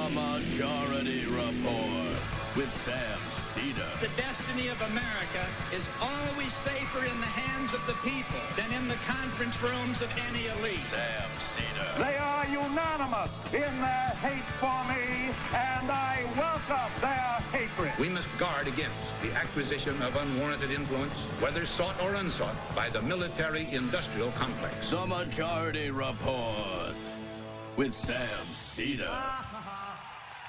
The Majority Report with Sam Seder. The destiny of America is always safer in the hands of the people than in the conference rooms of any elite. Sam Seder. They are unanimous in their hate for me, and I welcome their hatred. We must guard against the acquisition of unwarranted influence, whether sought or unsought, by the military-industrial complex. The Majority Report with Sam Seder.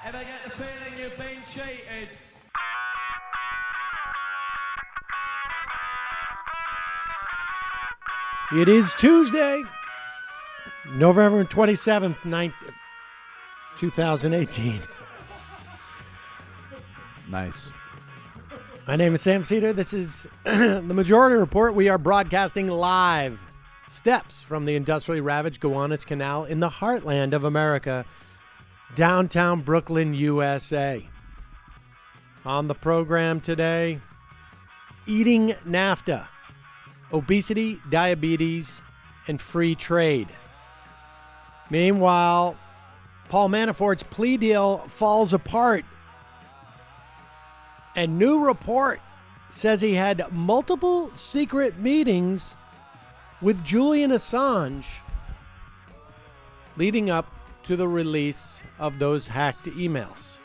Ever get the feeling you've been cheated? It is Tuesday, November 27th, 2018. Nice. My name is Sam Seder. This is the Majority Report. We are broadcasting live steps from the industrially ravaged Gowanus Canal in the heartland of America, downtown Brooklyn, USA. On the program today, eating NAFTA, obesity, diabetes, and free trade. Meanwhile, Paul Manafort's plea deal falls apart. A new report says he had multiple secret meetings with Julian Assange leading up to the release of those hacked emails.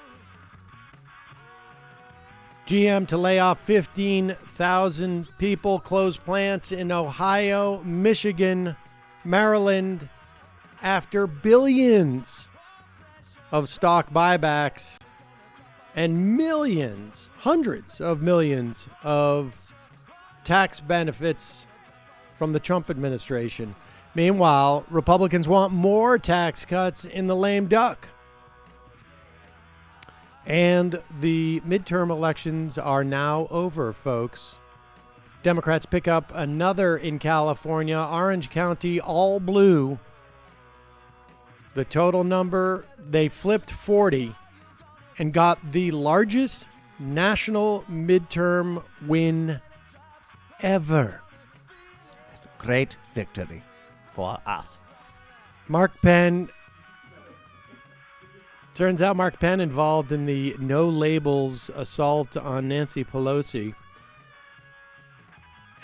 GM to lay off 15,000 people, close plants in Ohio, Michigan, Maryland after billions of stock buybacks and millions, hundreds of millions of tax benefits from the Trump administration. Meanwhile, Republicans want more tax cuts in the lame duck. And the midterm elections are now over, folks. Democrats pick up another in California, Orange County, all blue. The total number, they flipped 40 and got the largest national midterm win ever. Great victory for us. Mark Penn. Turns out Mark Penn involved in the no labels assault on Nancy Pelosi.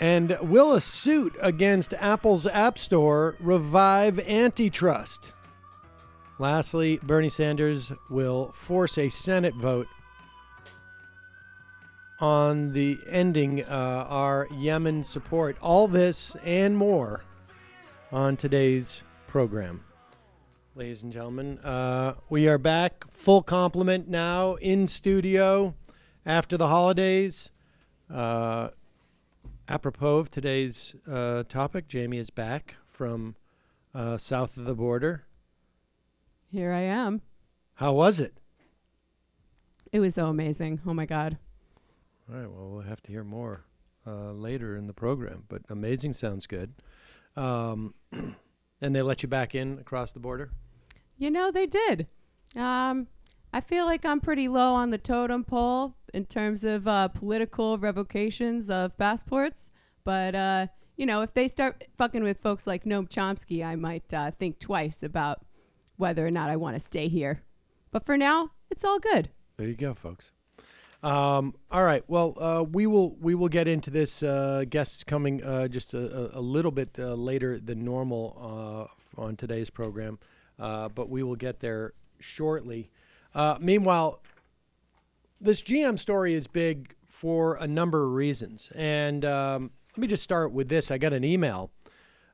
And will a suit against Apple's App Store revive antitrust? Lastly, Bernie Sanders will force a Senate vote on the ending our Yemen support. All this and more on today's program. Ladies and gentlemen, we are back, full complement now in studio after the holidays. Apropos of today's topic, Jamie is back from south of the border. Here I am. How was it? It was so amazing. Oh, my God. All right, well, we'll have to hear more later in the program, but amazing sounds good. And they let you back in across the border? You know, they did. I feel like I'm pretty low on the totem pole in terms of political revocations of passports. But, you know, if they start fucking with folks like Noam Chomsky, I might think twice about whether or not I want to stay here. But for now, it's all good. There you go, folks. All right. Well, we will get into this. Guests coming just a little bit later than normal on today's program, but we will get there shortly. Meanwhile, this GM story is big for a number of reasons, and let me just start with this. I got an email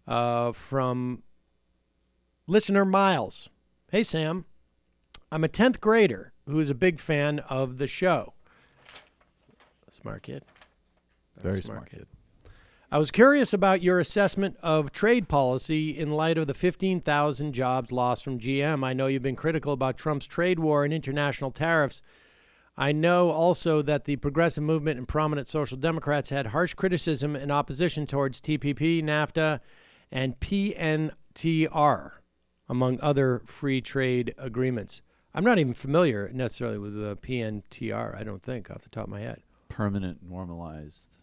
from listener Miles. Hey, Sam. I'm a 10th grader who is a big fan of the show. Smart kid. Very smart kid. I was curious about your assessment of trade policy in light of the 15,000 jobs lost from GM. I know you've been critical about Trump's trade war and international tariffs. I know also that the progressive movement and prominent social democrats had harsh criticism and opposition towards TPP, NAFTA, and PNTR, among other free trade agreements. I'm not even familiar necessarily with the PNTR, I don't think, off the top of my head. Permanent normalized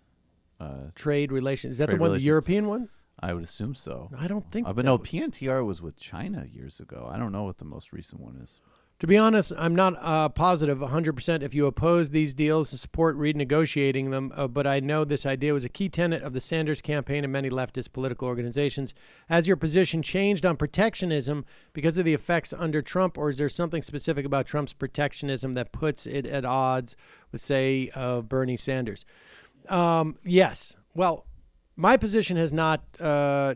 trade relations. Is that the trade one, relations. the European one? I would assume so. I don't think. But no, PNTR was with China years ago. I don't know what the most recent one is. To be honest, I'm not positive 100% if you oppose these deals and support renegotiating them, but I know this idea was a key tenet of the Sanders campaign and many leftist political organizations. Has your position changed on protectionism because of the effects under Trump, or is there something specific about Trump's protectionism that puts it at odds with, say, Bernie Sanders? Yes. Well, my position has not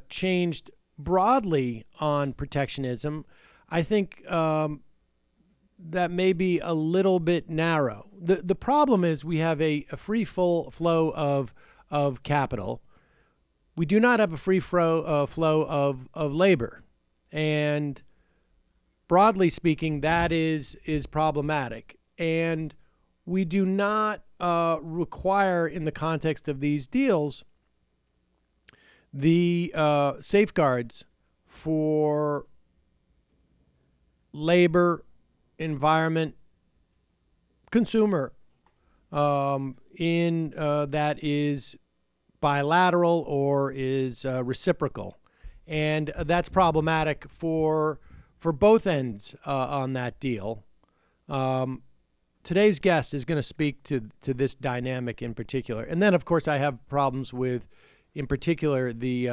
changed broadly on protectionism. I think that may be a little bit narrow. The problem is we have a free full flow of capital. We do not have a free flow of labor. And broadly speaking, that is problematic. And we do not require, in the context of these deals, the safeguards for labor, environment, consumer, in that is bilateral or is reciprocal, and that's problematic for both ends on that deal. Today's guest is going to speak to this dynamic in particular, and then of course I have problems with, in particular, the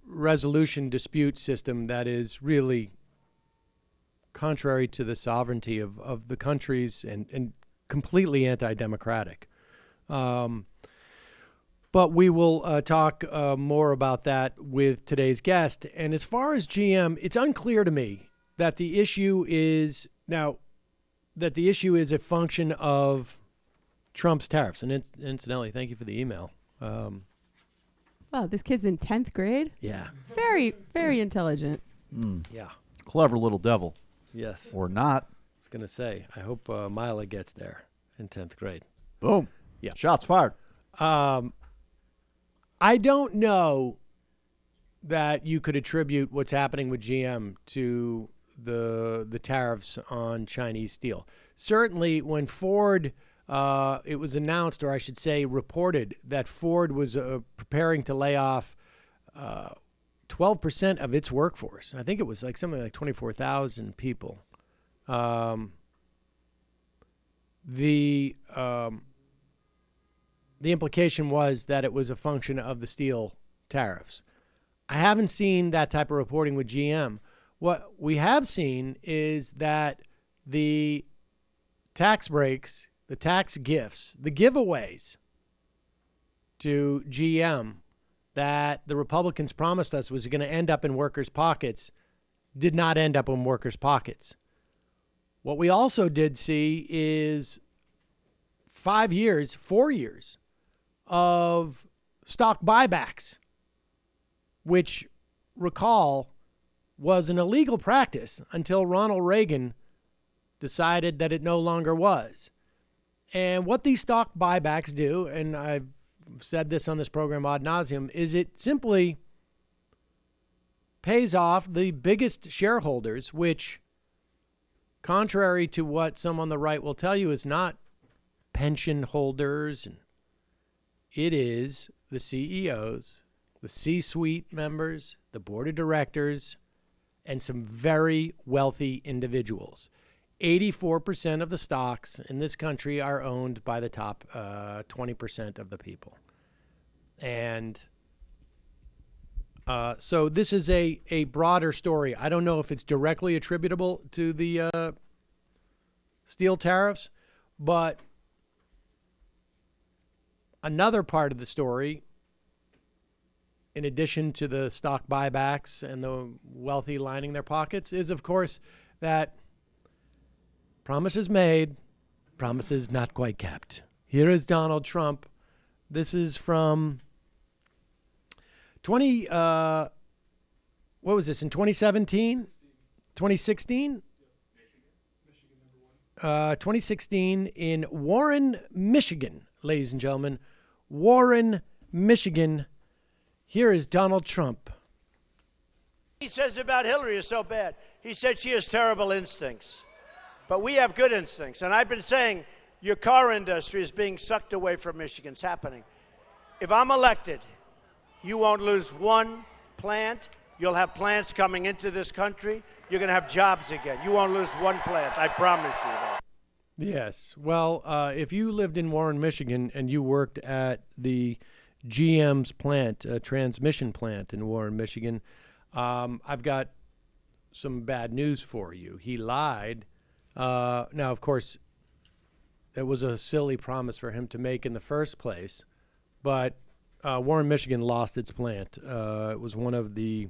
resolution dispute system that is really contrary to the sovereignty of the countries and completely anti-democratic. But we will talk more about that with today's guest. And as far as GM, it's unclear to me that the issue is a function of Trump's tariffs. And incidentally, thank you for the email. Wow, this kid's in 10th grade? Yeah. Very, very intelligent. Yeah. Clever little devil. Yes. Or not. I was going to say, I hope Mila gets there in 10th grade. Boom. Yeah. Shots fired. I don't know that you could attribute what's happening with GM to the tariffs on Chinese steel. Certainly when Ford, it was announced, or I should say reported, that Ford was preparing to lay off 12% of its workforce. I think it was like something like 24,000 people. The implication was that it was a function of the steel tariffs. I haven't seen that type of reporting with GM. What we have seen is that the tax breaks, the tax gifts, the giveaways to GM that the Republicans promised us was going to end up in workers' pockets did not end up in workers' pockets. What we also did see is 4 years of stock buybacks, which, recall, was an illegal practice until Ronald Reagan decided that it no longer was. And what these stock buybacks do, and I've said this on this program ad nauseum, is it simply pays off the biggest shareholders, which, contrary to what some on the right will tell you, is not pension holders. And it is the CEOs, the C-suite members, the board of directors, and some very wealthy individuals. 84% of the stocks in this country are owned by the top 20% of the people. And so this is a broader story. I don't know if it's directly attributable to the steel tariffs, but another part of the story, in addition to the stock buybacks and the wealthy lining their pockets, is, of course, that promises made, promises not quite kept. Here is Donald Trump. This is from 2017? 2016? 2016 in Warren, Michigan, ladies and gentlemen. Warren, Michigan. Here is Donald Trump. He says about Hillary is so bad. He said she has terrible instincts. But we have good instincts. And I've been saying your car industry is being sucked away from Michigan. It's happening. If I'm elected, you won't lose one plant You'll have plants coming into this country. You're going to have jobs again. You won't lose one plant. I promise you that. Yes. Well, if you lived in Warren, Michigan, and you worked at the GM's plant, transmission plant in Warren, Michigan, I've got some bad news for you. He lied. Now, of course, it was a silly promise for him to make in the first place, but Warren, Michigan lost its plant. It was one of the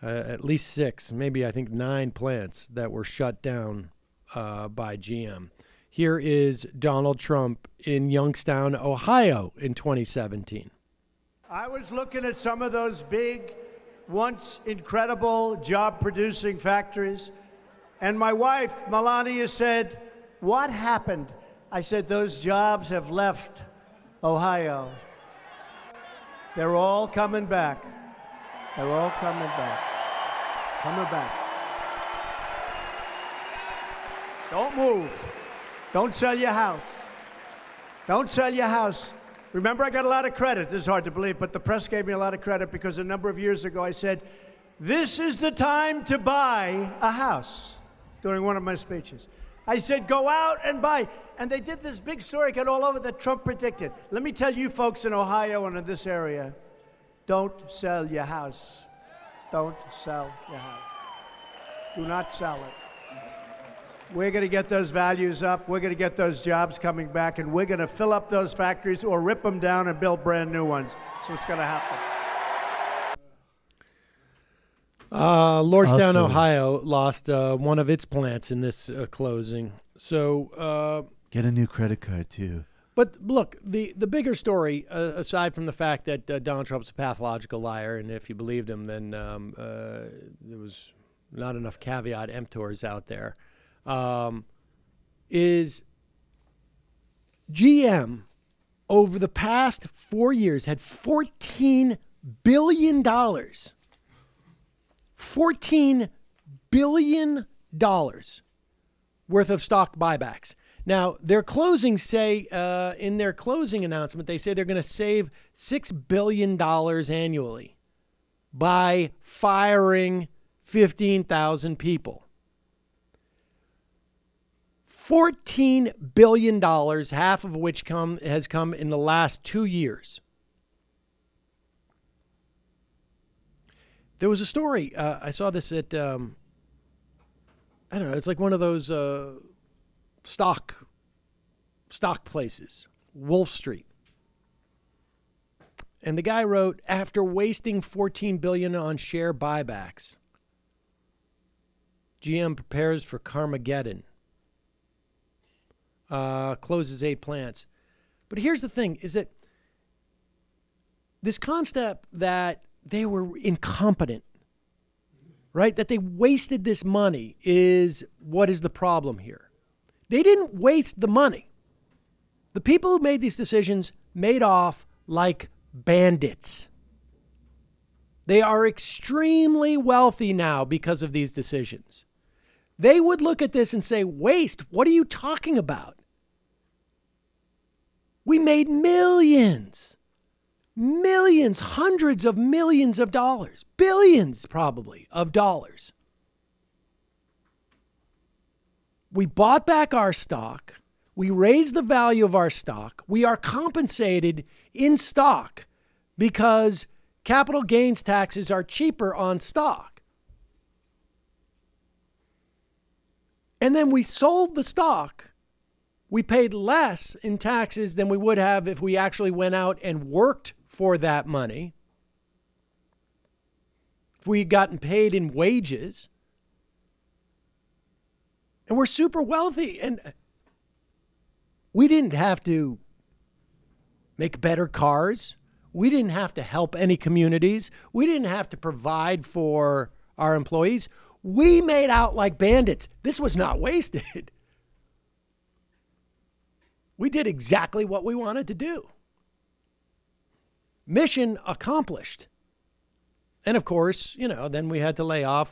at least 6, maybe I think 9 plants that were shut down by GM. Here is Donald Trump in Youngstown, Ohio in 2017. I was looking at some of those big, once incredible job-producing factories, and my wife, Melania, said, "What happened?" I said, "Those jobs have left Ohio. They're all coming back. They're all coming back. Coming back. Don't move. Don't sell your house. Don't sell your house." Remember, I got a lot of credit. This is hard to believe, but the press gave me a lot of credit because a number of years ago I said, "This is the time to buy a house," during one of my speeches. I said, "Go out and buy." And they did this big story, got all over, that Trump predicted. Let me tell you folks in Ohio and in this area, don't sell your house. Don't sell your house. Do not sell it. We're going to get those values up. We're going to get those jobs coming back, and we're going to fill up those factories or rip them down and build brand new ones. That's what's going to happen. Lordstown, Ohio lost one of its plants in this closing. So get a new credit card, too. But look, the bigger story, aside from the fact that Donald Trump's a pathological liar, and if you believed him, then there was not enough caveat emptors out there, is GM over the past 4 years had $14 billion. $14 billion worth of stock buybacks. Now, their closing say, in their closing announcement, they say they're going to save $6 billion annually by firing 15,000 people. $14 billion, half of which has come in the last 2 years. There was a story, I saw this at, I don't know, it's like one of those stock places, Wolf Street. And the guy wrote, after wasting $14 billion on share buybacks, GM prepares for Carmageddon. Closes 8 plants. But here's the thing, is that this concept that they were incompetent, right? That they wasted this money is what is the problem here. They didn't waste the money. The people who made these decisions made off like bandits. They are extremely wealthy now because of these decisions. They would look at this and say, waste? What are you talking about? We made millions, hundreds of millions of dollars, billions probably of dollars. We bought back our stock. We raised the value of our stock. We are compensated in stock because capital gains taxes are cheaper on stock. And then we sold the stock. We paid less in taxes than we would have if we actually went out and worked for that money. If we had gotten paid in wages. And we're super wealthy. And we didn't have to make better cars. We didn't have to help any communities. We didn't have to provide for our employees. We made out like bandits. This was not wasted. We did exactly what we wanted to do. Mission accomplished. And of course, then we had to lay off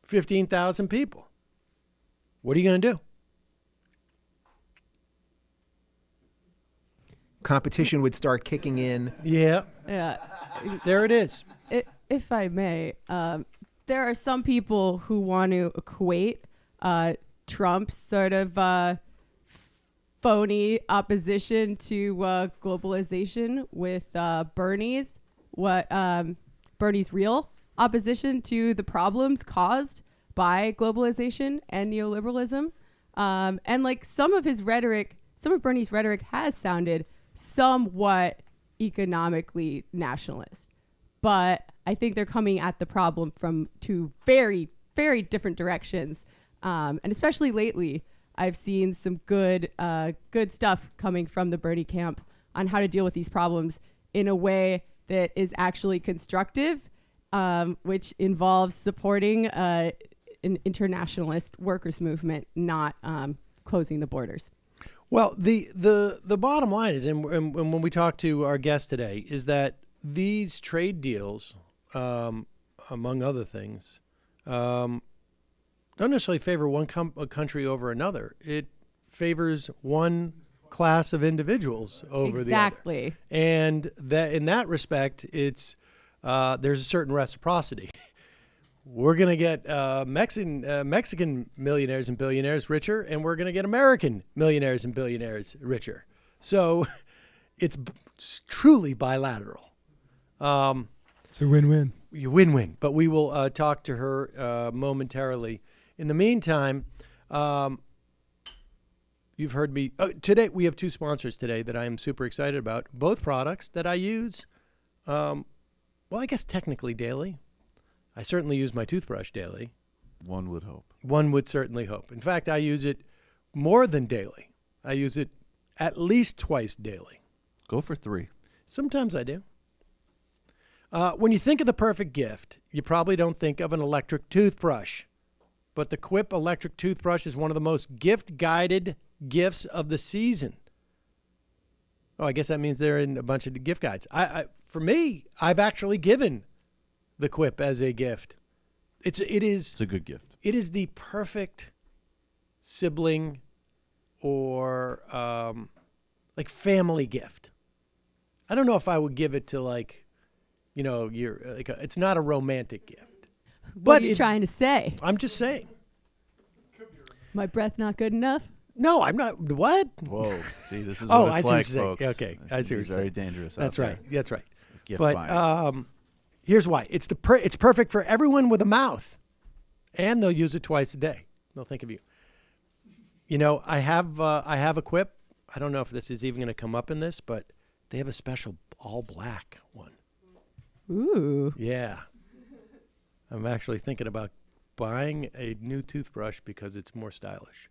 15,000 people. What are you going to do? Competition would start kicking in. Yeah. Yeah. There it is. if I may, there are some people who want to equate Trump's sort of phony opposition to globalization with Bernie's real opposition to the problems caused by globalization and neoliberalism. And like some of Bernie's rhetoric has sounded somewhat economically nationalist. But I think they're coming at the problem from two very, very different directions. And especially lately, I've seen some good stuff coming from the Bernie camp on how to deal with these problems in a way that is actually constructive, which involves supporting an internationalist workers' movement, not closing the borders. Well, the bottom line is, and when we talk to our guest today, is that these trade deals, among other things, don't necessarily favor one country over another. It favors one class of individuals over the other. Exactly. And that in that respect, it's there's a certain reciprocity. We're going to get Mexican millionaires and billionaires richer, and we're going to get American millionaires and billionaires richer. So it's truly bilateral. It's a win-win. You win-win. But we will talk to her momentarily. In the meantime, you've heard me. Today, we have two sponsors today that I am super excited about. Both products that I use, well, I guess technically daily. I certainly use my toothbrush daily. One would hope. One would certainly hope. In fact, I use it more than daily. I use it at least twice daily. Go for 3. Sometimes I do. When you think of the perfect gift, you probably don't think of an electric toothbrush. But the Quip electric toothbrush is one of the most gift-guided gifts of the season. Oh, I guess that means they're in a bunch of gift guides. For me, I've actually given the Quip as a gift. It's a good gift. It is the perfect sibling or like family gift. I don't know if I would give it to it's not a romantic gift. What are you trying to say? I'm just saying. My breath not good enough? No, I'm not. What? Whoa. See, this is what it's like, folks. Okay, I see what you're saying. Very dangerous. That's right. That's right. Gift but buying. Here's why. It's perfect for everyone with a mouth, and they'll use it twice a day. They'll think of you. You know, I have a Quip. I don't know if this is even going to come up in this, but they have a special all black one. Ooh. Yeah. I'm actually thinking about buying a new toothbrush because it's more stylish.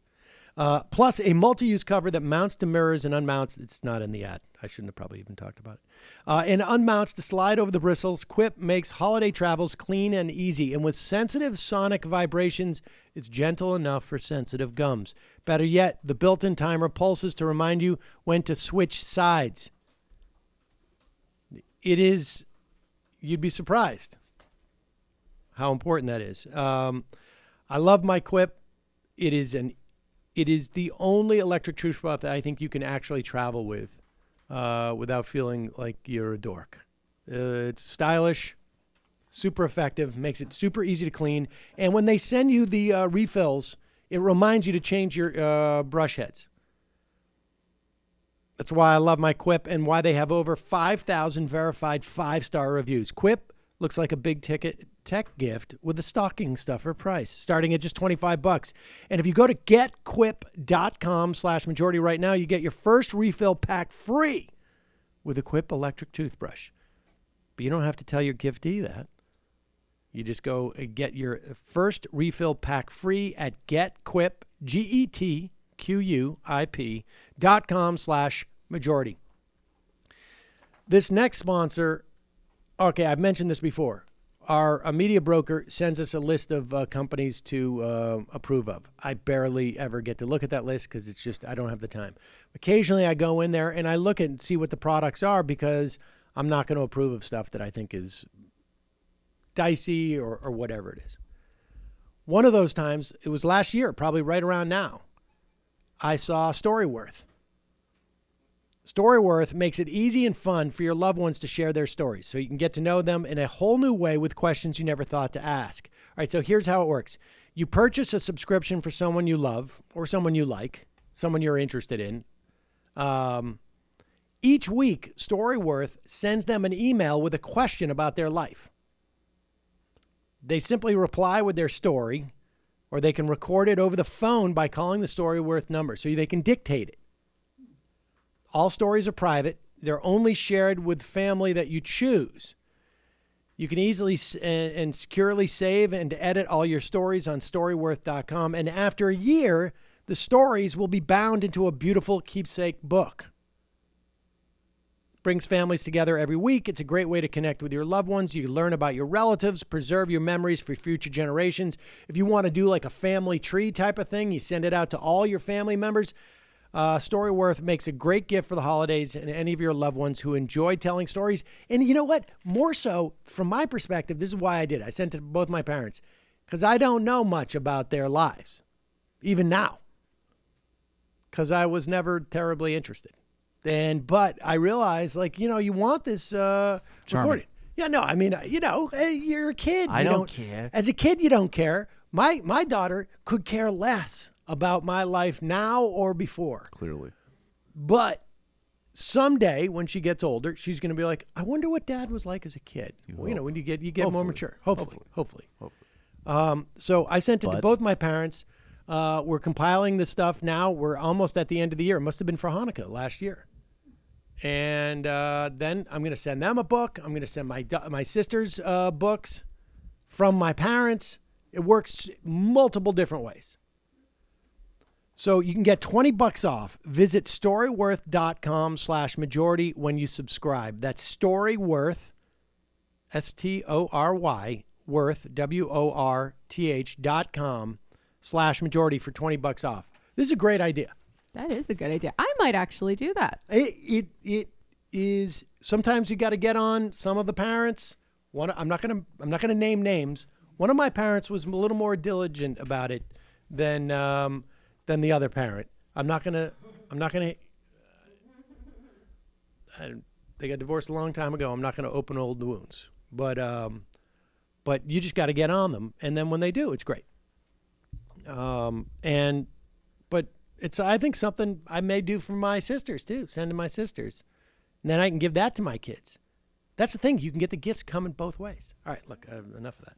Plus a multi-use cover that mounts to mirrors and unmounts. It's not in the ad. I shouldn't have probably even talked about it. And unmounts to slide over the bristles. Quip makes holiday travels clean and easy. And with sensitive sonic vibrations, it's gentle enough for sensitive gums. Better yet, the built-in timer pulses to remind you when to switch sides. It is, you'd be surprised how important that is. I love my Quip. It is the only electric toothbrush that I think you can actually travel with without feeling like you're a dork. It's stylish, super effective, makes it super easy to clean. And when they send you the refills, it reminds you to change your brush heads. That's why I love my Quip and why they have over 5,000 verified 5-star reviews. Quip looks like a big ticket tech gift with a stocking stuffer price, starting at just $25. And if you go to getquip.com/majority right now, you get your first refill pack free with a Quip electric toothbrush. But you don't have to tell your giftee that. You just go and get your first refill pack free at getquip, getquip.com/majority. This next sponsor, okay, I've mentioned this before. Our media broker sends us a list of companies to approve of. I barely ever get to look at that list because it's just I don't have the time. Occasionally I go in there and I look and see what the products are because I'm not going to approve of stuff that I think is dicey or whatever it is. One of those times, it was last year, probably right around now, I saw Storyworth. Storyworth makes it easy and fun for your loved ones to share their stories so you can get to know them in a whole new way with questions you never thought to ask. All right, so here's how it works. You purchase a subscription for someone you love or someone you like, someone you're interested in. Each week, Storyworth sends them an email with a question about their life. They simply reply with their story, or they can record it over the phone by calling the Storyworth number, so they can dictate it. All stories are private. They're only shared with family that you choose. You can easily and securely save and edit all your stories on Storyworth.com, and after a year, the stories will be bound into a beautiful keepsake book. Brings families together every week. It's a great way to connect with your loved ones. You learn about your relatives, preserve your memories for future generations. If you want to do like a family tree type of thing, you send it out to all your family members. Storyworth makes a great gift for the holidays and any of your loved ones who enjoy telling stories. And you know what? More so, from my perspective, this is why I did. I sent it to both my parents because I don't know much about their lives, even now, because I was never terribly interested. But I realized, you want this recorded. Yeah, no, I mean, you're a kid. I don't care. As a kid, you don't care. My daughter could care less about my life now or before. Clearly. But someday when she gets older, she's going to be like, I wonder what Dad was like as a kid. When you get more mature. Hopefully. So I sent it to both my parents. We're compiling this stuff now. We're almost at the end of the year. It must have been for Hanukkah last year. And then I'm going to send them a book. I'm going to send my sister's books from my parents. It works multiple different ways. So you can get $20 off. Visit storyworth.com/majority when you subscribe. That's Storyworth, STORY, worth, WORTH.com/majority for $20 off. This is a great idea. That is a good idea. I might actually do that. It is. Sometimes you got to get on some of the parents. I'm not gonna name names. One of my parents was a little more diligent about it than the other parent. I'm not gonna. They got divorced a long time ago. I'm not gonna open old wounds. But you just got to get on them, and then when they do, it's great. But it's, I think, something I may do for my sisters too. Send to my sisters, and then I can give that to my kids. That's the thing. You can get the gifts coming both ways. All right, look, enough of that.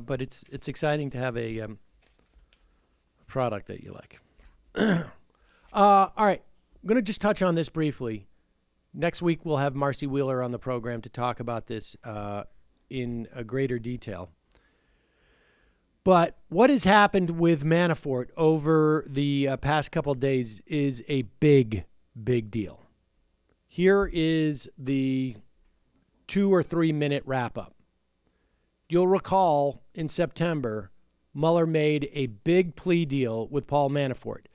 But it's exciting to have a product that you like. All right, I'm going to just touch on this briefly. Next week, we'll have Marcy Wheeler on the program to talk about this in a greater detail. But what has happened with Manafort over the past couple of days is a big, big deal. Here is the 2 or 3 minute wrap up. You'll recall in September, Mueller made a big plea deal with Paul Manafort,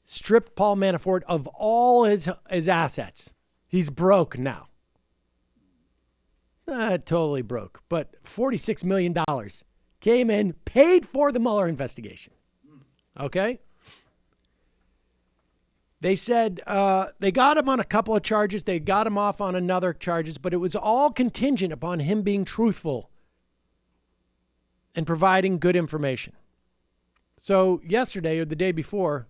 stripped Paul Manafort of all his assets. He's broke now. Totally broke, but $46 million came in, paid for the Mueller investigation. Okay? They said they got him on a couple of charges. They got him off on another charges, but it was all contingent upon him being truthful and providing good information. So yesterday or the day before,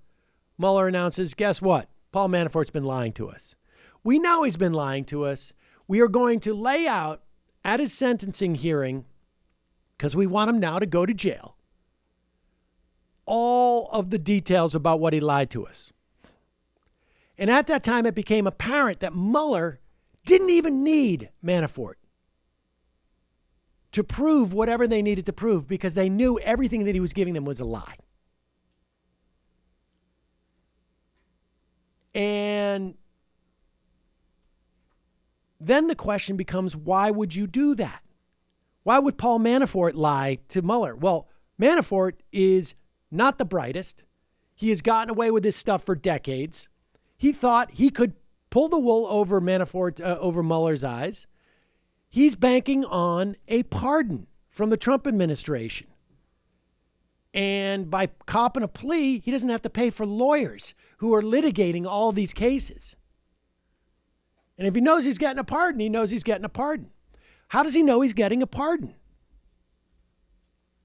Mueller announces, guess what? Paul Manafort's been lying to us. We know he's been lying to us. We are going to lay out at his sentencing hearing, because we want him now to go to jail, all of the details about what he lied to us. And at that time, it became apparent that Mueller didn't even need Manafort to prove whatever they needed to prove, because they knew everything that he was giving them was a lie. And then the question becomes, why would you do that? Why would Paul Manafort lie to Mueller? Well, Manafort is not the brightest. He has gotten away with this stuff for decades. He thought he could pull the wool over over Mueller's eyes. He's banking on a pardon from the Trump administration. And by copping a plea, he doesn't have to pay for lawyers who are litigating all these cases. And if he knows he's getting a pardon, he knows he's getting a pardon. How does he know he's getting a pardon?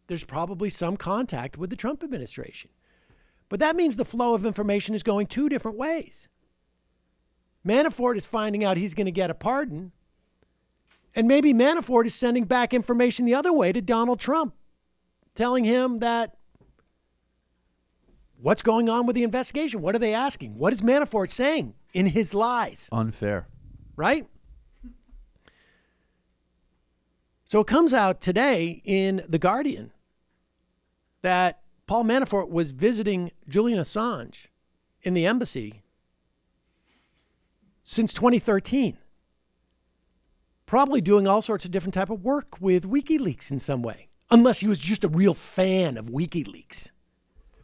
There's probably some contact with the Trump administration. But that means the flow of information is going two different ways. Manafort is finding out he's going to get a pardon, and maybe Manafort is sending back information the other way to Donald Trump, telling him that what's going on with the investigation? What are they asking? What is Manafort saying in his lies? Unfair. Right? So it comes out today in The Guardian that Paul Manafort was visiting Julian Assange in the embassy since 2013. Probably doing all sorts of different type of work with WikiLeaks in some way. Unless he was just a real fan of WikiLeaks.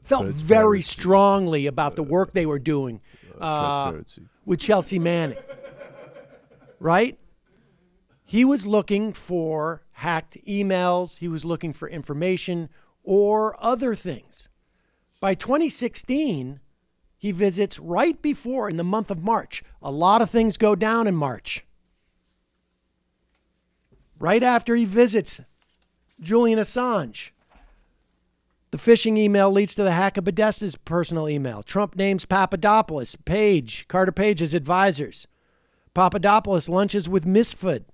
Felt very strongly about the work they were doing with Chelsea Manning. Right? He was looking for hacked emails. He was looking for information or other things. By 2016, he visits right before, in the month of March. A lot of things go down in March. Right after he visits Julian Assange, the phishing email leads to the hack of Podesta's personal email. Trump names Papadopoulos, Carter Page as advisors. Papadopoulos lunches with Mifsud,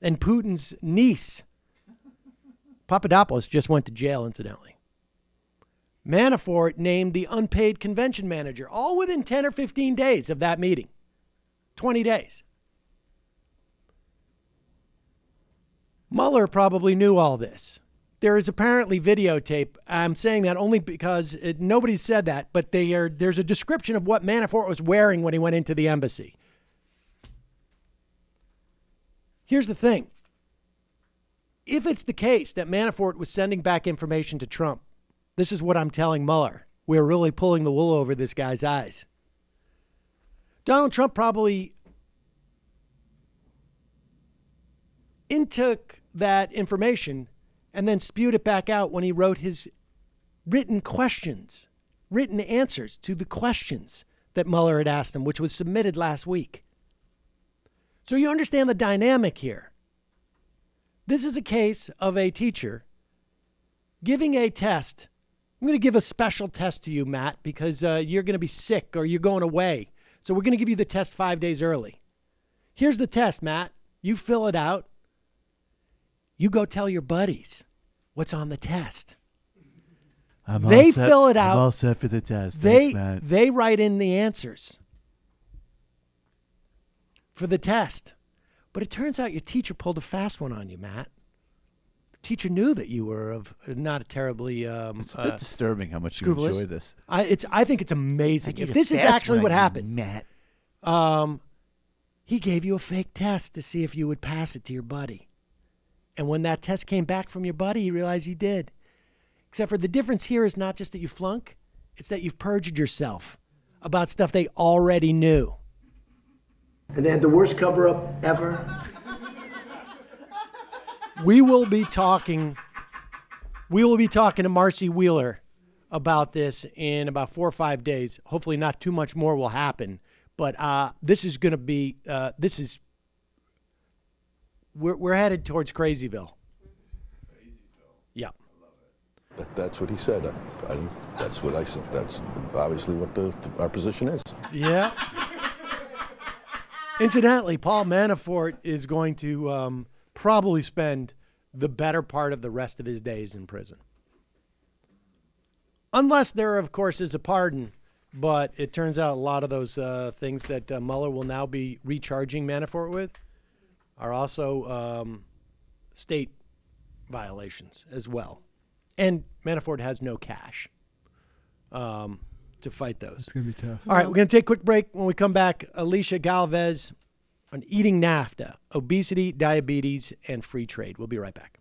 and Putin's niece. Papadopoulos just went to jail, incidentally. Manafort named the unpaid convention manager, all within 10 or 15 days of that meeting. 20 days. Mueller probably knew all this. There is apparently videotape. I'm saying that only because nobody said that, but there's a description of what Manafort was wearing when he went into the embassy. Here's the thing. If it's the case that Manafort was sending back information to Trump, this is what I'm telling Mueller. We're really pulling the wool over this guy's eyes. Donald Trump probably intook that information and then spewed it back out when he wrote his written answers to the questions that Mueller had asked him, which was submitted last week. So you understand the dynamic here. This is a case of a teacher giving a test. I'm going to give a special test to you, Matt, because you're going to be sick or you're going away. So we're going to give you the test 5 days early. Here's the test, Matt. You fill it out. You go tell your buddies what's on the test. They fill it out. I'm all set for the test. Thanks, Matt. They write in the answers for the test. But it turns out your teacher pulled a fast one on you, Matt. The teacher knew that you were of not a terribly it's a bit disturbing how much scrupulous. You enjoy this. I think it's amazing. If this is actually what happened, Matt. He gave you a fake test to see if you would pass it to your buddy. And when that test came back from your buddy, you realized you did. Except for the difference here is not just that you flunk, it's that you've perjured yourself about stuff they already knew. And they had the worst cover-up ever. We will be talking to Marcy Wheeler about this in about 4 or 5 days. Hopefully not too much more will happen. But this is going to be, we're headed towards Crazyville. Yeah. That's what he said. That's what I said. That's obviously what our position is. Yeah. Incidentally, Paul Manafort is going to probably spend the better part of the rest of his days in prison. Unless there, of course, is a pardon. But it turns out a lot of those things that Mueller will now be recharging Manafort with are also state violations as well. And Manafort has no cash to fight those. It's going to be tough. All right, we're going to take a quick break. When we come back, Alyshia Galvez on eating NAFTA, obesity, diabetes, and free trade. We'll be right back.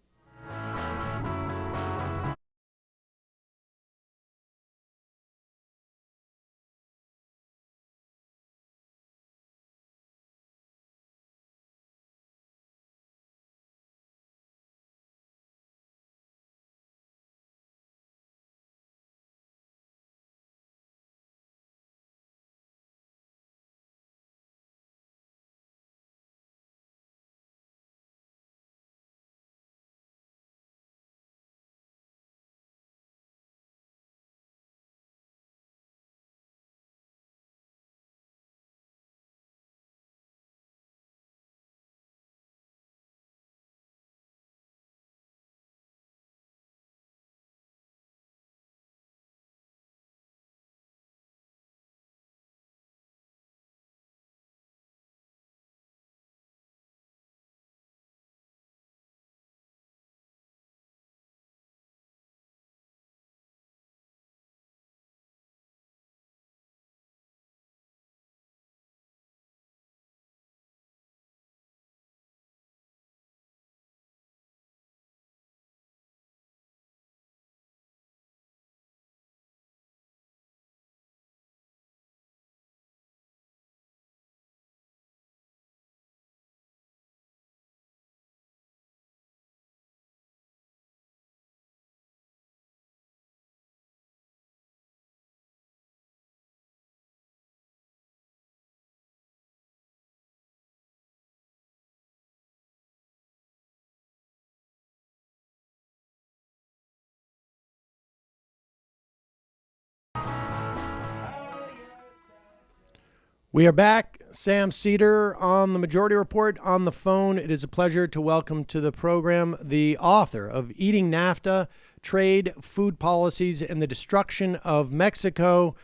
We are back. Sam Seder on the Majority Report on the phone. It is a pleasure to welcome to the program the author of Eating NAFTA, Trade, Food Policies, and the Destruction of Mexico.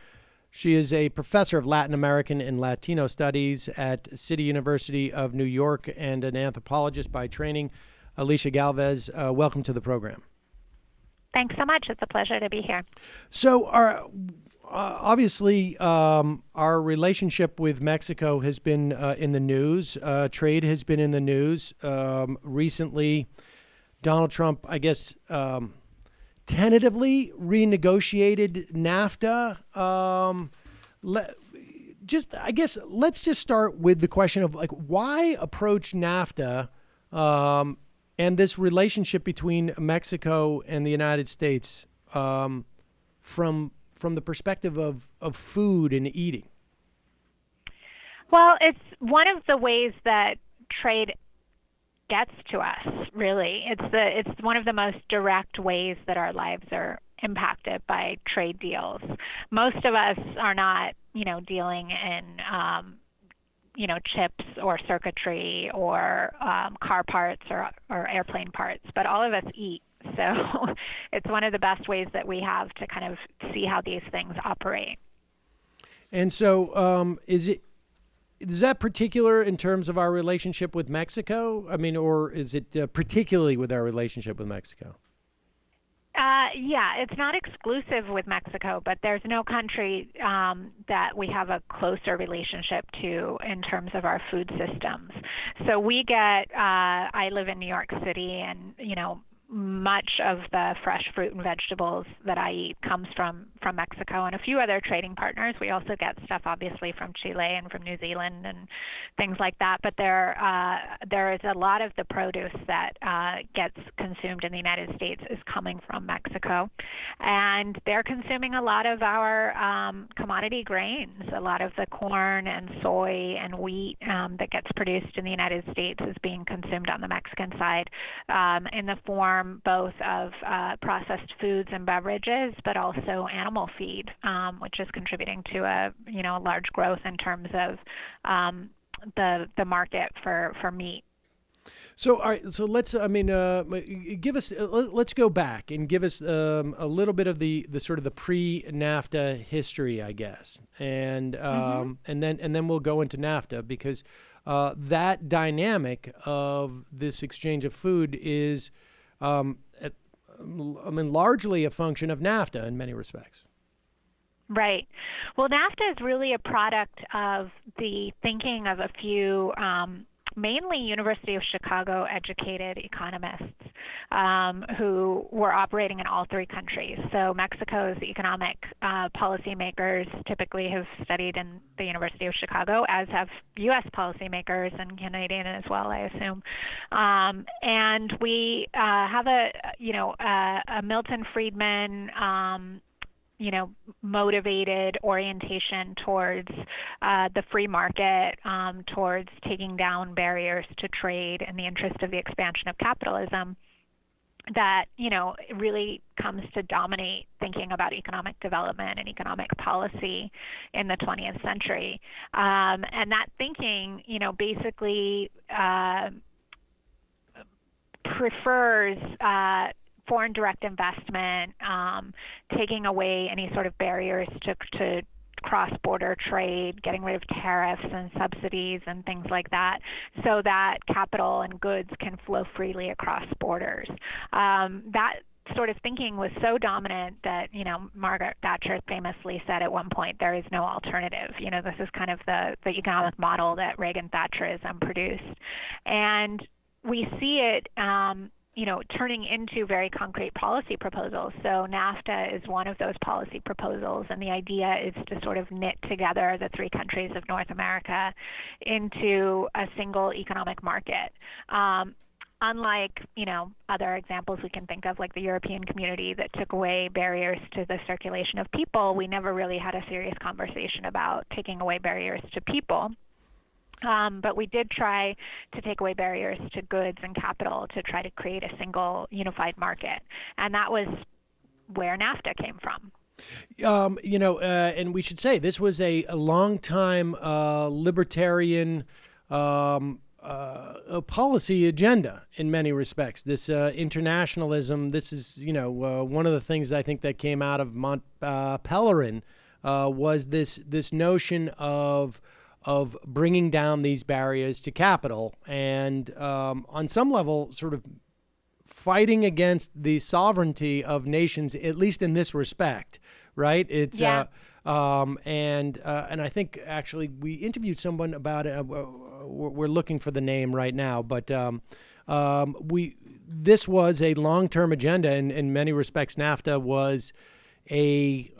She is a professor of Latin American and Latino Studies at City University of New York and an anthropologist by training. Alyshia Galvez, welcome to the program. Thanks so much. It's a pleasure to be here. So, obviously, our relationship with Mexico has been in the news. Trade has been in the news. Recently, Donald Trump, I guess, tentatively renegotiated NAFTA. Let's just start with the question of why approach NAFTA and this relationship between Mexico and the United States from the perspective of food and eating? Well, it's one of the ways that trade gets to us, really. It's one of the most direct ways that our lives are impacted by trade deals. Most of us are not, dealing in, chips or circuitry or car parts or airplane parts, but all of us eat. So it's one of the best ways that we have to kind of see how these things operate. And so is that particular in terms of our relationship with Mexico? I mean, or is it particularly with our relationship with Mexico? Yeah, it's not exclusive with Mexico, but there's no country that we have a closer relationship to in terms of our food systems. So I live in New York City, and, much of the fresh fruit and vegetables that I eat comes from Mexico and a few other trading partners. We also get stuff obviously from Chile and from New Zealand and things like that. But there is a lot of the produce that gets consumed in the United States is coming from Mexico, and they're consuming a lot of our commodity grains. A lot of the corn and soy and wheat that gets produced in the United States is being consumed on the Mexican side in the form both of processed foods and beverages, but also animal feed, which is contributing to a large growth in terms of the market for meat. So, all right. So let's let's go back and give us a little bit of the sort of the pre-NAFTA history, I guess, and then we'll go into NAFTA, because that dynamic of this exchange of food is largely a function of NAFTA in many respects. Right. Well, NAFTA is really a product of the thinking of a few mainly University of Chicago educated economists who were operating in all three countries. So Mexico's economic policymakers typically have studied in the University of Chicago, as have U.S. policymakers and Canadian as well, I assume. And we have a Milton Friedman motivated orientation towards the free market, towards taking down barriers to trade in the interest of the expansion of capitalism, that, really comes to dominate thinking about economic development and economic policy in the 20th century. And that thinking, basically prefers foreign direct investment, taking away any sort of barriers to cross-border trade, getting rid of tariffs and subsidies and things like that, so that capital and goods can flow freely across borders. That sort of thinking was so dominant that, Margaret Thatcher famously said at one point, there is no alternative. This is kind of the economic model that Reagan-Thatcherism produced. And we see it turning into very concrete policy proposals. So NAFTA is one of those policy proposals, and the idea is to sort of knit together the three countries of North America into a single economic market. Unlike, other examples we can think of, like the European community that took away barriers to the circulation of people, we never really had a serious conversation about taking away barriers to people. But we did try to take away barriers to goods and capital to try to create a single unified market. And that was where NAFTA came from. And we should say this was a long-time libertarian a policy agenda in many respects. This internationalism, this is, one of the things I think that came out of Pellerin was this notion of bringing down these barriers to capital and on some level sort of fighting against the sovereignty of nations, at least in this respect, right? It's and I think actually we interviewed someone about it. We're looking for the name right now, but this was a long-term agenda, and in many respects, NAFTA was it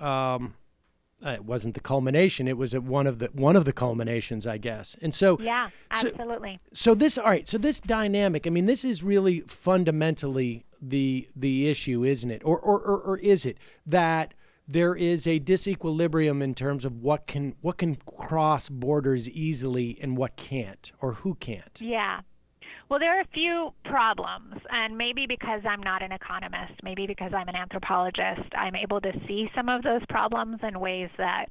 wasn't the culmination. It was one of the culminations, I guess. And so yeah, absolutely. So this dynamic. I mean, this is really fundamentally the issue, isn't it? Or is it that there is a disequilibrium in terms of what can cross borders easily and what can't, or who can't? Yeah. Well, there are a few problems, and maybe because I'm not an economist, maybe because I'm an anthropologist, I'm able to see some of those problems in ways that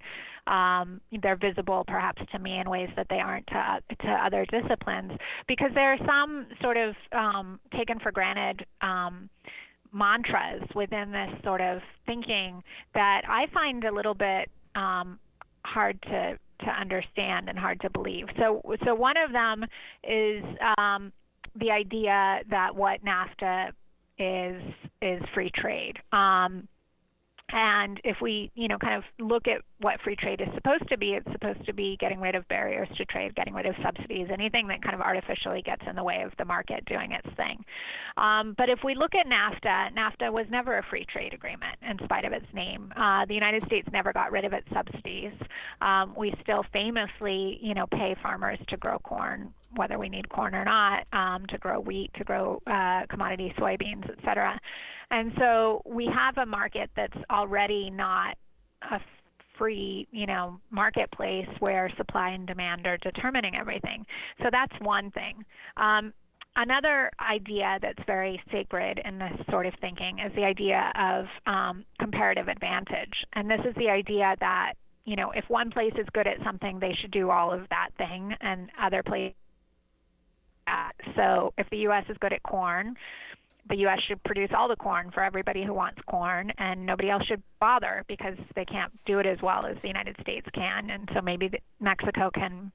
they're visible perhaps to me in ways that they aren't to other disciplines, because there are some sort of taken for granted mantras within this sort of thinking that I find a little bit hard to understand and hard to believe. So one of them is the idea that what NAFTA is free trade. And if we, kind of look at what free trade is supposed to be, it's supposed to be getting rid of barriers to trade, getting rid of subsidies, anything that kind of artificially gets in the way of the market doing its thing. But if we look at NAFTA was never a free trade agreement in spite of its name. The United States never got rid of its subsidies. We still famously, pay farmers to grow corn, whether we need corn or not, to grow wheat, to grow commodity soybeans, et cetera. And so we have a market that's already not a free, marketplace where supply and demand are determining everything. So that's one thing. Another idea that's very sacred in this sort of thinking is the idea of comparative advantage. And this is the idea that, if one place is good at something, they should do all of that thing, and other places. So if the U.S. is good at corn, the U.S. should produce all the corn for everybody who wants corn, and nobody else should bother because they can't do it as well as the United States can. And so maybe Mexico can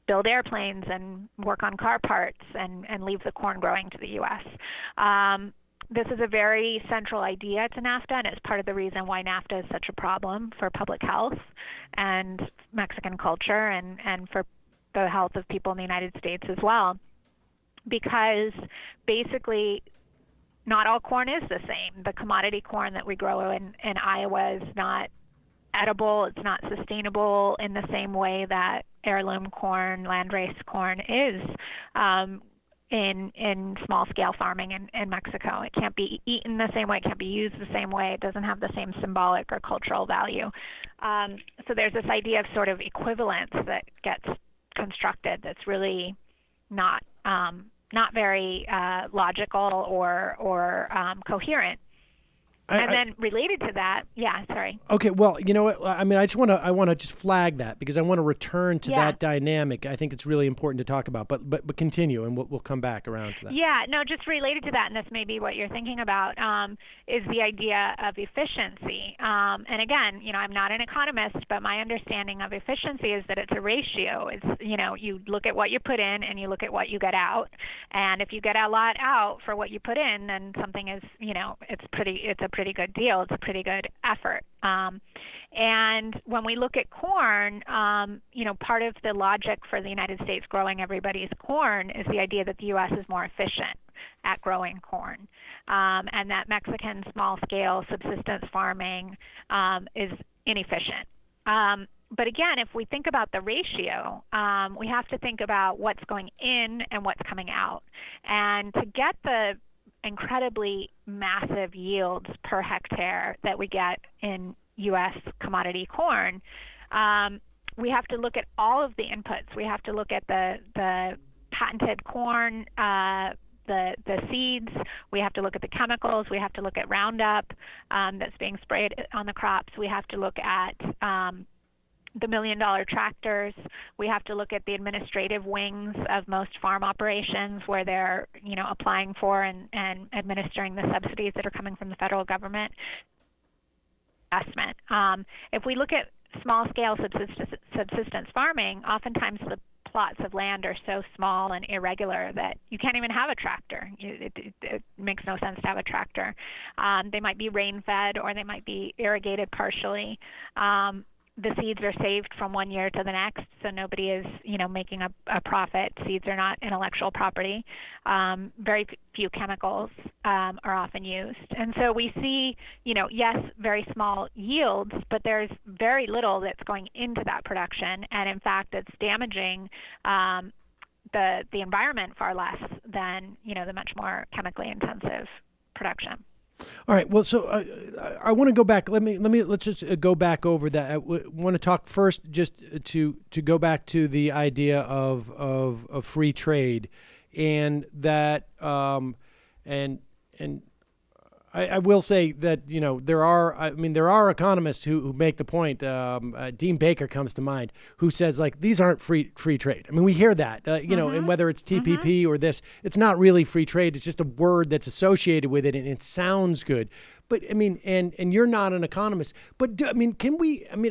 build airplanes and work on car parts and leave the corn growing to the U.S. This is a very central idea to NAFTA, and it's part of the reason why NAFTA is such a problem for public health and Mexican culture and for the health of people in the United States as well. Because basically not all corn is the same. The commodity corn that we grow in Iowa is not edible. It's not sustainable in the same way that heirloom corn, landrace corn is in small-scale farming in Mexico. It can't be eaten the same way. It can't be used the same way. It doesn't have the same symbolic or cultural value. So there's this idea of sort of equivalence that gets constructed that's really not very logical or coherent. Then related to that, sorry. Okay, well, you know what? I mean, I want to just flag that because I want to return to that dynamic. I think it's really important to talk about. But continue, and we'll come back around to that. Yeah, no, just related to that, and this may be what you're thinking about, is the idea of efficiency. And again, I'm not an economist, but my understanding of efficiency is that it's a ratio. It's you look at what you put in and you look at what you get out, and if you get a lot out for what you put in, then something is it's a pretty good deal. It's a pretty good effort. And when we look at corn, part of the logic for the United States growing everybody's corn is the idea that the U.S. is more efficient at growing corn, and that Mexican small-scale subsistence farming is inefficient. But again, if we think about the ratio, we have to think about what's going in and what's coming out. And to get the incredibly massive yields per hectare that we get in U.S. commodity corn, we have to look at all of the inputs. We have to look at the patented corn the seeds. We have to look at the chemicals. We have to look at Roundup that's being sprayed on the crops. We have to look at the $1 million tractors. We have to look at the administrative wings of most farm operations where they're, applying for and administering the subsidies that are coming from the federal government. Investment. If we look at small-scale subsistence farming, oftentimes the plots of land are so small and irregular that you can't even have a tractor. It makes no sense to have a tractor. They might be rain-fed or they might be irrigated partially. The seeds are saved from one year to the next, so nobody is, making a profit. Seeds are not intellectual property. Very few chemicals are often used. And so we see, yes, very small yields, but there's very little that's going into that production. And in fact, it's damaging the environment far less than, the much more chemically intensive production. All right. Well, so I want to go back. Let's just go back over that. I want to talk first just to go back to the idea of free trade, and that and I will say that there are economists who make the point. Dean Baker comes to mind, who says these aren't free trade. I mean, we hear that and whether it's TPP or this, it's not really free trade. It's just a word that's associated with it, and it sounds good. But I mean, and you're not an economist, but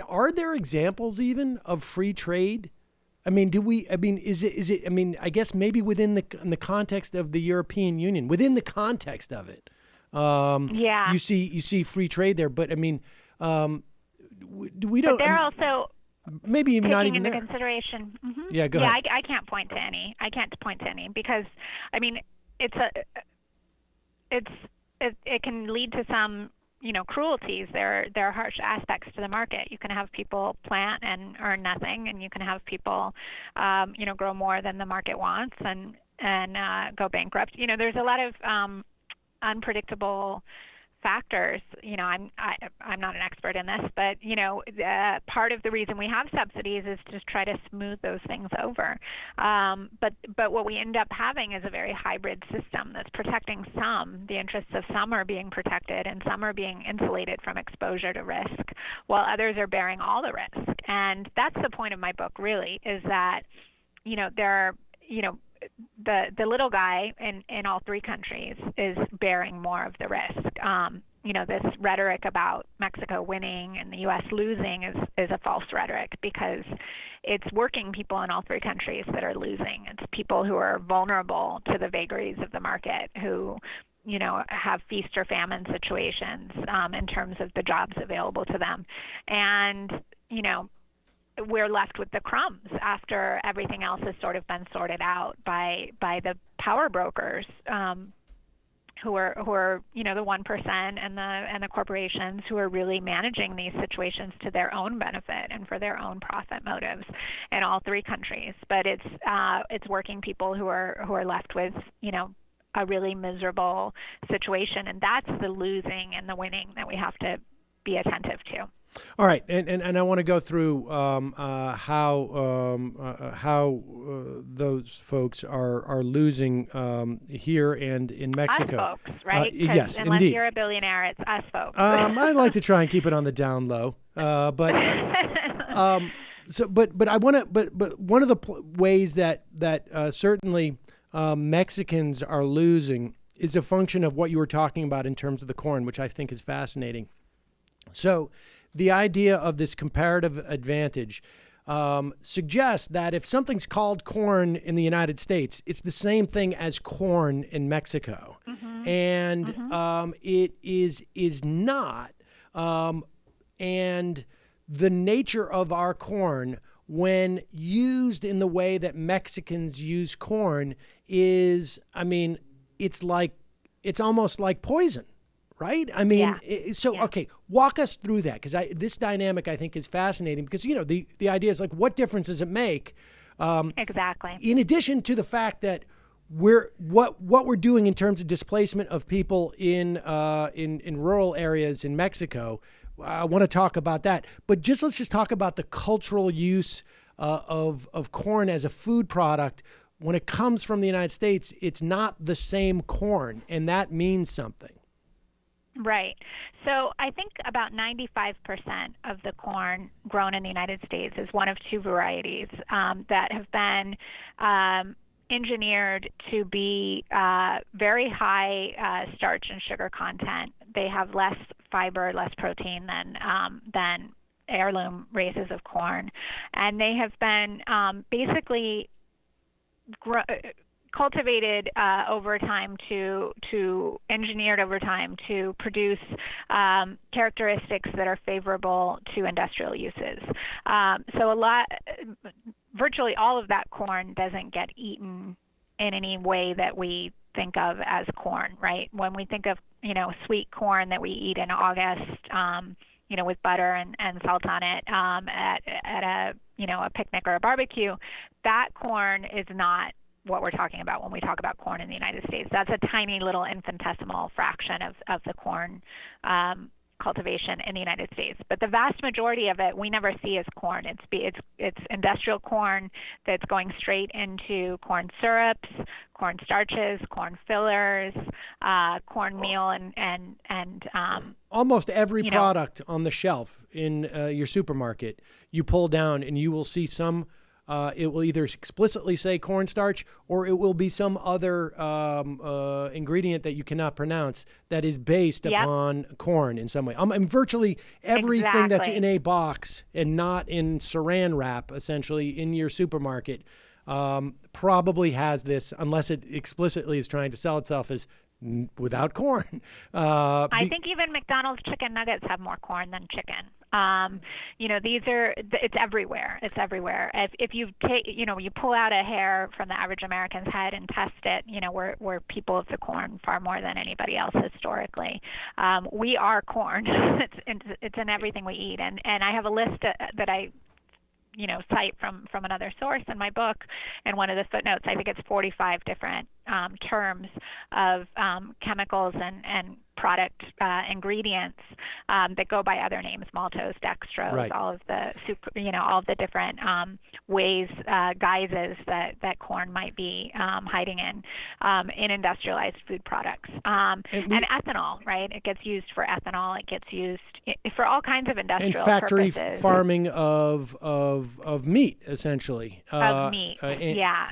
are there examples even of free trade? I mean, is it? I mean, I guess maybe in the context of the European Union, within the context of it. You see free trade there, but I mean, we don't. But they're also maybe even not even into there. consideration. Mm-hmm. Yeah, go ahead. I can't point to any. I can't point to any because, I mean, it can lead to some cruelties. There are harsh aspects to the market. You can have people plant and earn nothing, and you can have people grow more than the market wants and go bankrupt. There's a lot of unpredictable factors. I'm not an expert in this, but part of the reason we have subsidies is to try to smooth those things over. But what we end up having is a very hybrid system that's protecting some. The interests of some are being protected, and some are being insulated from exposure to risk, while others are bearing all the risk. And that's the point of my book, really, is that there are the little guy in all three countries is bearing more of the risk. This rhetoric about Mexico winning and the U.S. losing is a false rhetoric, because it's working people in all three countries that are losing. It's people who are vulnerable to the vagaries of the market, who have feast or famine situations in terms of the jobs available to them. And, we're left with the crumbs after everything else has sort of been sorted out by the power brokers, who are the 1% and the corporations who are really managing these situations to their own benefit and for their own profit motives in all three countries. But it's working people who are left with a really miserable situation, and that's the losing and the winning that we have to be attentive to. All right, and I want to go through how those folks are losing here and in Mexico. Us folks, right? Yes, unless indeed. You're a billionaire, it's us folks. I like to try and keep it on the down low, but I want to. But one of the ways that certainly Mexicans are losing is a function of what you were talking about in terms of the corn, which I think is fascinating. So, the idea of this comparative advantage suggests that if something's called corn in the United States, it's the same thing as corn in Mexico. Mm-hmm. And it is not. And the nature of our corn, when used in the way that Mexicans use corn, is, it's almost like poison. Right? I mean, yeah. Okay, walk us through that, because this dynamic I think is fascinating, because the idea is what difference does it make? Exactly. In addition to the fact that what we're doing in terms of displacement of people in rural areas in Mexico, I want to talk about that. But let's just talk about the cultural use of corn as a food product when it comes from the United States, it's not the same corn, and that means something. Right. So I think about 95% of the corn grown in the United States is one of two varieties that have been engineered to be very high starch and sugar content. They have less fiber, less protein than heirloom races of corn, and they have been basically cultivated over time to engineered over time to produce characteristics that are favorable to industrial uses. So virtually all of that corn doesn't get eaten in any way that we think of as corn, right? When we think of, sweet corn that we eat in August, with butter and salt on it at a picnic or a barbecue, that corn is not what we're talking about when we talk about corn in the United States. That's a tiny little infinitesimal fraction of the corn cultivation in the United States. But the vast majority of it we never see as corn. It's industrial corn that's going straight into corn syrups, corn starches, corn fillers, cornmeal, and almost every product on the shelf in your supermarket you pull down and you will see some. It will either explicitly say cornstarch or it will be some other ingredient that you cannot pronounce that is based upon corn in some way. Virtually everything that's in a box and not in saran wrap, essentially, in your supermarket probably has this, unless it explicitly is trying to sell itself as without corn. I think even McDonald's chicken nuggets have more corn than chicken. It's everywhere. It's everywhere. If you take, you pull out a hair from the average American's head and test it, we're people of the corn far more than anybody else historically. We are corn. It's in everything we eat. And I have a list that I cite from another source in my book, and one of the footnotes, I think it's 45 different terms of chemicals and product ingredients that go by other names, maltose, dextrose, right. all of the different ways, guises that corn might be hiding in industrialized food products. And ethanol, right? It gets used for ethanol. It gets used for all kinds of industrial and factory purposes. Farming of meat, essentially. Of meat, yeah.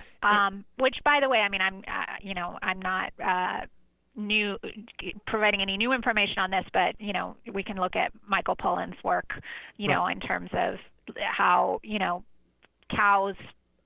Which, by the way, I mean, I'm not providing any new information on this, but we can look at Michael Pollan's work, right. in terms of how cows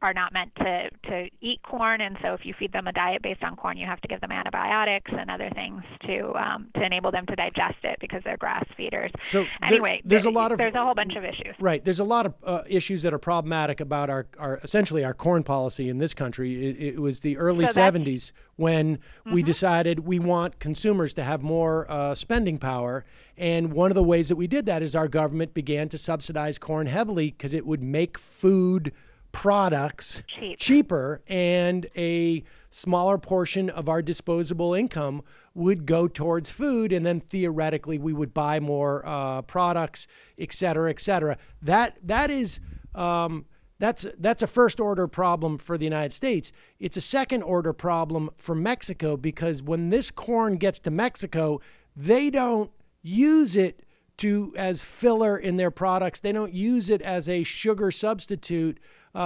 are not meant to eat corn, and so if you feed them a diet based on corn, you have to give them antibiotics and other things to enable them to digest it because they're grass feeders. So anyway, there's a whole bunch of issues. Right, there's a lot of issues that are problematic about our essentially our corn policy in this country. It was the early 70s when we decided we want consumers to have more spending power, and one of the ways that we did that is our government began to subsidize corn heavily because it would make food products cheaper, and a smaller portion of our disposable income would go towards food, and then theoretically we would buy more products, et cetera, et cetera. That's a first order problem for the United States. It's a second order problem for Mexico, because when this corn gets to Mexico, they don't use it as filler in their products. They don't use it as a sugar substitute.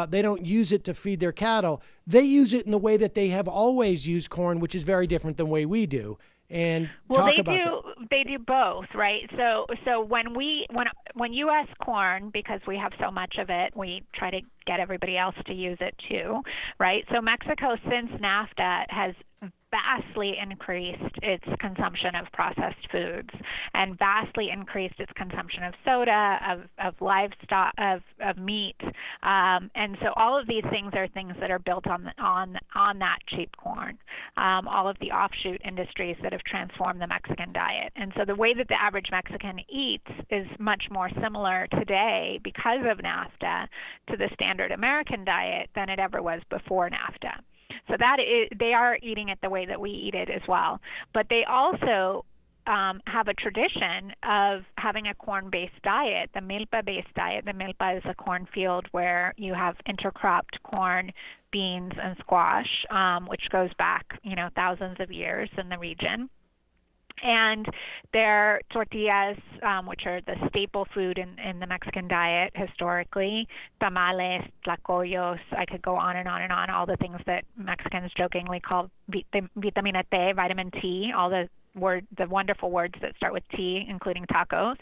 They don't use it to feed their cattle. They use it in the way that they have always used corn, which is very different than the way we do. And they do both, right? So when U.S. corn, because we have so much of it, we try to get everybody else to use it too, right? So Mexico, since NAFTA, has vastly increased its consumption of processed foods and vastly increased its consumption of soda, of livestock, of meat, and so all of these things are things that are built on that cheap corn. All of the offshoot industries that have transformed the Mexican diet, and so the way that the average Mexican eats is much more similar today because of NAFTA to the standard American diet than it ever was before NAFTA. So they are eating it the way that we eat it as well. But they also have a tradition of having a corn-based diet, the milpa-based diet. The milpa is a cornfield where you have intercropped corn, beans, and squash, which goes back, thousands of years in the region. And their tortillas, which are the staple food in the Mexican diet historically, tamales, tlacoyos, I could go on and on and on, all the things that Mexicans jokingly call vitamina T, vitamin T, all the wonderful words that start with T, including tacos.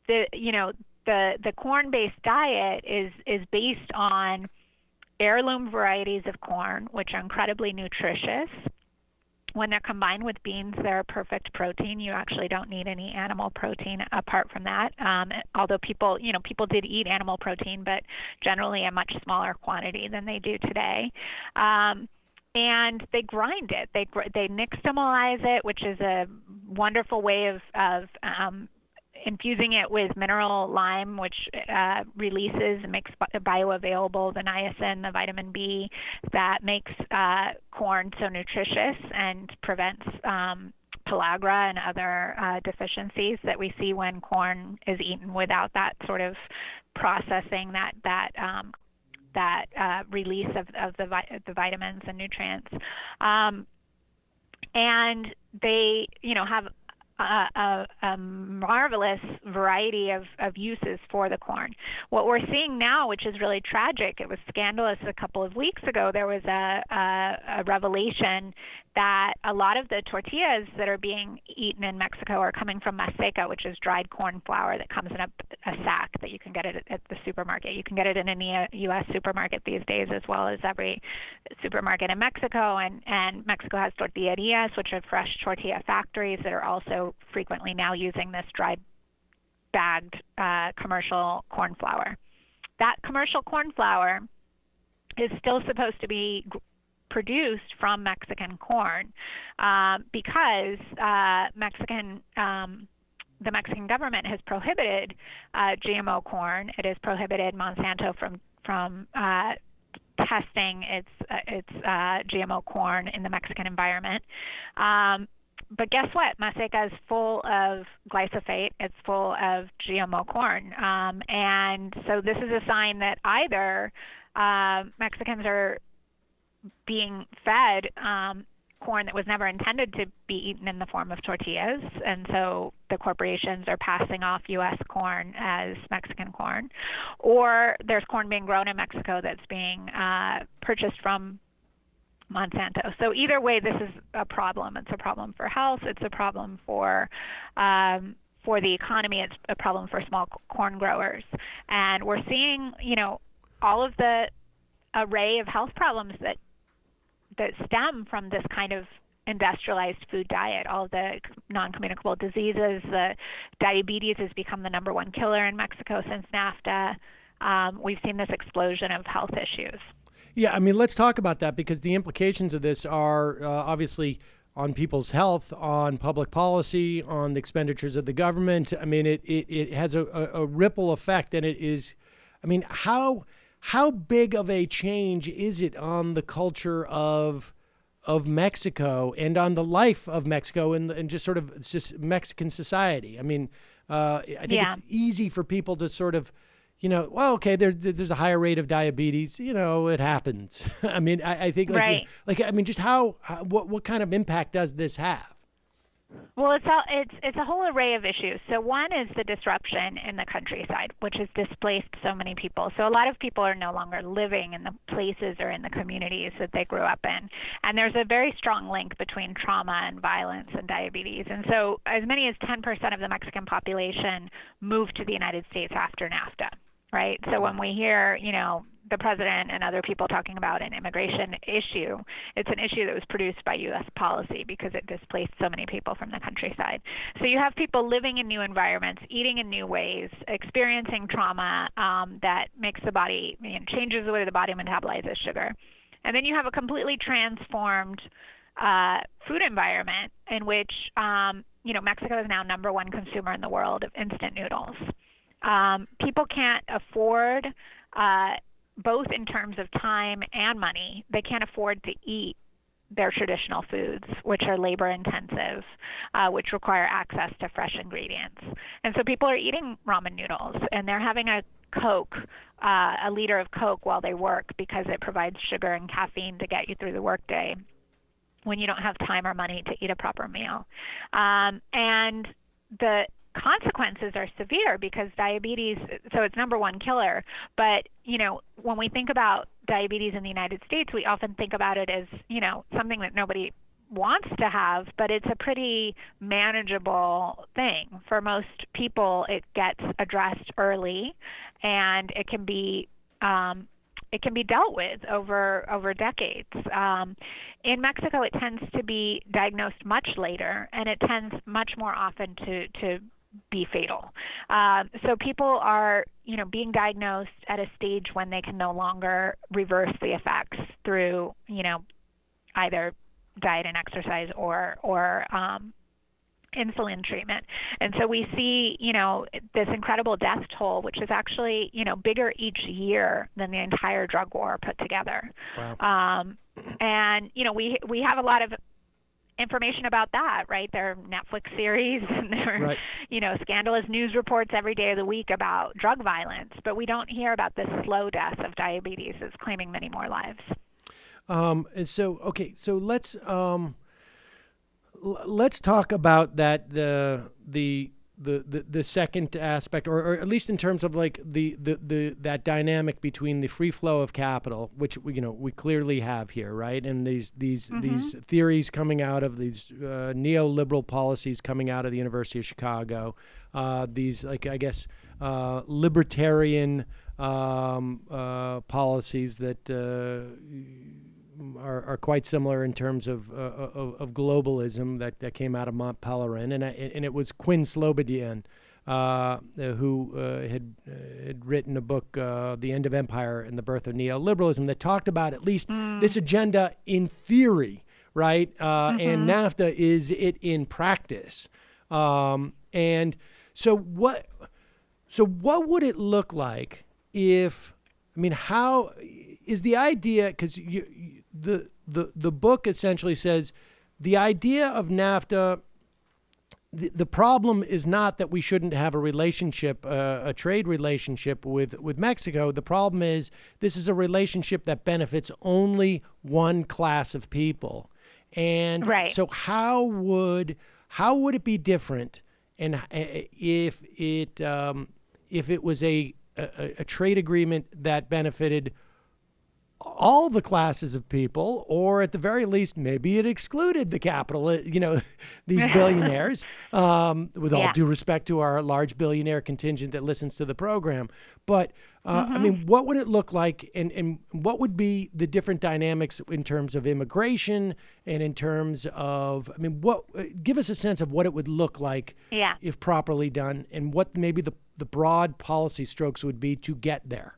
The corn-based diet is based on heirloom varieties of corn, which are incredibly nutritious. When they're combined with beans, they're a perfect protein. You actually don't need any animal protein apart from that. Although people did eat animal protein, but generally a much smaller quantity than they do today. And they grind it. They nixtamalize it, which is a wonderful way of infusing it with mineral lime, which releases and makes bioavailable the niacin, the vitamin B, that makes corn so nutritious and prevents pellagra and other deficiencies that we see when corn is eaten without that sort of processing, that release of the vitamins and nutrients. And they, have a marvelous variety of uses for the corn. What we're seeing now, which is really tragic, it was scandalous a couple of weeks ago, there was a revelation that a lot of the tortillas that are being eaten in Mexico are coming from maseca, which is dried corn flour that comes in a sack that you can get it at the supermarket. You can get it in any U.S. supermarket these days, as well as every supermarket in Mexico. And Mexico has tortillerias, which are fresh tortilla factories that are also frequently now using this dried bagged commercial corn flour. That commercial corn flour is still supposed to be produced from Mexican corn because the Mexican government has prohibited GMO corn. It has prohibited Monsanto from testing its GMO corn in the Mexican environment. But guess what? Maseca is full of glyphosate. It's full of GMO corn. And so this is a sign that either Mexicans are being fed corn that was never intended to be eaten in the form of tortillas, and so the corporations are passing off U.S. corn as Mexican corn, or there's corn being grown in Mexico that's being purchased from Monsanto. So either way, this is a problem. It's a problem for health. It's a problem for the economy. It's a problem for small corn growers, and we're seeing, all of the array of health problems that stem from this kind of industrialized food diet. All the non-communicable diseases, the diabetes has become the number one killer in Mexico since NAFTA. We've seen this explosion of health issues. Yeah, I mean, let's talk about that, because the implications of this are obviously on people's health, on public policy, on the expenditures of the government. I mean, it has a ripple effect, and it is, I mean, how big of a change is it on the culture of Mexico and on the life of Mexico and just sort of just Mexican society? I mean, I think it's easy for people to sort of, well, okay, there's a higher rate of diabetes. It happens. I mean, I think just what kind of impact does this have? Well, it's a whole array of issues. So one is the disruption in the countryside, which has displaced so many people. So a lot of people are no longer living in the places or in the communities that they grew up in. And there's a very strong link between trauma and violence and diabetes. And so as many as 10% of the Mexican population moved to the United States after NAFTA, right? So when we hear, the president and other people talking about an immigration issue, it's an issue that was produced by U.S. policy because it displaced so many people from the countryside. So you have people living in new environments, eating in new ways, experiencing trauma that makes the body, changes the way the body metabolizes sugar. And then you have a completely transformed food environment in which, Mexico is now number one consumer in the world of instant noodles. People can't afford, both in terms of time and money, they can't afford to eat their traditional foods, which are labor intensive, which require access to fresh ingredients. And so people are eating ramen noodles, and they're having a Coke, a liter of Coke while they work because it provides sugar and caffeine to get you through the workday when you don't have time or money to eat a proper meal. And the consequences are severe because diabetes, so it's number one killer. But, when we think about diabetes in the United States, we often think about it as, something that nobody wants to have, but it's a pretty manageable thing. For most people, it gets addressed early, and it can be dealt with over decades. In Mexico, it tends to be diagnosed much later, and it tends much more often to be fatal. So people are, being diagnosed at a stage when they can no longer reverse the effects through, either diet and exercise or insulin treatment. And so we see, this incredible death toll, which is actually, bigger each year than the entire drug war put together. Wow. And, we have a lot of information about that, right? There are Netflix series and there are, scandalous news reports every day of the week about drug violence, but we don't hear about the slow death of diabetes that's claiming many more lives. And so, so let's talk about that, the second aspect, or at least in terms of like that dynamic between the free flow of capital, which we clearly have here, right? And these theories coming out of these neoliberal policies coming out of the University of Chicago, these libertarian policies that are quite similar in terms of globalism that came out of Mont Pelerin, and it was Quinn Slobodian who had written a book, The End of Empire and the Birth of Neoliberalism, that talked about at least this agenda in theory, right? And NAFTA is it in practice. And so what would it look like if? I mean, how is the idea? Because the book essentially says the idea of NAFTA. The problem is not that we shouldn't have a relationship, a trade relationship with Mexico. The problem is this is a relationship that benefits only one class of people, and so how would it be different? And if it was a trade agreement that benefited all the classes of people, or at the very least, maybe it excluded the capital, these billionaires, with all due respect to our large billionaire contingent that listens to the program. But, I mean, what would it look like, and what would be the different dynamics in terms of immigration and in terms of, give us a sense of what it would look like if properly done, and what maybe the broad policy strokes would be to get there.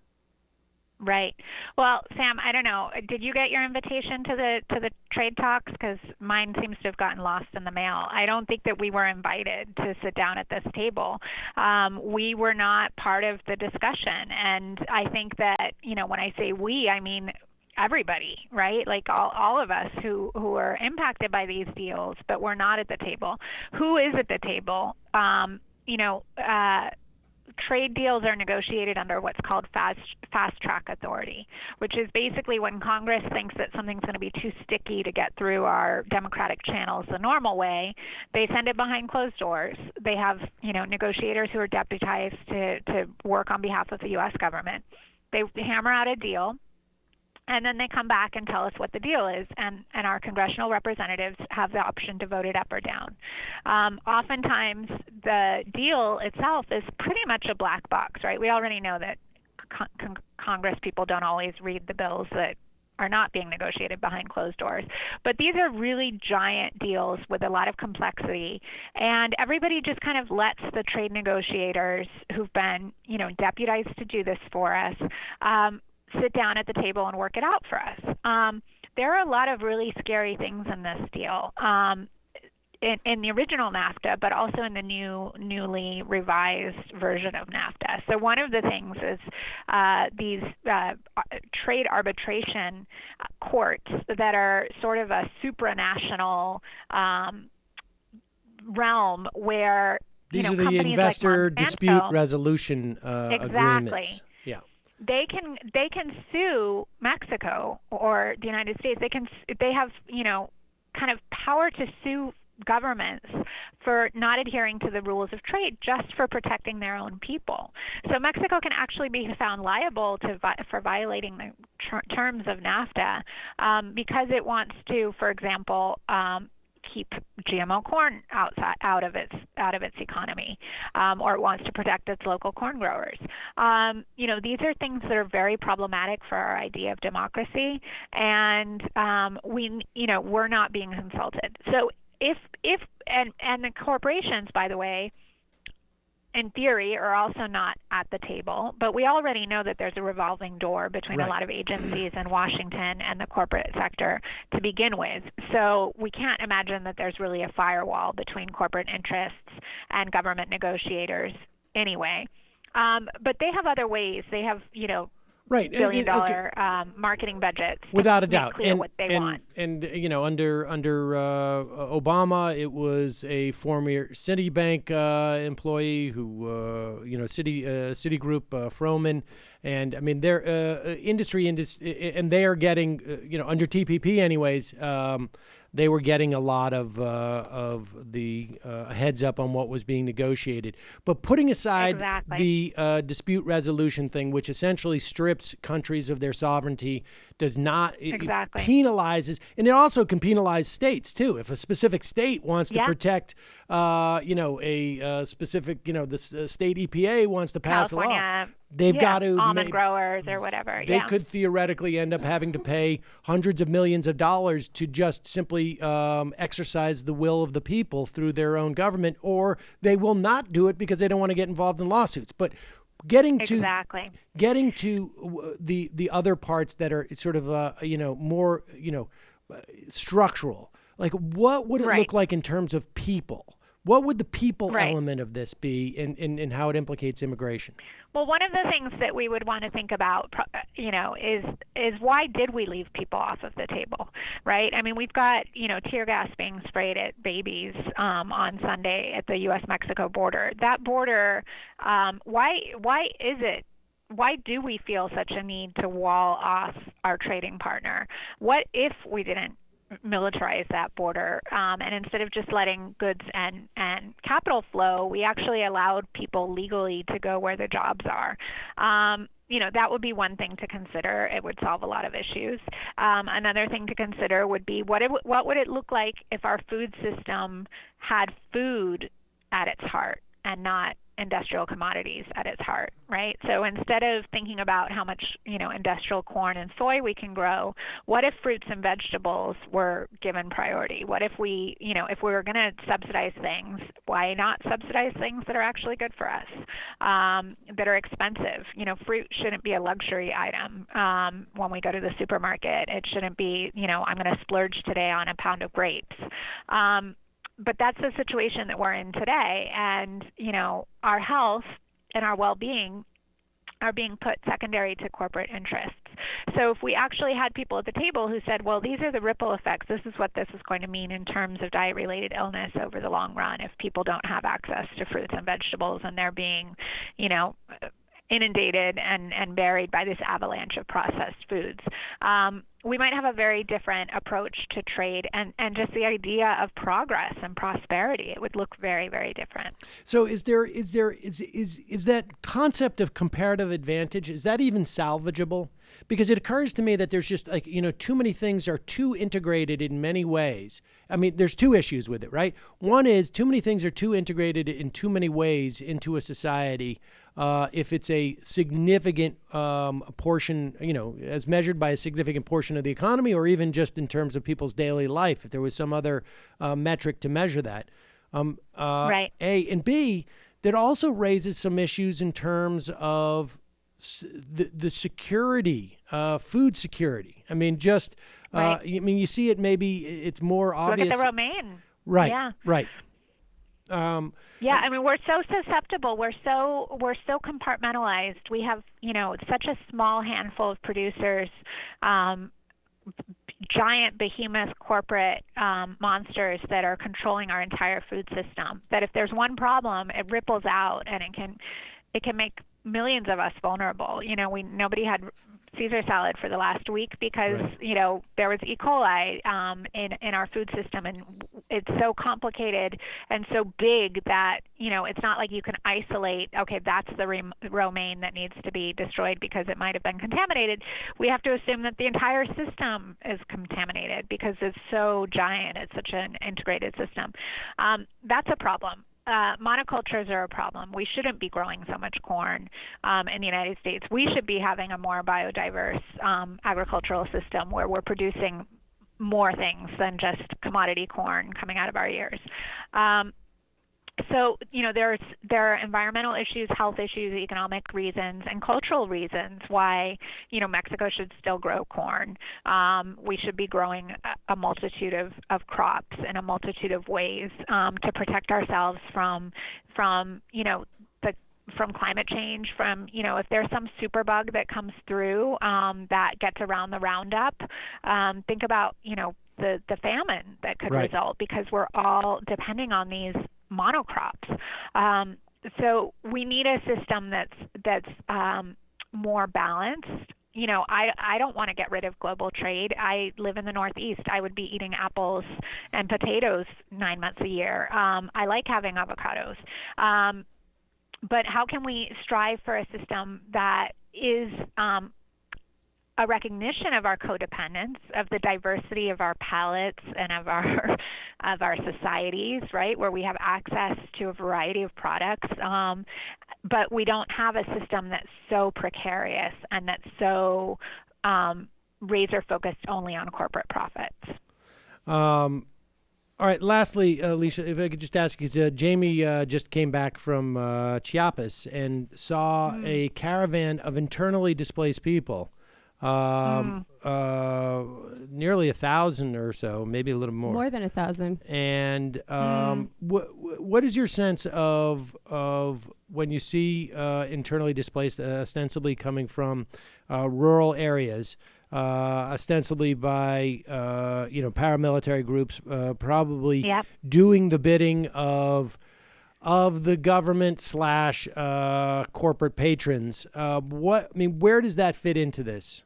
Right. Well, Sam, I don't know. Did you get your invitation to the trade talks? Because mine seems to have gotten lost in the mail. I don't think that we were invited to sit down at this table. We were not part of the discussion. And I think that, when I say we, I mean everybody, right? Like all of us who are impacted by these deals, but we're not at the table. Who is at the table? Trade deals are negotiated under what's called fast track authority, which is basically when Congress thinks that something's going to be too sticky to get through our democratic channels the normal way, they send it behind closed doors. They have, negotiators who are deputized to work on behalf of the U.S. government. They hammer out a deal, and then they come back and tell us what the deal is, and our congressional representatives have the option to vote it up or down. Oftentimes, the deal itself is pretty much a black box, right? We already know that Congress people don't always read the bills that are not being negotiated behind closed doors. But these are really giant deals with a lot of complexity, and everybody just kind of lets the trade negotiators who've been, deputized to do this for us, sit down at the table and work it out for us. There are a lot of really scary things in this deal. in the original NAFTA, but also in the newly revised version of NAFTA. So one of the things is these trade arbitration courts that are sort of a supranational realm where these are the investor dispute resolution agreements. Yeah. They can sue Mexico or the United States. They have kind of power to sue governments for not adhering to the rules of trade just for protecting their own people. So Mexico can actually be found liable for violating the terms of NAFTA because it wants to, for example, keep GMO corn out of its economy, or it wants to protect its local corn growers. These are things that are very problematic for our idea of democracy, and we're not being consulted. So if the corporations, by the way, in theory, are also not at the table, but we already know that there's a revolving door between a lot of agencies in Washington and the corporate sector to begin with. So we can't imagine that there's really a firewall between corporate interests and government negotiators anyway. But they have other ways. They have, billion-dollar marketing budgets. Without a doubt. Clear what they want. And under Obama, it was a former Citibank employee who, Citigroup, Froman. And I mean, they're industry, and they are getting, under TPP anyways, they were getting a lot of the heads up on what was being negotiated. But putting aside the dispute resolution thing, which essentially strips countries of their sovereignty, does not it penalizes, and it also can penalize states too. If a specific state wants to protect, a specific, the state EPA wants to pass a law. They've got to almond growers or whatever. They could theoretically end up having to pay hundreds of millions of dollars to just simply exercise the will of the people through their own government, or they will not do it because they don't want to get involved in lawsuits. But getting to the other parts that are sort of more structural, like what would it look like in terms of people? What would the people element of this be in how it implicates immigration? Well, one of the things that we would want to think about, is why did we leave people off of the table, right? I mean, we've got, tear gas being sprayed at babies on Sunday at the U.S.-Mexico border. That border, why do we feel such a need to wall off our trading partner? What if we didn't militarize that border, and instead of just letting goods and capital flow, we actually allowed people legally to go where the jobs are? That would be one thing to consider. It would solve a lot of issues. Another thing to consider would be what would it look like if our food system had food at its heart and not industrial commodities at its heart, right? So instead of thinking about how much, industrial corn and soy we can grow, what if fruits and vegetables were given priority? What if we, if we were going to subsidize things, why not subsidize things that are actually good for us, that are expensive? Fruit shouldn't be a luxury item when we go to the supermarket. It shouldn't be, I'm going to splurge today on a pound of grapes. But that's the situation that we're in today, and our health and our well-being are being put secondary to corporate interests. So if we actually had people at the table who said, well, these are the ripple effects, this is what this is going to mean in terms of diet-related illness over the long run if people don't have access to fruits and vegetables and they're being, inundated and buried by this avalanche of processed foods. We might have a very different approach to trade and just the idea of progress and prosperity. It would look very, very different. So is that concept of comparative advantage, is that even salvageable? Because it occurs to me that there's just too many things are too integrated in many ways. I mean, there's two issues with it, right? One is too many things are too integrated in too many ways into a society. If it's a significant portion, as measured by a significant portion of the economy, or even just in terms of people's daily life, if there was some other metric to measure that. A, and B, that also raises some issues in terms of the security, food security. I mean, you see it, maybe it's more obvious. Look at the romaine. Right. Yeah. Right. Yeah, I mean, we're so susceptible. We're so compartmentalized. We have, such a small handful of producers, giant behemoth corporate monsters that are controlling our entire food system. That if there's one problem, it ripples out, and it can make millions of us vulnerable. Nobody had Caesar salad for the last week because there was E. coli in our food system, and it's so complicated and so big that it's not like you can isolate. Okay, that's the romaine that needs to be destroyed because it might have been contaminated. We have to assume that the entire system is contaminated because it's so giant. It's such an integrated system. That's a problem. Monocultures are a problem. We shouldn't be growing so much corn in the United States. We should be having a more biodiverse agricultural system where we're producing more things than just commodity corn coming out of our ears. So, there are environmental issues, health issues, economic reasons, and cultural reasons why, Mexico should still grow corn. We should be growing a multitude of crops in a multitude of ways to protect ourselves from climate change, from, if there's some superbug that comes through that gets around the Roundup, think about, the famine that could result because we're all depending on these monocrops. So we need a system that's more balanced. I don't want to get rid of global trade. I live in the Northeast. I would be eating apples and potatoes 9 months a year. I like having avocados. But how can we strive for a system that is a recognition of our codependence, of the diversity of our palates and of our societies, right, where we have access to a variety of products, but we don't have a system that's so precarious and that's so razor focused only on corporate profits. All right. Lastly, Alyshia, if I could just ask you, Jamie just came back from Chiapas and saw a caravan of internally displaced people. Nearly 1,000 or so, maybe a little more. More than 1,000. And what is your sense of when you see internally displaced, ostensibly coming from rural areas, ostensibly by paramilitary groups, probably doing the bidding of the government / corporate patrons? Where does that fit into this?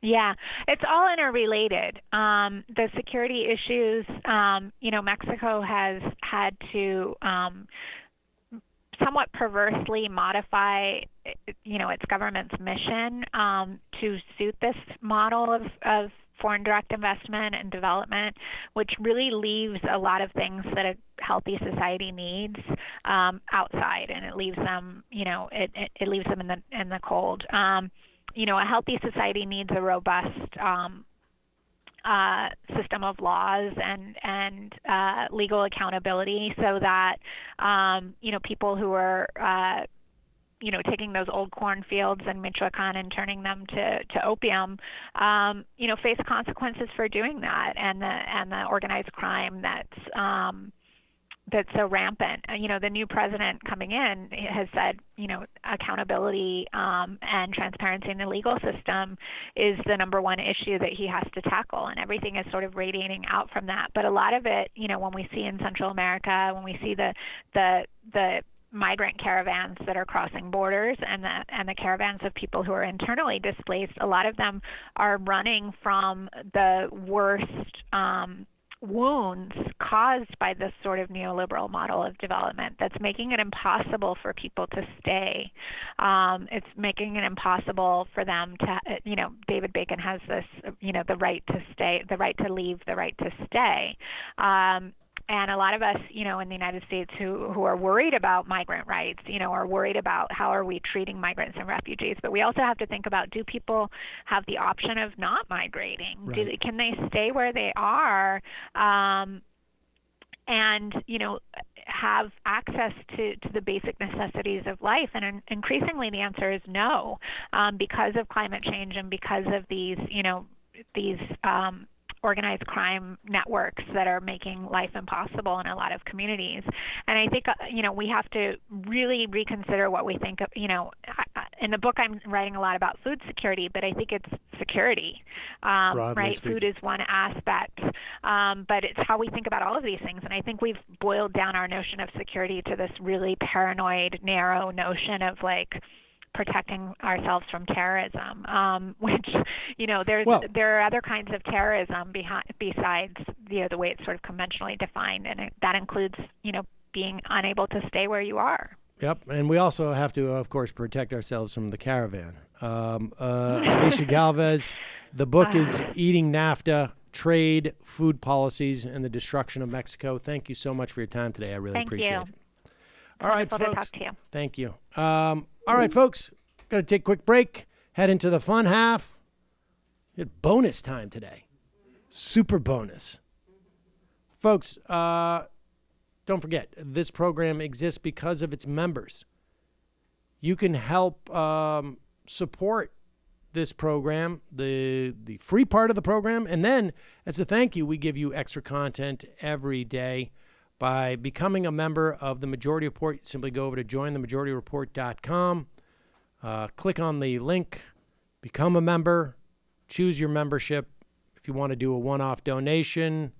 Yeah, it's all interrelated. The security issues, Mexico has had to somewhat perversely modify, its government's mission to suit this model of foreign direct investment and development, which really leaves a lot of things that a healthy society needs outside, and it leaves them, it leaves them in the cold. A healthy society needs a robust system of laws and legal accountability, so that people who are taking those old cornfields in Michoacan and turning them to opium, face consequences for doing that, and the organized crime that's so rampant. The new president coming in has said, accountability and transparency in the legal system is the number one issue that he has to tackle, and everything is sort of radiating out from that. But a lot of it, when we see in Central America, when we see the migrant caravans that are crossing borders and the caravans of people who are internally displaced, a lot of them are running from the worst wounds caused by this sort of neoliberal model of development that's making it impossible for people to stay. It's making it impossible for them to, David Bacon has this, the right to stay, the right to leave, the right to stay. And a lot of us, in the United States who are worried about migrant rights, are worried about how are we treating migrants and refugees. But we also have to think about, do people have the option of not migrating? Right. Can they stay where they are and, have access to the basic necessities of life? And increasingly the answer is no, because of climate change and because of these organized crime networks that are making life impossible in a lot of communities. And I think, we have to really reconsider what we think of, in the book I'm writing a lot about food security, but I think it's security, right? speaking. Food is one aspect, but it's how we think about all of these things. And I think we've boiled down our notion of security to this really paranoid, narrow notion of protecting ourselves from terrorism, which, there are other kinds of terrorism besides, the way it's sort of conventionally defined. And that includes, being unable to stay where you are. Yep, and we also have to, of course, protect ourselves from the caravan. Alyshia Galvez, the book is Eating NAFTA, Trade, Food Policies, and the Destruction of Mexico. Thank you so much for your time today. I really appreciate it. All right, folks. To talk to you. Thank you. All right, folks, got to take a quick break, head into the fun half. It's bonus time today. Super bonus. Folks, don't forget, this program exists because of its members. You can help support this program, the free part of the program, and then as a thank you, we give you extra content every day by becoming a member of the Majority Report. Simply go over to jointhemajorityreport.com, click on the link, become a member, choose your membership. If you want to do a one-off donation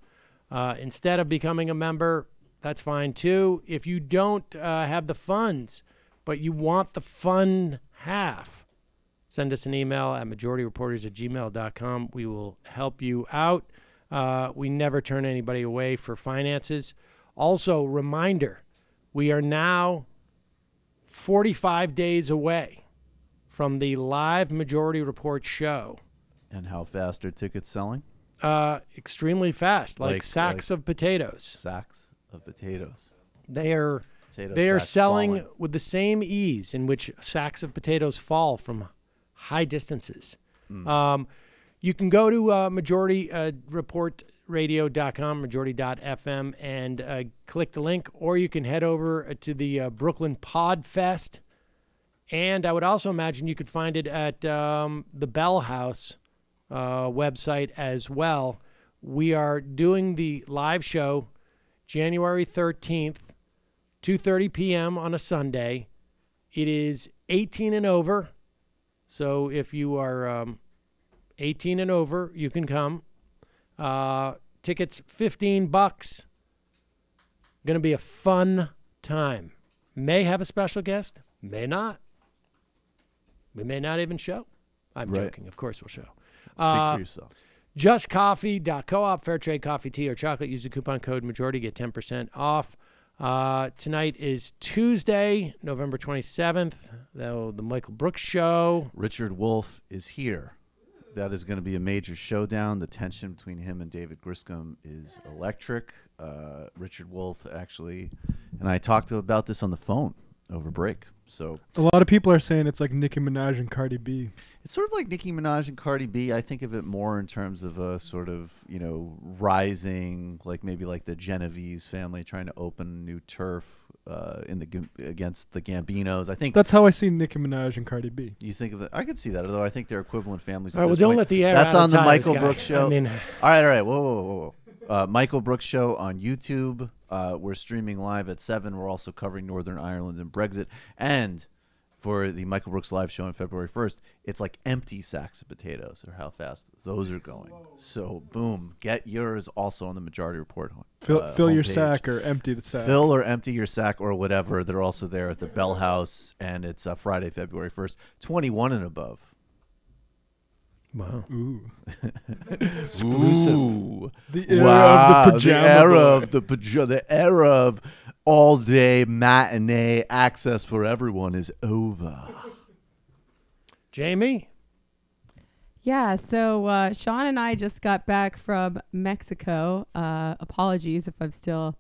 instead of becoming a member, that's fine too. If you don't have the funds, but you want the fun half, send us an email at majorityreporters@gmail.com. We will help you out. We never turn anybody away for finances. Also, reminder, we are now 45 days away from the live Majority Report show. And how fast are tickets selling? Extremely fast, like sacks of potatoes. Sacks of potatoes. They are selling with the same ease in which sacks of potatoes fall from high distances. You can go to majorityreportradio.com, majority.fm, and click the link, or you can head over to the Brooklyn PodFest. And I would also imagine you could find it at the Bell House website as well. We are doing the live show January 13th, 2:30 p.m. on a Sunday. It is 18 and over. So if you are 18 and over, you can come. Tickets $15. Going to be a fun time. May have a special guest, may not. We may not even show. I'm joking. Of course we'll show. Speak for yourself. JustCoffee.coop, fair trade coffee, tea, or chocolate. Use the coupon code Majority, get 10% off. Tonight is Tuesday, November 27th, the Michael Brooks Show. Richard Wolff is here. That is going to be a major showdown. The tension between him and David Griscom is electric. Richard Wolff actually, and I talked to him about this on the phone over break. So a lot of people are saying it's like Nicki Minaj and Cardi B. It's sort of like Nicki Minaj and Cardi B. I think of it more in terms of a sort of, rising, like maybe like the Genovese family trying to open new turf against the Gambinos. I think that's how I see Nicki Minaj and Cardi B. You think of it? I could see that, although I think they're equivalent families. All right, well, don't let the air That's out on of the tires, Michael guy. Brooks Show. I mean, all right. Whoa. Michael Brooks Show on YouTube. We're streaming live at 7. We're also covering Northern Ireland and Brexit. And for the Michael Brooks live show on February 1st, it's like empty sacks of potatoes or how fast those are going. Whoa. So, boom. Get yours also on the Majority Report. Fill your sack or empty the sack. Fill or empty your sack or whatever. They're also there at the Bell House, and it's Friday, February 1st, 21 and above. Wow. Ooh. Exclusive. Ooh. The era of the pajama. The era of all-day matinee access for everyone is over. Jamie? Yeah, so Sean and I just got back from Mexico. Apologies if I'm still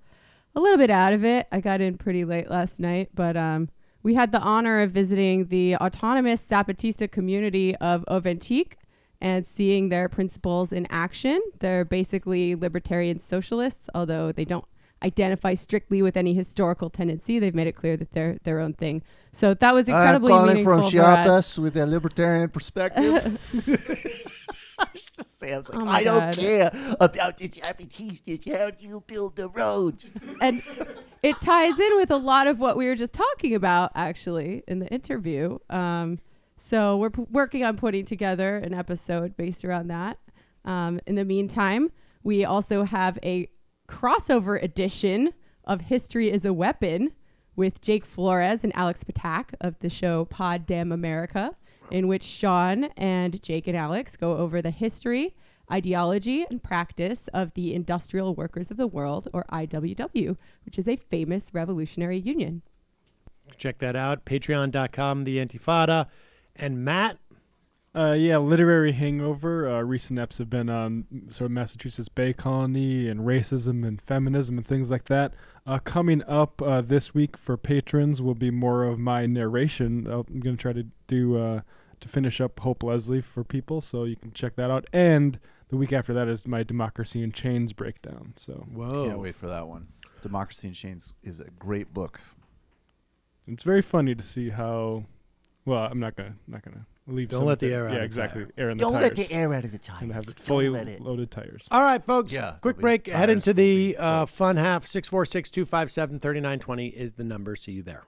a little bit out of it. I got in pretty late last night, but we had the honor of visiting the autonomous Zapatista community of Oventique and seeing their principles in action. They're basically libertarian socialists, although they don't identify strictly with any historical tendency. They've made it clear that they're their own thing. So that was incredibly meaningful from for Chiapas us. with a libertarian perspective. Sam's like, Oh my I don't God. care about this Appetizers. How do you build the roads? And it ties in with a lot of what we were just talking about, actually, in the interview. So we're working on putting together an episode based around that. In the meantime, we also have a crossover edition of History is a Weapon with Jake Flores and Alex Patak of the show Pod Damn America, in which Sean and Jake and Alex go over the history, ideology, and practice of the Industrial Workers of the World, or IWW, which is a famous revolutionary union. Check that out. Patreon.com, The Intifada. And Matt? Literary Hangover. Recent eps have been on sort of Massachusetts Bay Colony and racism and feminism and things like that. Coming up this week for patrons will be more of my narration. I'm going to try to do to finish up Hope Leslie for people, so you can check that out. And the week after that is my Democracy in Chains breakdown. So Can't wait for that one. Democracy in Chains is a great book. It's very funny to see how. Well, I'm not gonna leave. Don't let the air out. Yeah, of exactly. The Air in the Don't tires. let the air out of the tires. And have it Don't fully let it. loaded tires. All right, folks. Yeah, Quick there'll break. be Head into tires, the there'll be fun half. 646-257-3920 is the number. See you there.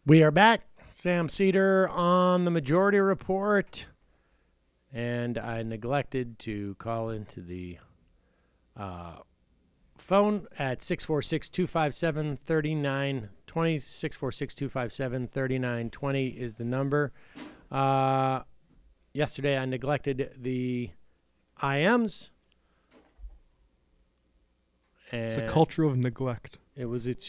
We are back. Sam Seder on the Majority Report. And I neglected to call into the phone at 646-257-3920. 646-257-3920 is the number. Yesterday I neglected the IMs. It's a culture of neglect. It's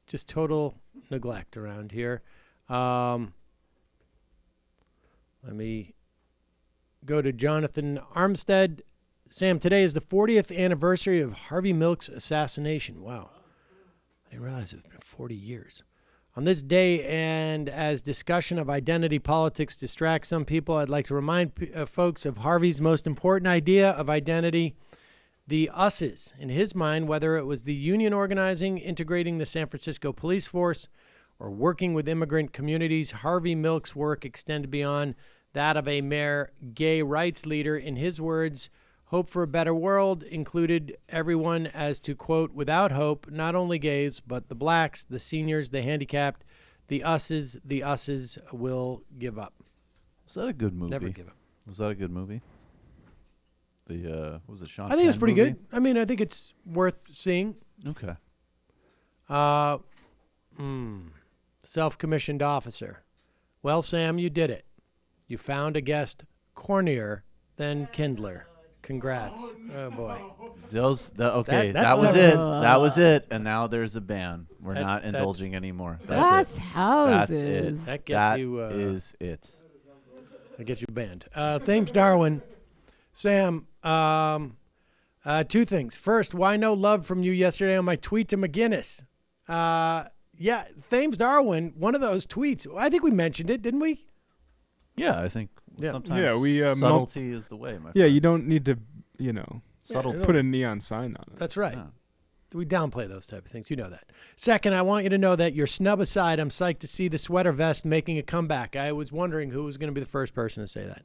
just total neglect around here. Let me go to Jonathan Armstead. Sam, today is the 40th anniversary of Harvey Milk's assassination. Wow. I didn't realize it's been 40 years. On this day, and as discussion of identity politics distracts some people, I'd like to remind folks of Harvey's most important idea of identity, the us's. In his mind, whether it was the union organizing, integrating the San Francisco police force, or working with immigrant communities, Harvey Milk's work extended beyond that of a mere gay rights leader. In his words, Hope for a better world included everyone as to, quote, without hope, not only gays, but the blacks, the seniors, the handicapped, the us's will give up. Was that a good movie? Never give up. Was that a good movie? Was it Sean? I think it's pretty movie? good. I mean, I think it's worth seeing. Okay. Self-commissioned officer. Well, Sam, you did it. You found a guest cornier than Kindler. Congrats. Oh, boy. That was it. never- That was it. And now there's a ban. We're not indulging anymore. That's it. houses. That's it. That gets That you. is it. That gets you banned. Thames Darwin. Sam, two things. First, why no love from you yesterday on my tweet to McGinnis? Yeah, Thames Darwin, one of those tweets. I think we mentioned it, didn't we? Yeah, I think sometimes we subtlety is the way, my Yeah, friend. you don't need to, Subtlety. put a neon sign on it. That's right. Yeah. We downplay those type of things. You know that. Second, I want you to know that your snub aside, I'm psyched to see the sweater vest making a comeback. I was wondering who was going to be the first person to say that.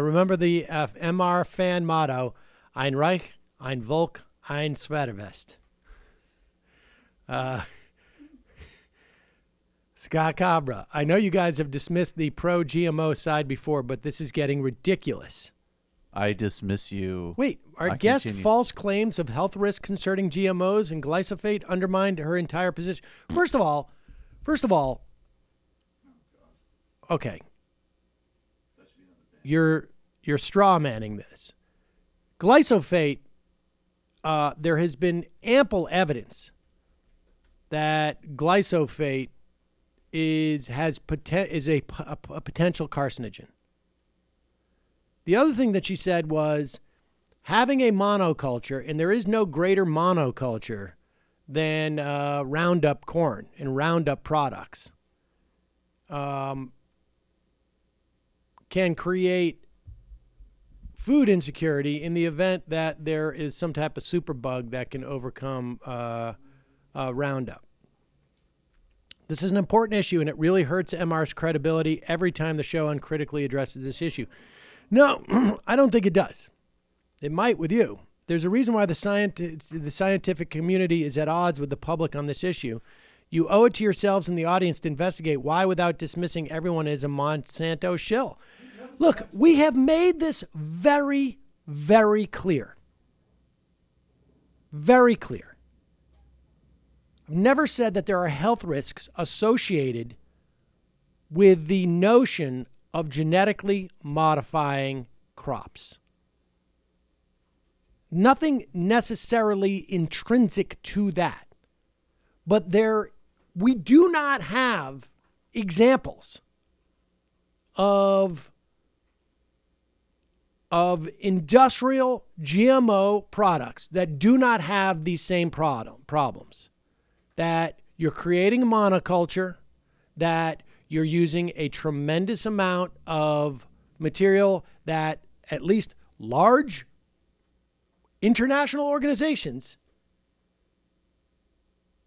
Remember the MR fan motto, Ein Reich, ein Volk, ein Sweatervest. Scott Cabra, I know you guys have dismissed the pro-GMO side before, but this is getting ridiculous. I dismiss you. Wait, our guest's false claims of health risks concerning GMOs and glyphosate undermined her entire position. First of all, okay. You're straw manning this. Glyphosate, there has been ample evidence that glyphosate is a potential carcinogen. The other thing that she said was having a monoculture, and there is no greater monoculture than Roundup corn and Roundup products, can create food insecurity in the event that there is some type of superbug that can overcome Roundup. This is an important issue, and it really hurts MR's credibility every time the show uncritically addresses this issue. No, I don't think it does. It might with you. There's a reason why the scientific community is at odds with the public on this issue. You owe it to yourselves and the audience to investigate why without dismissing everyone as a Monsanto shill. Look, we have made this very, very clear. Very clear. I've never said that there are health risks associated with the notion of genetically modifying crops. Nothing necessarily intrinsic to that. But we do not have examples of industrial GMO products that do not have these same problems. That you're creating a monoculture, that you're using a tremendous amount of material that at least large international organizations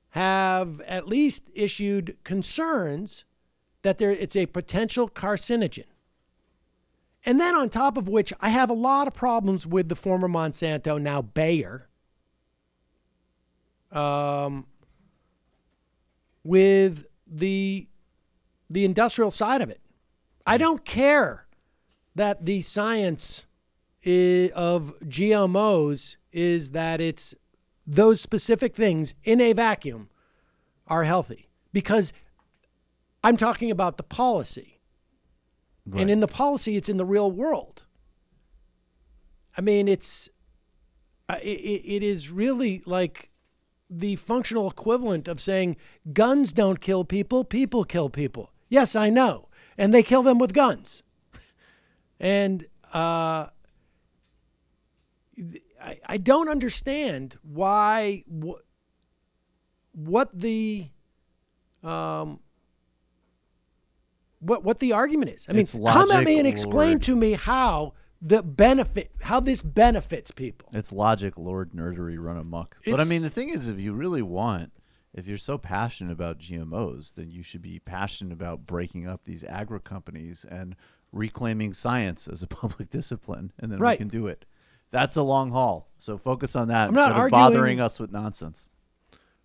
have at least issued concerns that it's a potential carcinogen. And then on top of which, I have a lot of problems with the former Monsanto, now Bayer, with the industrial side of it. I don't care that the science of GMOs is that it's those specific things in a vacuum are healthy, because I'm talking about the policy. Right. And in the policy, it's in the real world. I mean, it is really like the functional equivalent of saying guns don't kill people, people kill people. Yes, I know. And they kill them with guns. And I don't understand why what the argument is. I mean, come at me and explain to me how this benefits people. It's logic, Lord Nerdery run amok. But I mean, the thing is, if you're so passionate about GMOs, then you should be passionate about breaking up these agri companies and reclaiming science as a public discipline, and then we can do it That's a long haul. So focus on that I'm not instead of arguing. bothering us with nonsense.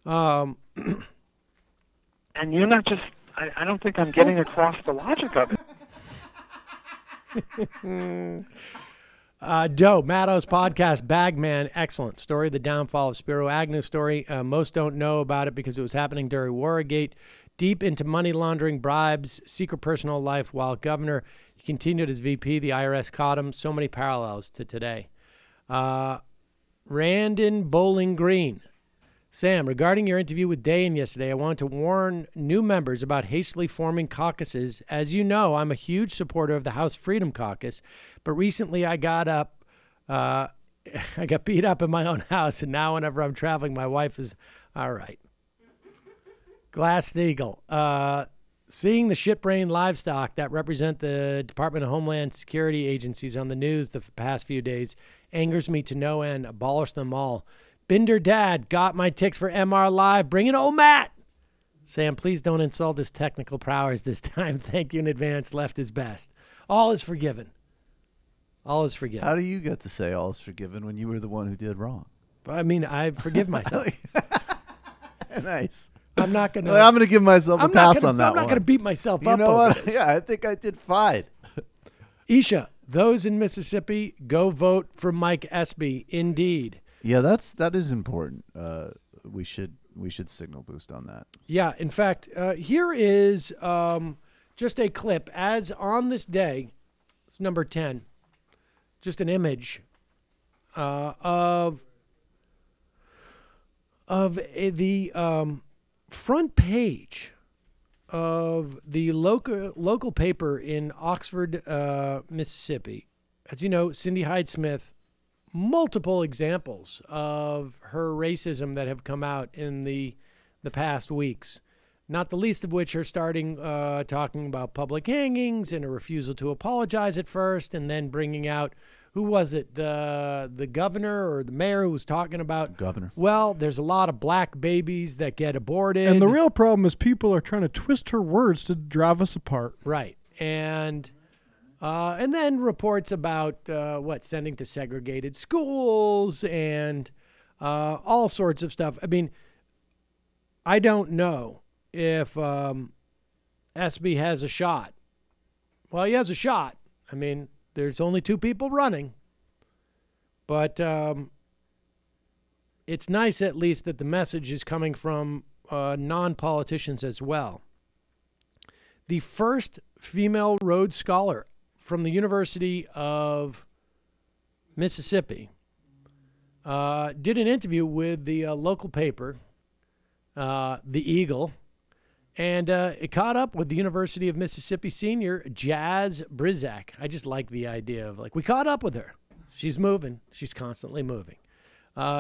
And you're not just, I don't think I'm getting across the logic of it. Doe, Maddo's podcast, Bagman, excellent. Story of the downfall of Spiro Agnew's story. Most don't know about it because it was happening during Wargate. Deep into money laundering, bribes, secret personal life while governor. He continued as VP. The IRS caught him. So many parallels to today. Randon Bowling Green. Sam, regarding your interview with Dayan yesterday, I wanted to warn new members about hastily forming caucuses. As you know, I'm a huge supporter of the House Freedom Caucus, but recently I got beat up in my own house, and now whenever I'm traveling, my wife is, all right. Glass-Steagall. Seeing the shit-brained livestock that represent the Department of Homeland Security agencies on the news the past few days angers me to no end. Abolish them all. Binder Dad, got my ticks for MR Live. Bring it, old Matt. Sam, please don't insult his technical prowess this time. Thank you in advance. Left is best. All is forgiven. All is forgiven. How do you get to say all is forgiven when you were the one who did wrong? I mean, I forgive myself. Nice. I'm not going to. I'm going to give myself a pass on that I'm not one. going to beat myself You up know over what? this. Yeah, I think I did fine. Isha, those in Mississippi, go vote for Mike Espy. Indeed. Yeah, that is important. We should signal boost on that. Yeah, in fact, here is just a clip as on this day, it's number 10, just an image of the front page of the local paper in Oxford, Mississippi. As you know, Cindy Hyde-Smith, multiple examples of her racism that have come out in the past weeks, not the least of which are starting talking about public hangings and a refusal to apologize at first, and then bringing out, who was it, the governor or the mayor who was talking about, governor. Well, there's a lot of black babies that get aborted. And the real problem is people are trying to twist her words to drive us apart. Right. And then reports about sending to segregated schools and all sorts of stuff. I mean, I don't know if SB has a shot. Well, he has a shot. I mean, there's only 2 people running. But it's nice at least that the message is coming from non-politicians as well. The first female Rhodes Scholar from the University of Mississippi did an interview with the local paper, The Eagle, and it caught up with the University of Mississippi senior Jazz Brizak. I just like the idea of, we caught up with her. She's moving. She's constantly moving.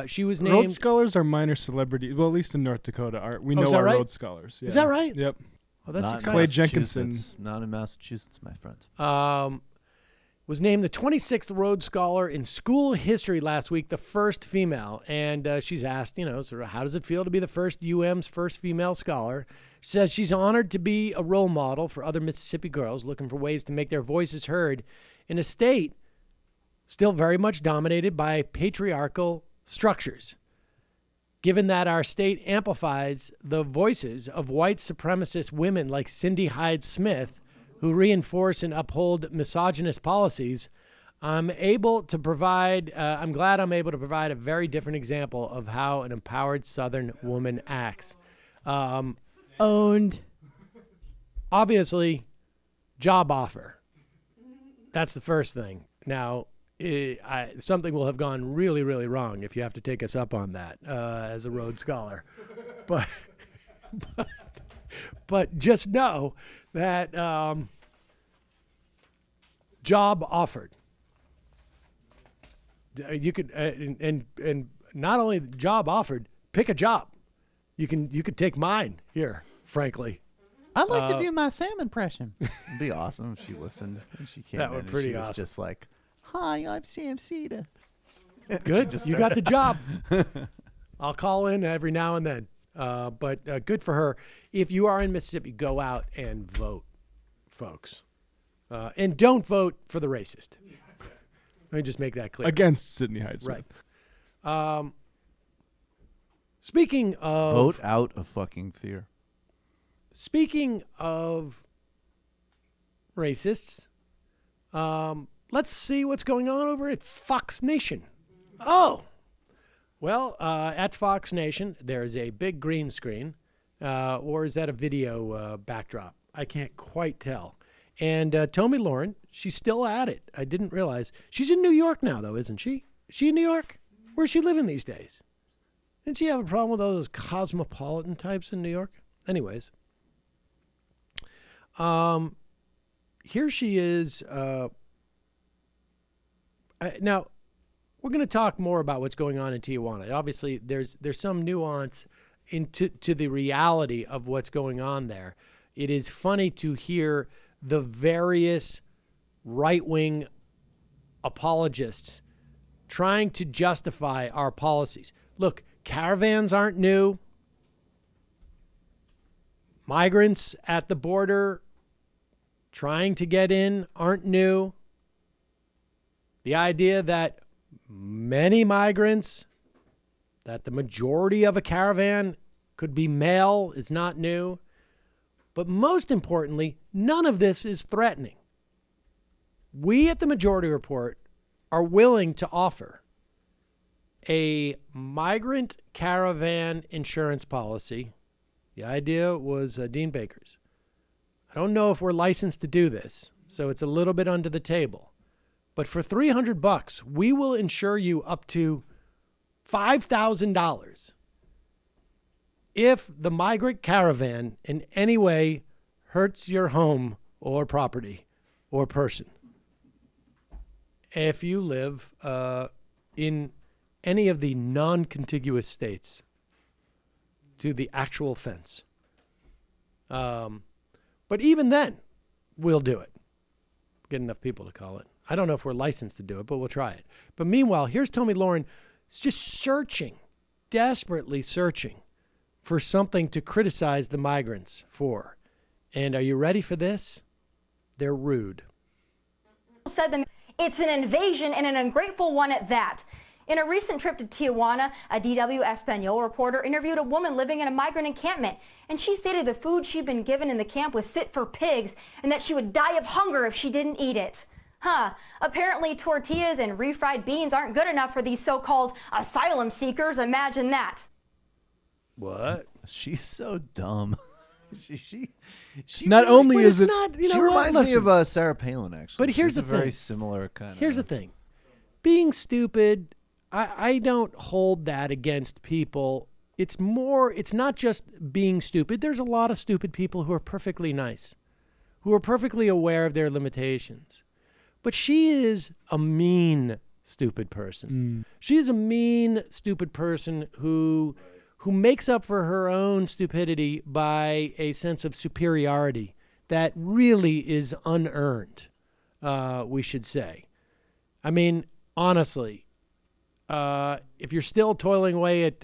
She was named... Rhodes Scholars are minor celebrities. Well, at least in North Dakota, we know our right? Rhodes Scholars. Yeah. Is that right? Yep. Oh, that's Not exciting. Clay Jenkinson. Not in Massachusetts, my friend. Was named the 26th Rhodes Scholar in school history last week, the first female. And she's asked, sort of, how does it feel to be the first UM's first female scholar? She says she's honored to be a role model for other Mississippi girls looking for ways to make their voices heard in a state still very much dominated by patriarchal structures. Given that our state amplifies the voices of white supremacist women like Cindy Hyde-Smith, who reinforce and uphold misogynist policies, I'm glad I'm able to provide a very different example of how an empowered Southern woman acts. Owned. Obviously, job offer. That's the first thing. Now, something will have gone really, really wrong if you have to take us up on that as a Rhodes Scholar. But just know that job offered. You could and not only job offered, pick a job. You could take mine here, frankly. I'd like to do my Sam impression. It'd be awesome if she listened and she came That in would and pretty she was awesome. just like, "Hi, I'm Sam Seder." Good. You got the job. I'll call in every now and then. But good for her. If you are in Mississippi, go out and vote, folks. And don't vote for the racist. Let me just make that clear. Against Sidney Heights. Right. Speaking of... Vote out of fucking fear. Speaking of racists, let's see what's going on over at Fox Nation. Oh, well, at Fox Nation, there's a big green screen, or is that a video backdrop? I can't quite tell. And Tomi Lahren, she's still at it. I didn't realize. She's in New York now, though, isn't she? Is she in New York? Where's she living these days? Didn't she have a problem with all those cosmopolitan types in New York? Anyways. Here she is. Now, we're going to talk more about what's going on in Tijuana. Obviously, there's some nuance to the reality of what's going on there. It is funny to hear the various right-wing apologists trying to justify our policies. Look, caravans aren't new. Migrants at the border trying to get in aren't new. The idea that many migrants, that the majority of a caravan could be male is not new. But most importantly, none of this is threatening. We at the Majority Report are willing to offer a migrant caravan insurance policy. The idea was Dean Baker's. I don't know if we're licensed to do this, so it's a little bit under the table. But for $300, we will insure you up to $5,000 if the migrant caravan in any way hurts your home or property or person. If you live in any of the non-contiguous states to the actual fence. But even then, we'll do it. Get enough people to call it. I don't know if we're licensed to do it, but we'll try it. But meanwhile, here's Tomi Lahren just searching, desperately searching for something to criticize the migrants for. And are you ready for this? They're rude. Said them, it's an invasion and an ungrateful one at that. In a recent trip to Tijuana, a DW Espanol reporter interviewed a woman living in a migrant encampment, and she stated the food she'd been given in the camp was fit for pigs and that she would die of hunger if she didn't eat it. Apparently tortillas and refried beans aren't good enough for these so-called asylum seekers. Imagine that. What? She's so dumb. she not really, only is it, not, she reminds me of Sarah Palin, actually. But here's She's the a very thing. similar kind of. Here's the thing. Being stupid, I don't hold that against people. It's not just being stupid. There's a lot of stupid people who are perfectly nice, who are perfectly aware of their limitations. But she is a mean, stupid person. She is a mean, stupid person who makes up for her own stupidity by a sense of superiority that really is unearned, we should say. I mean, honestly, if you're still toiling away at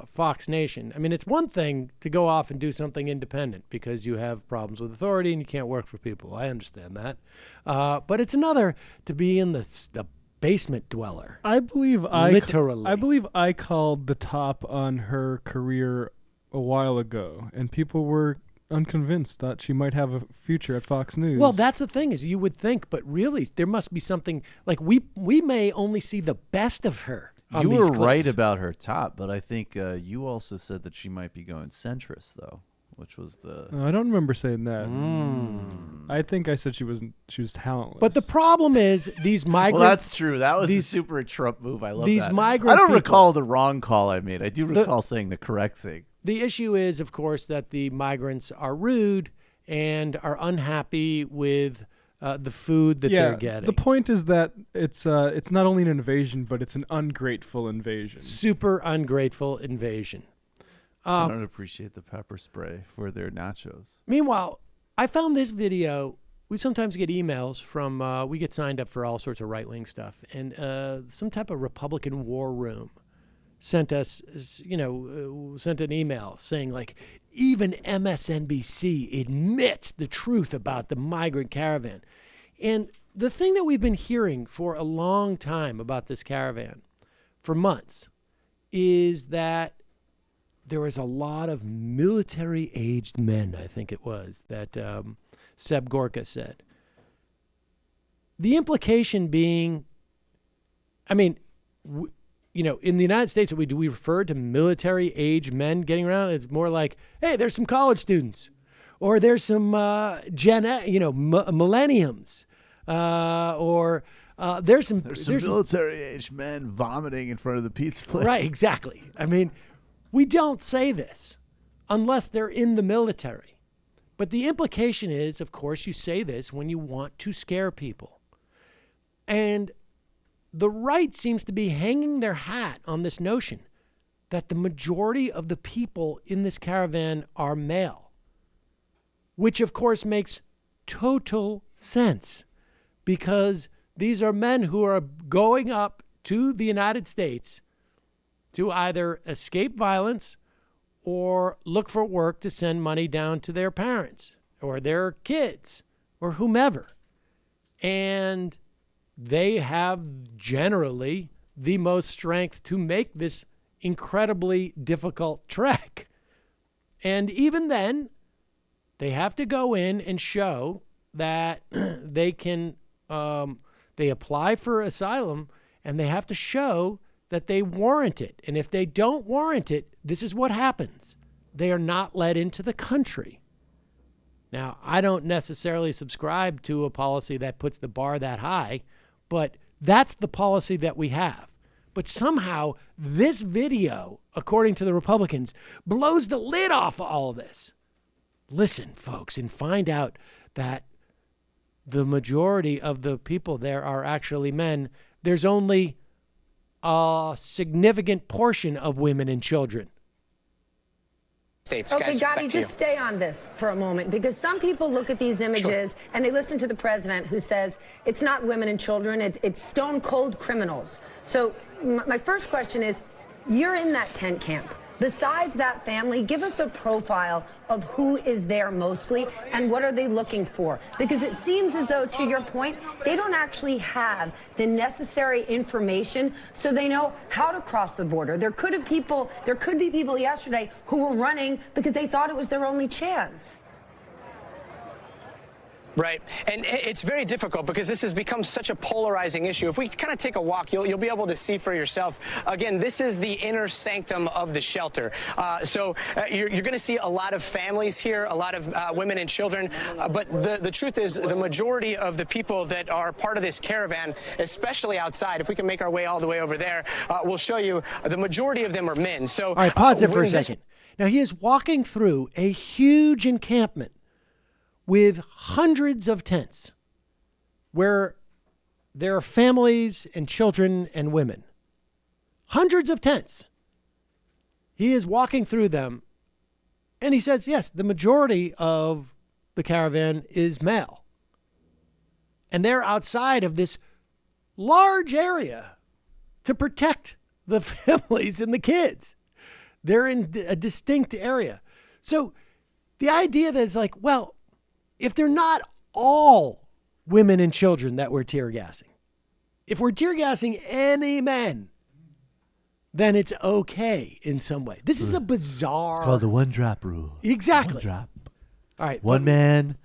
Fox Nation, I mean, it's one thing to go off and do something independent because you have problems with authority and you can't work for people. I understand that. But it's another to be in the basement dweller. I believe literally. I believe I called the top on her career a while ago, and people were unconvinced that she might have a future at Fox News. Well, that's the thing, is you would think, but really there must be something, like we may only see the best of her on You these were clips. right about her top, but I think you also said that she might be going centrist, though, which was the... I don't remember saying that. I think I said she was talentless. But the problem is these migrant... Well, that's true. That was a super Trump move. I love these that. migrant I don't people- recall the wrong call I made. I do recall saying the correct thing. The issue is, of course, that the migrants are rude and are unhappy with the food that they're getting. The point is that it's not only an invasion, but it's an ungrateful invasion. Super ungrateful invasion. I don't appreciate the pepper spray for their nachos. Meanwhile, I found this video. We sometimes get emails from, we get signed up for all sorts of right-wing stuff. And some type of Republican war room sent us, sent an email saying, like, even MSNBC admits the truth about the migrant caravan. And the thing that we've been hearing for a long time about this caravan, for months, is that there was a lot of military-aged men, I think it was, that Seb Gorka said. The implication being, I mean, in the United States, do we refer to military-aged men getting around? It's more like, hey, there's some college students, or there's some millenniums, or there's some military-aged men vomiting in front of the pizza place. Right, exactly. I mean, we don't say this unless they're in the military. But the implication is, of course, you say this when you want to scare people. And the right seems to be hanging their hat on this notion that the majority of the people in this caravan are male, which, of course, makes total sense because these are men who are going up to the United States to either escape violence or look for work to send money down to their parents or their kids or whomever. And they have generally the most strength to make this incredibly difficult trek. And even then, they have to go in and show that they can, they apply for asylum and they have to show that they warrant it. And if they don't warrant it, this is what happens. They are not let into the country. Now, I don't necessarily subscribe to a policy that puts the bar that high, but that's the policy that we have. But somehow this video, according to the Republicans, blows the lid off of all this. Listen, folks, and find out that the majority of the people there are actually men. There's only a significant portion of women and children. States. Okay, Gabi, just stay on this for a moment, because some people look at these images and they listen to the president who says it's not women and children, it's stone cold criminals. So my first question is, you're in that tent camp. Besides that family, give us the profile of who is there mostly and what are they looking for? Because it seems as though, to your point, they don't actually have the necessary information so they know how to cross the border. There could be people yesterday who were running because they thought it was their only chance. Right. And it's very difficult because this has become such a polarizing issue. If we kind of take a walk, you'll be able to see for yourself. Again, this is the inner sanctum of the shelter. So you're going to see a lot of families here, a lot of women and children. But the truth is the majority of the people that are part of this caravan, especially outside, if we can make our way all the way over there, we'll show you the majority of them are men. So all right, pause it for a second. Now, he is walking through a huge encampment with hundreds of tents where there are families and children and women. Hundreds of tents. He is walking through them, and he says, yes, the majority of the caravan is male. And they're outside of this large area to protect the families and the kids. They're in a distinct area. So the idea that it's like, well, if they're not all women and children that we're tear gassing, if we're tear gassing any men, then it's okay in some way. This is a bizarre. It's called the one drop rule. Exactly. One drop. All right. One man,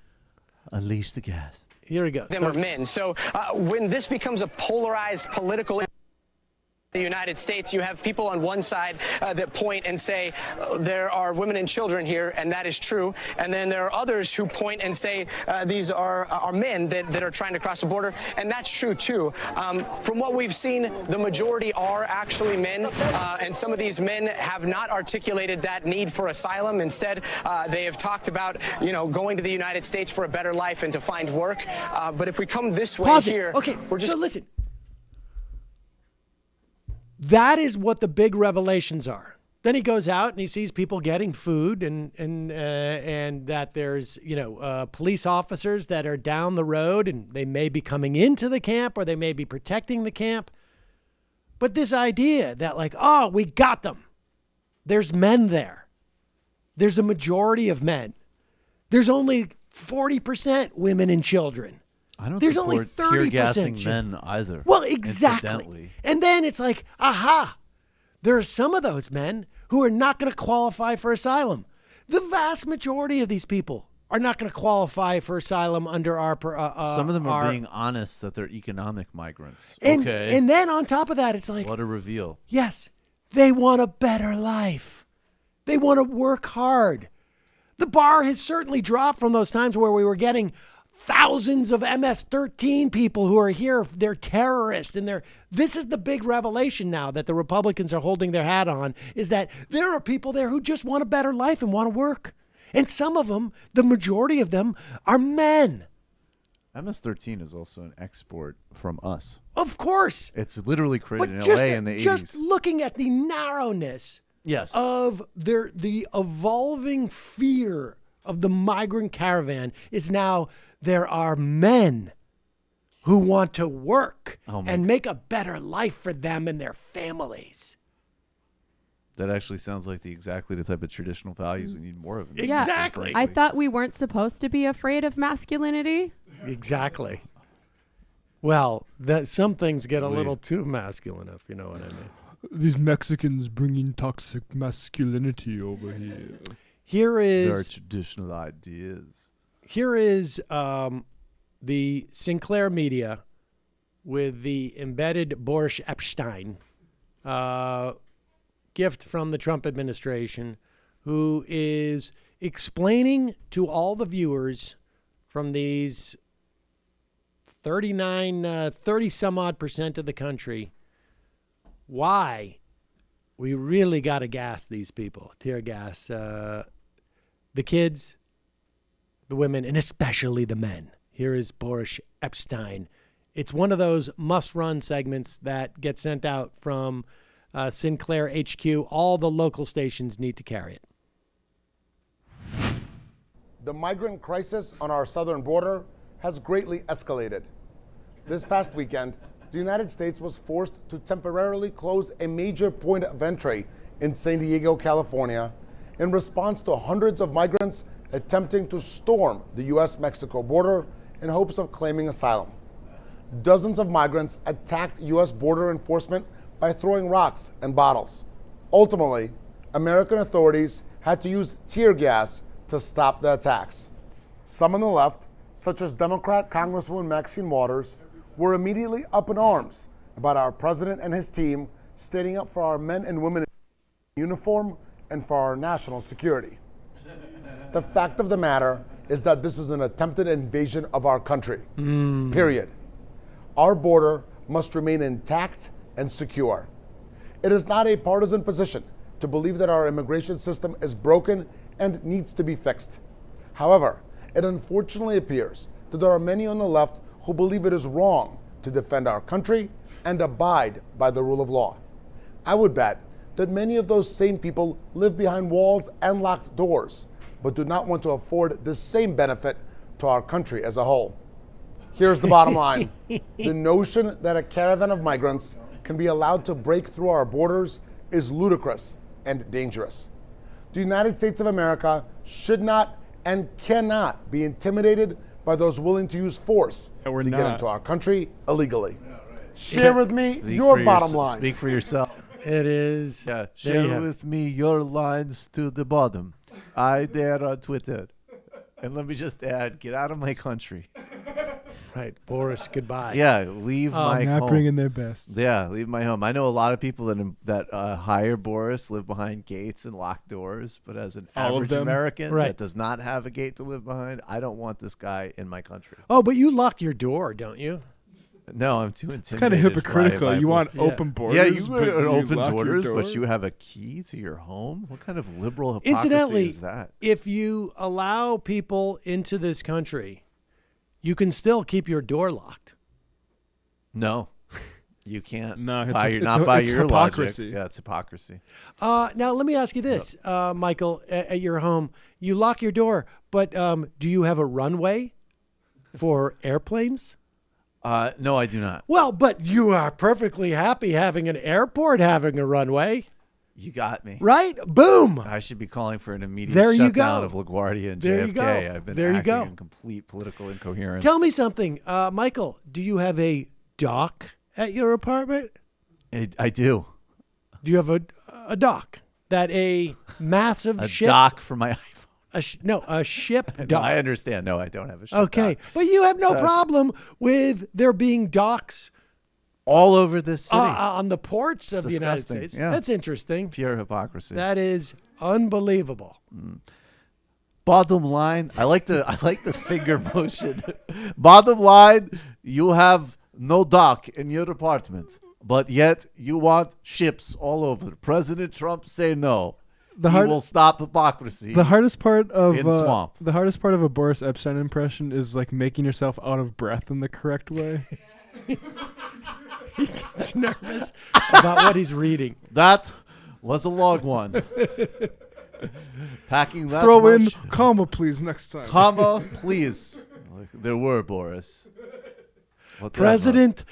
unleash the gas. Here we go. Them are men. So when this becomes a polarized political the United States, you have people on one side that point and say there are women and children here, and that is true. And then there are others who point and say these are men that are trying to cross the border, and that's true too. From what we've seen, the majority are actually men, and some of these men have not articulated that need for asylum. Instead, they have talked about, going to the United States for a better life and to find work. But if we come this way here, okay, we're just so listen. That is what the big revelations are. Then he goes out and he sees people getting food and that there's, police officers that are down the road and they may be coming into the camp or they may be protecting the camp. But this idea that we got them. There's men there. There's a majority of men. There's only 40% women and children. I don't There's only support 30% tear gassing chance. men either. Well, exactly. Incidentally. And then it's like, aha, there are some of those men who are not going to qualify for asylum. The vast majority of these people are not going to qualify for asylum under our. Some of them are being honest that they're economic migrants. And, okay. And then on top of that, it's like, what a reveal. Yes, they want a better life. They want to work hard. The bar has certainly dropped from those times where we were getting thousands of MS-13 people who are here. They're terrorists, and this is the big revelation now that the Republicans are holding their hat on, is that there are people there who just want a better life and want to work. And some of them, the majority of them, are men. MS-13 is also an export from us. Of course. It's literally created But in LA in the 80s. Just looking at the narrowness of the evolving fear of the migrant caravan is now there are men who want to work and make a better life for them and their families. That actually sounds like exactly the type of traditional values we need more of. Exactly. I thought we weren't supposed to be afraid of masculinity. Exactly. Well, some things get a little too masculine, if you know what I mean. These Mexicans bringing toxic masculinity over here. Here is their traditional ideas. Here is the Sinclair media with the embedded Boris Epstein, gift from the Trump administration, who is explaining to all the viewers from these 30 some odd % of the country why we really got to gas these people, tear gas the kids, the women, and especially the men. Here is Boris Epstein. It's one of those must-run segments that get sent out from Sinclair HQ. All the local stations need to carry it. The migrant crisis on our southern border has greatly escalated. This past weekend, the United States was forced to temporarily close a major point of entry in San Diego, California, in response to hundreds of migrants attempting to storm the U.S.-Mexico border in hopes of claiming asylum. Dozens of migrants attacked U.S. border enforcement by throwing rocks and bottles. Ultimately, American authorities had to use tear gas to stop the attacks. Some on the left, such as Democrat Congresswoman Maxine Waters, were immediately up in arms about our president and his team standing up for our men and women in uniform and for our national security. The fact of the matter is that this is an attempted invasion of our country, period. Our border must remain intact and secure. It is not a partisan position to believe that our immigration system is broken and needs to be fixed. However, it unfortunately appears that there are many on the left who believe it is wrong to defend our country and abide by the rule of law. I would bet that many of those same people live behind walls and locked doors, but do not want to afford this same benefit to our country as a whole. Here's the bottom line. The notion that a caravan of migrants can be allowed to break through our borders is ludicrous and dangerous. The United States of America should not and cannot be intimidated by those willing to use force to get into our country illegally. Share with me your bottom line. Speak for yourself. It is. Yeah, share with me your lines to the bottom. I dare on Twitter. And let me just add, get out of my country. Right, Boris, goodbye. Yeah, leave my home. Not bringing their best. Yeah, leave my home. I know a lot of people that hire Boris live behind gates and locked doors, but as an average American that does not have a gate to live behind, I don't want this guy in my country. Oh, but you lock your door, don't you? No, I'm too intimidated. It's kind of hypocritical. You want open borders. Yeah, you want but open lock your borders, door? but you have a key to your home? What kind of liberal hypocrisy Incidentally, is that? If you allow people into this country, you can still keep your door locked. No, you can't. No, by it's your hypocrisy. logic. Yeah, it's hypocrisy. Now, let me ask you this, Michael, at your home, you lock your door, but do you have a runway for airplanes? No, I do not. Well, but you are perfectly happy having an airport having a runway. You got me. Right? Boom. I should be calling for an immediate There you shutdown go. of LaGuardia and There you JFK. go. I've been There you acting go. in complete political incoherence. Tell me something, Michael. Do you have a dock at your apartment? I do. Do you have a dock that a massive A ship? dock for my iPhone. A ship No, dock. I understand. No, I don't have a ship Okay, dock. but you have no So- problem with there being docks all over this city on the ports of the United Disgusting. States. Yeah. That's interesting. Pure hypocrisy. That is unbelievable. Bottom line, I like the finger motion. Bottom line, you have no dock in your apartment, but yet you want ships all over. President Trump say no. He will stop hypocrisy. The hardest part of in swamp. the hardest part of a Boris Epstein impression is like making yourself out of breath in the correct way. He gets nervous about what he's reading. That was a long one. Packing that Throw much. in comma, please, next time. Comma, please. There were, Boris. Whatever. President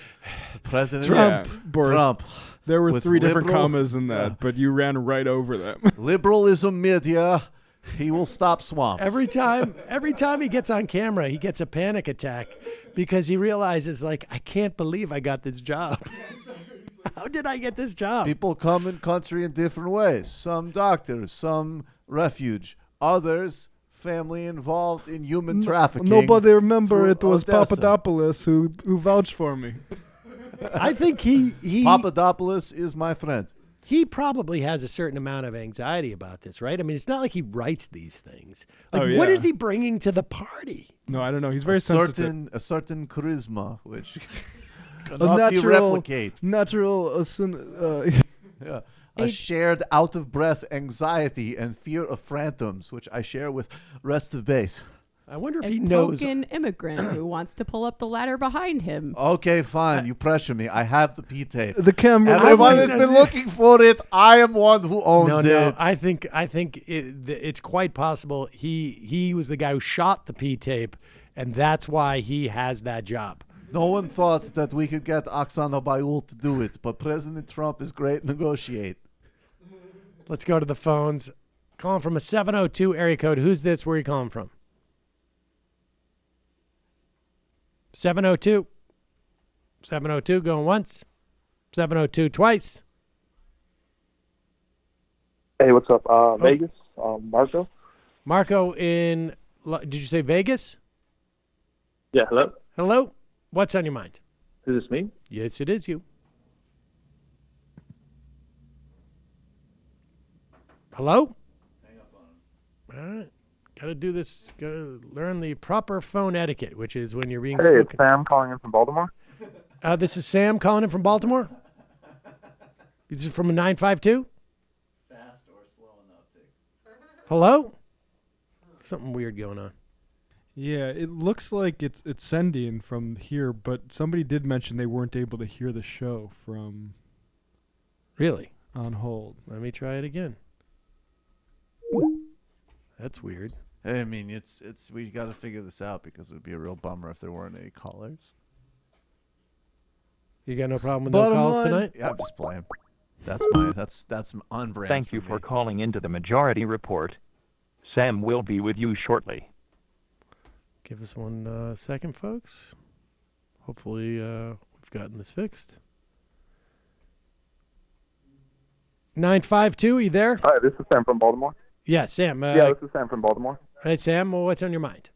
Trump. Yeah, Boris, Trump. There were With 3 different liberal- commas in that, but you ran right over them. Liberalism media. He will stop swamp. Every time he gets on camera, he gets a panic attack because he realizes, like, I can't believe I got this job. How did I get this job? People come in country in different ways. Some doctors, some refuge, others family involved in human trafficking. Nobody remember through it was Odessa. Papadopoulos who vouched for me. I think he Papadopoulos is my friend. He probably has a certain amount of anxiety about this, right? I mean, it's not like he writes these things. Like, what is he bringing to the party? No, I don't know. He's very sensitive. A certain charisma, which A cannot be replicated. Yeah. A shared out-of-breath anxiety and fear of phantoms, which I share with rest of base. I wonder if A he knows. token immigrant who wants to pull up the ladder behind him. Okay, fine. You pressure me. I have the P-tape. The camera. Everyone has been looking for it. I am one who owns No, it. I think it's quite possible he was the guy who shot the P-tape, and that's why he has that job. No one thought that we could get Oksana Bayul to do it, but President Trump is great negotiate. Let's go to the phones. Calling from a 702 area code. Who's this? Where are you calling from? 702. 702 going once. 702 twice. Hey, what's up? Vegas, Marco. Marco in, did you say Vegas? Yeah, hello. Hello? What's on your mind? Is this me? Yes, it is you. Hello? Hang up on him. All right. Got to do this. Got to learn the proper phone etiquette, which is when you're being Hey, spoken. it's Sam calling in from Baltimore. This is Sam calling in from Baltimore. This is from a 952? Fast or slow enough. Hello? Something weird going on. Yeah, it looks like it's sending from here, but somebody did mention they weren't able to hear the show from Really? on hold. Let me try it again. That's weird. I mean, it's we got to figure this out because it would be a real bummer if there weren't any callers. You got no problem with Bottom no calls line- tonight? Yeah, I'm just playing. That's on brand. Thank you for calling into the Majority Report. Sam will be with you shortly. Give us one second, folks. Hopefully we've gotten this fixed. 952, are you there? Hi, this is Sam from Baltimore. Yeah, Sam. Yeah, this is Sam from Baltimore. Hey, Sam, well, what's on your mind?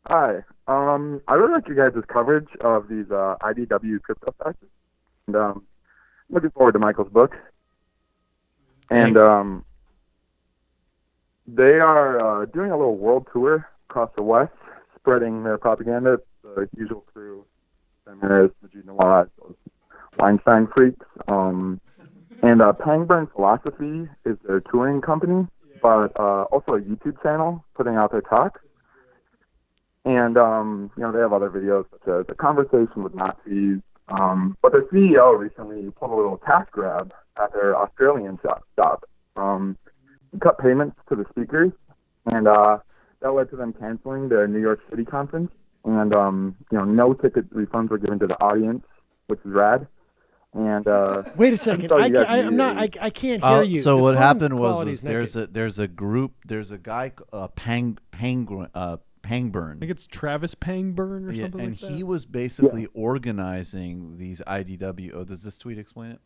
Hi. I really like you guys' coverage of these IDW crypto factors. And looking forward to Michael's book. And they are doing a little world tour across the West, spreading their propaganda, the usual crew, Seminars, the Nawaz, Weinstein freaks. And Pangburn Philosophy is their touring company, but also a YouTube channel putting out their talks. And, they have other videos such as a conversation with Nazis. But their CEO recently pulled a little cash grab at their Australian shop. He cut payments to the speakers, and that led to them canceling their New York City conference. And, no ticket refunds were given to the audience, which is rad. And wait a second, I can't hear you. So The what phone happened quality's was not good. there's a group, there's a guy Pangburn. I think it's Travis Pangburn or Yeah, something and like that. he was basically organizing these IDW. Oh, does this tweet explain it?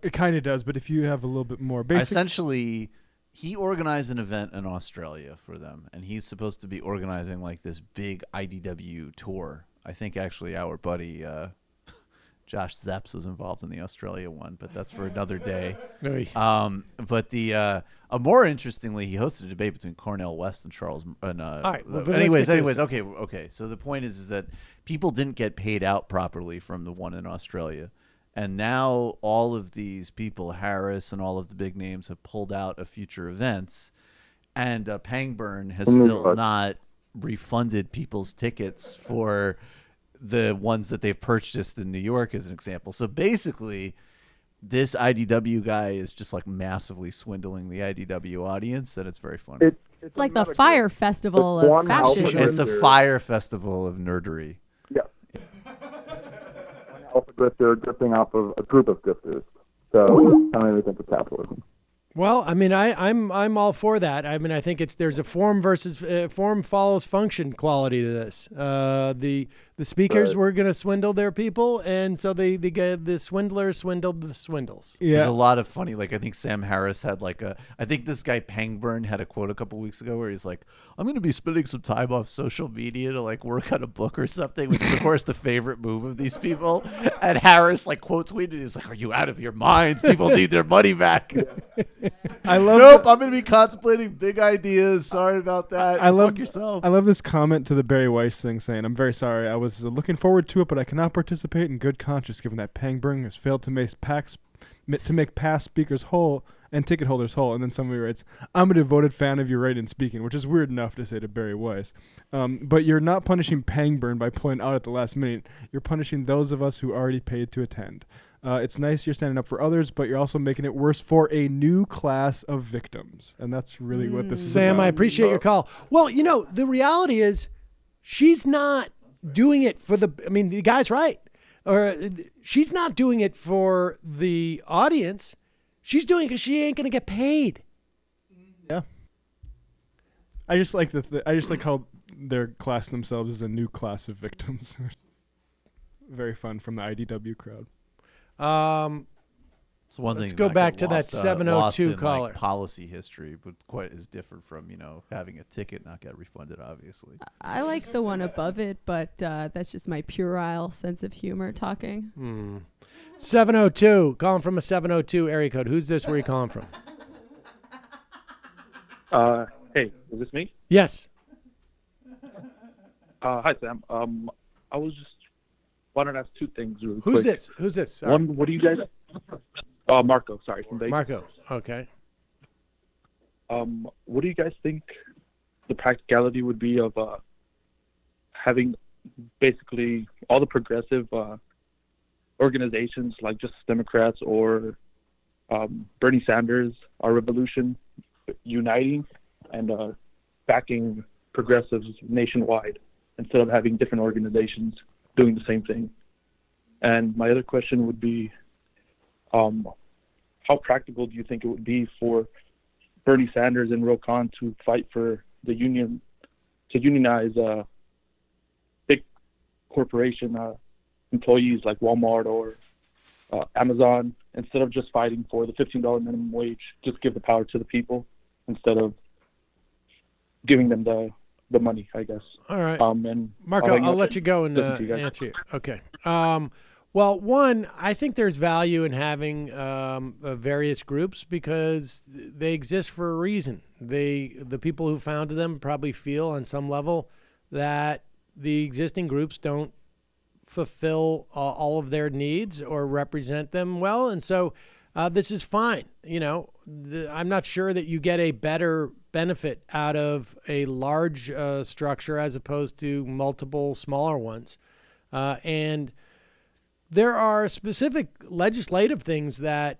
It kind of does, but if you have a little bit more, Essentially, he organized an event in Australia for them, and he's supposed to be organizing like this big IDW tour. I think actually our buddy Josh Zepps was involved in the Australia one, but that's for another day. But the more interestingly, he hosted a debate between Cornel West and Charles. And, All right. Well, anyways, okay. So the point is that people didn't get paid out properly from the one in Australia, and now all of these people, Harris and all of the big names, have pulled out of future events, and Pangburn has still not refunded people's tickets for the ones that they've purchased in New York, as an example. So basically, this IDW guy is just like massively swindling the IDW audience, and it's very funny. It's like the Fire Festival of fascism. It's the Fire Festival of nerdery. Yeah. Alpha grifter drifting off of a group of grifters. So I don't really think it's capitalism. Well, I mean, I'm all for that. I mean, I think there's a form versus form follows function quality to this. The speakers were going to swindle their people, and so the swindlers swindled the swindles. Yeah. There's a lot of funny, like I think Sam Harris had I think this guy Pangburn had a quote a couple weeks ago where he's like, I'm going to be spending some time off social media to like work on a book or something, which is of course the favorite move of these people. And Harris like quote tweeted, he's like, are you out of your minds? People need their money back. I'm going to be contemplating big ideas. Sorry about that. Fuck yourself. I love this comment to the Barry Weiss thing saying, I'm very sorry. I was looking forward to it, but I cannot participate in good conscience given that Pangburn has failed to make past speakers whole and ticket holders whole. And then somebody writes, I'm a devoted fan of your writing and speaking, which is weird enough to say to Barry Weiss. But you're not punishing Pangburn by pulling out at the last minute. You're punishing those of us who already paid to attend. It's nice you're standing up for others, but you're also making it worse for a new class of victims. And that's really what this is Sam, about. I appreciate your call. Well, the reality is she's not doing it for the guy's right. Or she's not doing it for the audience. She's doing it because she ain't going to get paid. Yeah. I just like how they're classing themselves as a new class of victims. Very fun from the IDW crowd. It's one let's thing go that back got to that lost, 702 in, caller. Like, policy history, but quite is different from having a ticket not get refunded. Obviously, I like the one above it, but that's just my puerile sense of humor talking. 702, calling from a 702 area code. Who's this? Where are you calling from? Hey, is this me? Yes. Hi, Sam. I was just wanted to ask two things really quick. Who's this? Sorry. One, what do you guys... Marco, sorry, from Vegas. Marco, okay. What do you guys think the practicality would be of having basically all the progressive organizations like Justice Democrats or Bernie Sanders, Our Revolution, uniting and backing progressives nationwide instead of having different organizations doing the same thing? And my other question would be, how practical do you think it would be for Bernie Sanders and Ro Khan to fight for the union, to unionize big corporation employees like Walmart or Amazon, instead of just fighting for the $15 minimum wage? Just give the power to the people instead of giving them the money, I guess. All right. And Marco, I'll let you go and answer you. Okay. Well, one, I think there's value in having various groups because they exist for a reason. The people who founded them probably feel on some level that the existing groups don't fulfill all of their needs or represent them well, and so this is fine. I'm not sure that you get a better benefit out of a large structure as opposed to multiple smaller ones, and there are specific legislative things that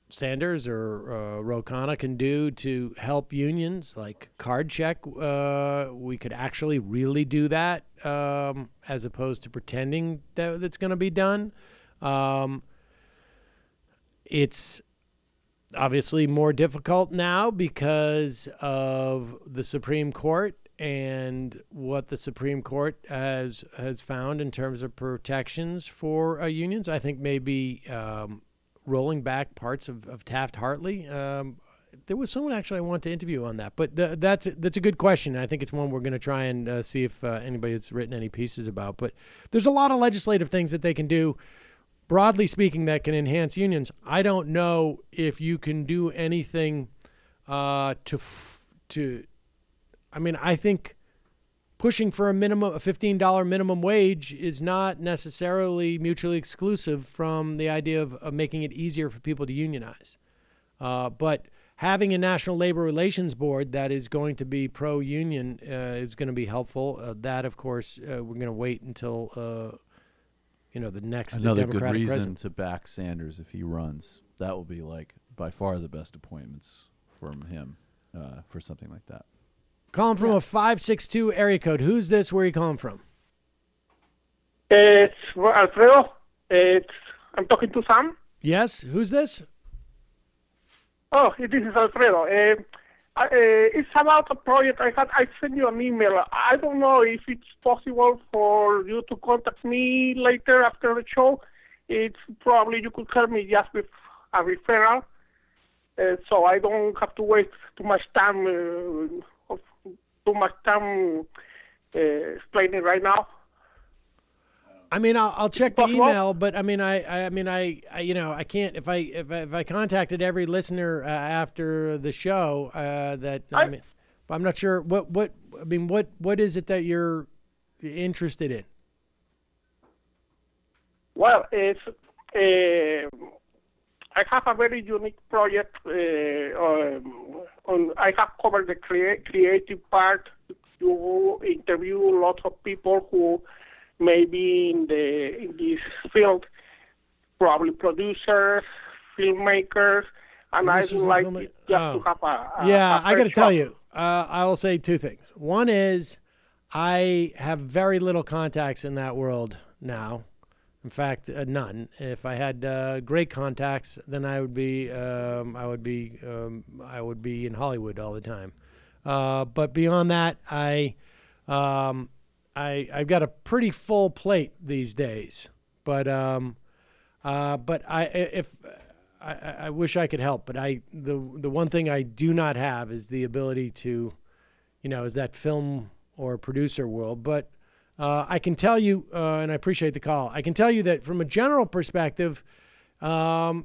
Sanders or Ro Khanna can do to help unions, like card check. We could actually really do that as opposed to pretending that it's going to be done. It's obviously more difficult now because of the Supreme Court and what the Supreme Court has found in terms of protections for unions. I think maybe rolling back parts of Taft-Hartley. There was someone actually I want to interview on that, but that's a good question. I think it's one we're going to try and see if anybody has written any pieces about. But there's a lot of legislative things that they can do, broadly speaking, that can enhance unions. I don't know if you can do anything to. I mean, I think pushing for a $15 minimum wage is not necessarily mutually exclusive from the idea of making it easier for people to unionize. But having a National Labor Relations Board that is going to be pro-union is going to be helpful. That, of course, we're going to wait until the next another Democratic good reason president to back Sanders if he runs. That will be by far the best appointments from him for something like that. Calling from a 562 area code. Who's this? Where are you calling from? It's Alfredo. I'm talking to Sam. Yes. Who's this? Oh, this is Alfredo. It's about a project I sent you an email. I don't know if it's possible for you to contact me later after the show. It's probably you could help me just with a referral, so I don't have to waste too much time. Explaining right now. I mean, I'll check the email, but I mean, I can't if I contacted every listener after the show I'm not sure what is it that you're interested in? Well, it's I have a very unique project. I have covered the creative part. You interview lots of people who may be in this field, probably producers, filmmakers, and I would like just to have a I got to tell you, I will say two things. One is I have very little contacts in that world now. In fact, none. If I had great contacts, then I would be in Hollywood all the time. But beyond that, I've got a pretty full plate these days. But I wish I could help. But the one thing I do not have is the ability to, is that film or producer world. But I can tell you, and I appreciate the call, I can tell you that from a general perspective, the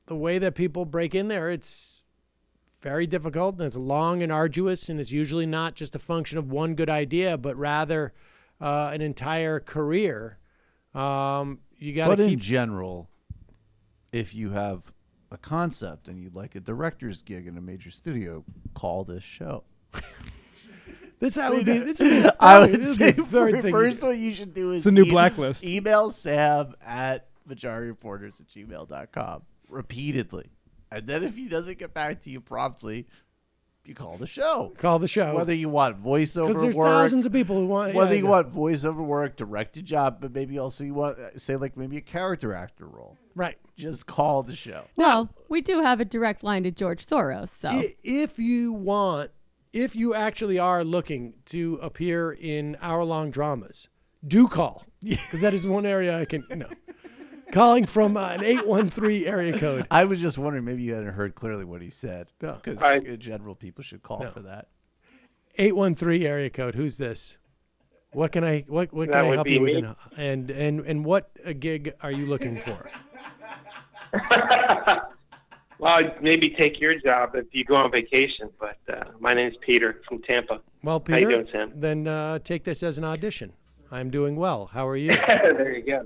way that people break in there, it's very difficult, and it's long and arduous, and it's usually not just a function of one good idea, but rather an entire career. You got to But in general, if you have a concept and you'd like a director's gig in a major studio, call this show. This would be. I would say third thing. first what you should do is it's a new blacklist. Email Sam at majorityreporters@gmail.com repeatedly, and then if he doesn't get back to you promptly, you call the show. Call the show. Whether you want voiceover work, because there's thousands of people who want. Whether you want voiceover work, direct a job, but maybe also you want say maybe a character actor role. Right. Just call the show. Well, we do have a direct line to George Soros, so if you actually are looking to appear in hour-long dramas, do call, because that is one area I can, calling from an 813 area code. I was just wondering, maybe you hadn't heard clearly what he said, because in general, people should call for that. 813 area code. Who's this? What can I help you with? And what a gig are you looking for? Well, maybe take your job if you go on vacation, but my name's Peter from Tampa. Well, Peter, how you doing, Sam? Then take this as an audition. I'm doing well. How are you? There you go.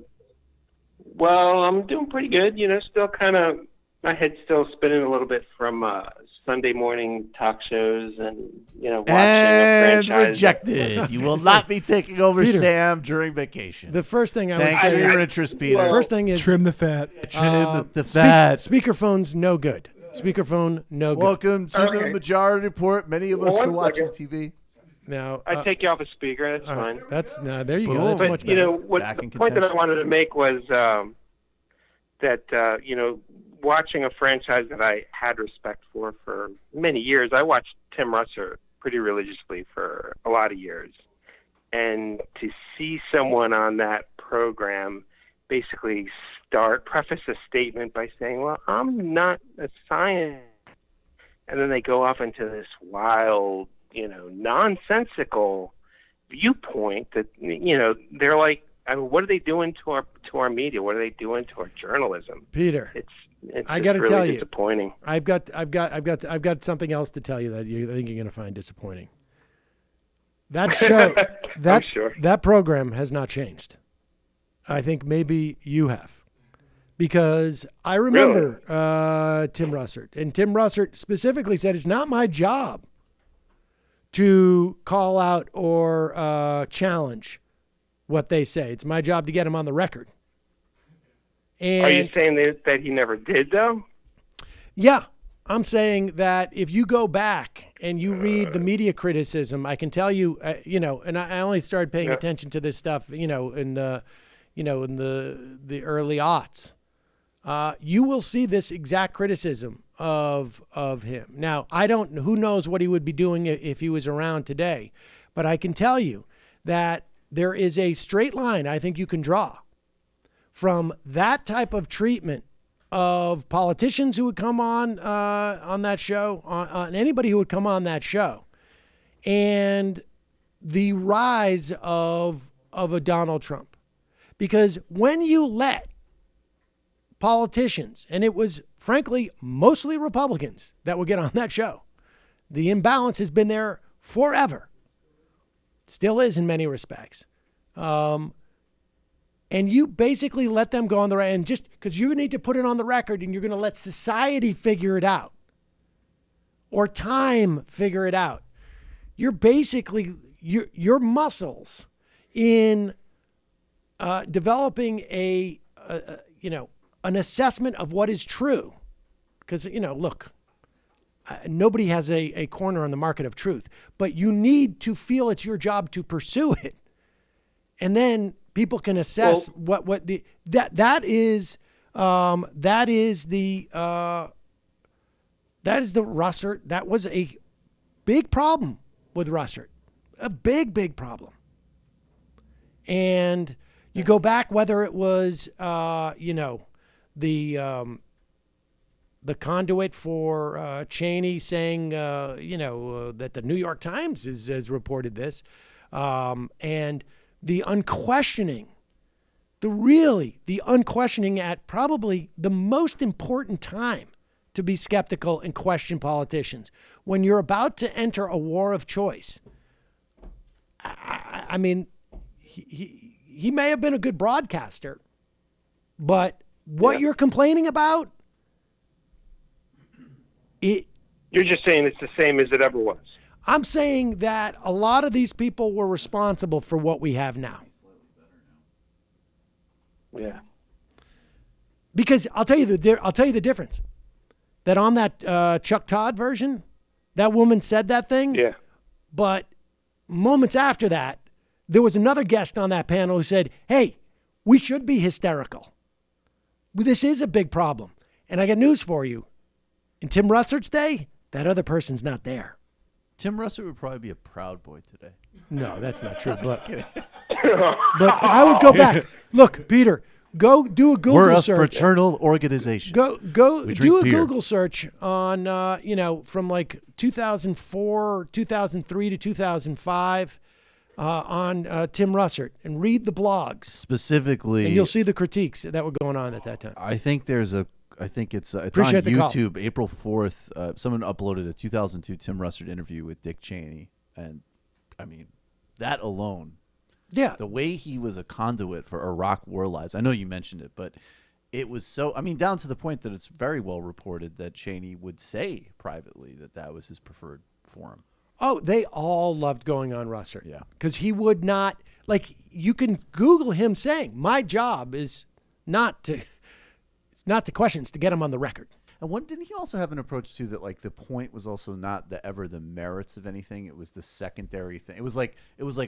Well, I'm doing pretty good. Still kind of, my head's still spinning a little bit from Sunday morning talk shows and, watching a franchise. Rejected. You will not be taking over Peter, Sam during vacation. The first thing I would Thanks say for your interest, Peter. First thing is trim the fat. Trim the fat. Speakerphone's no good. Speakerphone, no good. Welcome to the Majority Report. Many of us are watching TV. Now I take you off a speaker. That's fine. Right, there you go. Boom. That's But much you better. know what? The point that I wanted to make was that you know, watching a franchise that I had respect for many years. I watched Tim Russert pretty religiously for a lot of years, and to see someone on that program basically preface a statement by saying, "Well, I'm not a scientist," and then they go off into this wild, you know, nonsensical viewpoint that, you know, they're like, I mean, what are they doing to our media? What are they doing to our journalism? Peter, it's I got to really tell you, disappointing. I've got something else to tell you that I think you're going to find disappointing. That show, that program has not changed. I think maybe you have. Because I remember Tim Russert, and Tim Russert specifically said, it's not my job to call out or challenge what they say. It's my job to get them on the record. And are you saying that he never did, though? Yeah. I'm saying that if you go back and you read the media criticism, I can tell you, you know, and I only started paying attention to this stuff, you know, in the early aughts. You will see this exact criticism of him. Now, who knows what he would be doing if he was around today, but I can tell you that there is a straight line I think you can draw from that type of treatment of politicians who would come on that show, on anybody who would come on that show, and the rise of a Donald Trump. Because when you let politicians, and it was frankly mostly Republicans that would get on that show, the imbalance has been there forever. Still is in many respects. And you basically let them go on the right, and just because you need to put it on the record and you're going to let society figure it out or time figure it out. You're basically, your muscles in developing an assessment of what is true. Because, you know, look, nobody has a corner on the market of truth, but you need to feel it's your job to pursue it. And then people can assess that is the Russert. That was a big problem with Russert, a big problem. And you go back, whether it was the conduit for Cheney saying that the New York Times has reported this, and the unquestioning at probably the most important time to be skeptical and question politicians, when you're about to enter a war of choice. I mean, he may have been a good broadcaster, but what you're complaining about, you're just saying it's the same as it ever was. I'm saying that a lot of these people were responsible for what we have now. Yeah. Because I'll tell you the difference. That on that Chuck Todd version, that woman said that thing. Yeah. But moments after that, there was another guest on that panel who said, "Hey, we should be hysterical. This is a big problem." And I got news for you. In Tim Russert's day, that other person's not there. Tim Russert would probably be a Proud Boy today. No, that's not true. Just kidding. But I would go back. Look, Peter, go do a Google We're a search. fraternal organization. Go We do drink a beer. Google search on from like 2004, 2003 to 2005 on Tim Russert, and read the blogs Specifically, and you'll see the critiques that were going on at that time. I think it's on Appreciate the call. YouTube, April 4th. Someone uploaded a 2002 Tim Russert interview with Dick Cheney. And, I mean, that alone. Yeah. The way he was a conduit for Iraq war lies. I know you mentioned it, but it was so, I mean, down to the point that it's very well reported that Cheney would say privately that was his preferred forum. Oh, they all loved going on Russert. Yeah. Because he would not, like, you can Google him saying, my job is not to question, it's to get him on the record. And didn't he also have an approach too that like the point was also not ever the merits of anything? It was the secondary thing. It was like,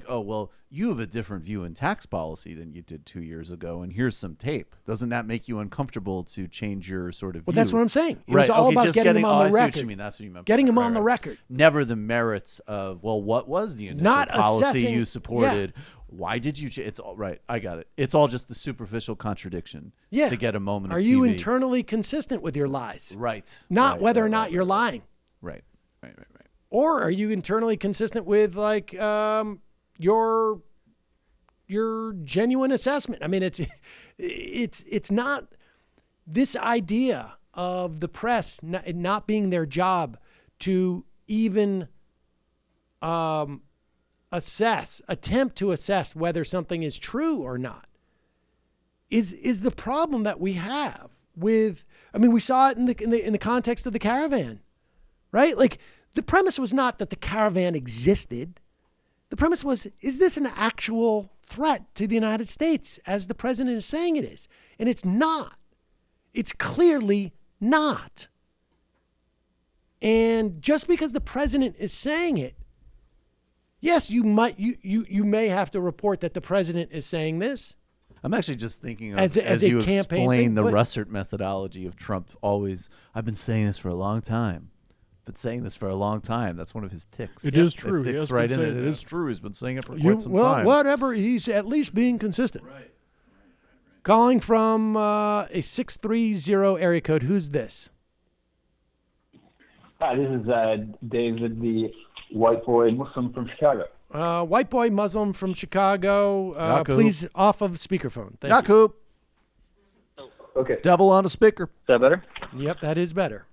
oh well, you have a different view in tax policy than you did 2 years ago, and here's some tape. Doesn't that make you uncomfortable to change your sort of? Well, view? that's what I'm saying. It right. was all okay, about just getting him on the record. I see what you mean. That's what you meant. Getting him right, on the record. Never the merits of what was the initial Not policy assessing, you supported. Yeah. Why did you? It's all right. I got it. It's all just the superficial contradiction. Yeah. To get a moment. Are of you TV. internally consistent with your lies? Right. Not right, whether right, or not right, you're lying. Right. Or are you internally consistent with like your genuine assessment? I mean, it's not this idea of the press not being their job to even attempt to assess whether something is true or not is the problem that we have with. I mean, we saw it in the context of the caravan, right? Like the premise was not that the caravan existed. The premise was, is this an actual threat to the United States as the president is saying it is? And it's not. It's clearly not. And just because the president is saying it, yes, you may have to report that the president is saying this. I'm actually just thinking of as you a campaign explain thing, the but Russert methodology of Trump. I've been saying this for a long time. That's one of his ticks. It is true. It He fits has right been in it. saying It that. is true. He's been saying it for quite some time. Well, whatever. He's at least being consistent. Right. Calling from a 630 area code. Who's this? Hi, this is David, the white boy Muslim from Chicago. White boy Muslim from Chicago. Please off of speakerphone. Thank you. Okay. Devil on a speaker. Is that better? Yep, that is better.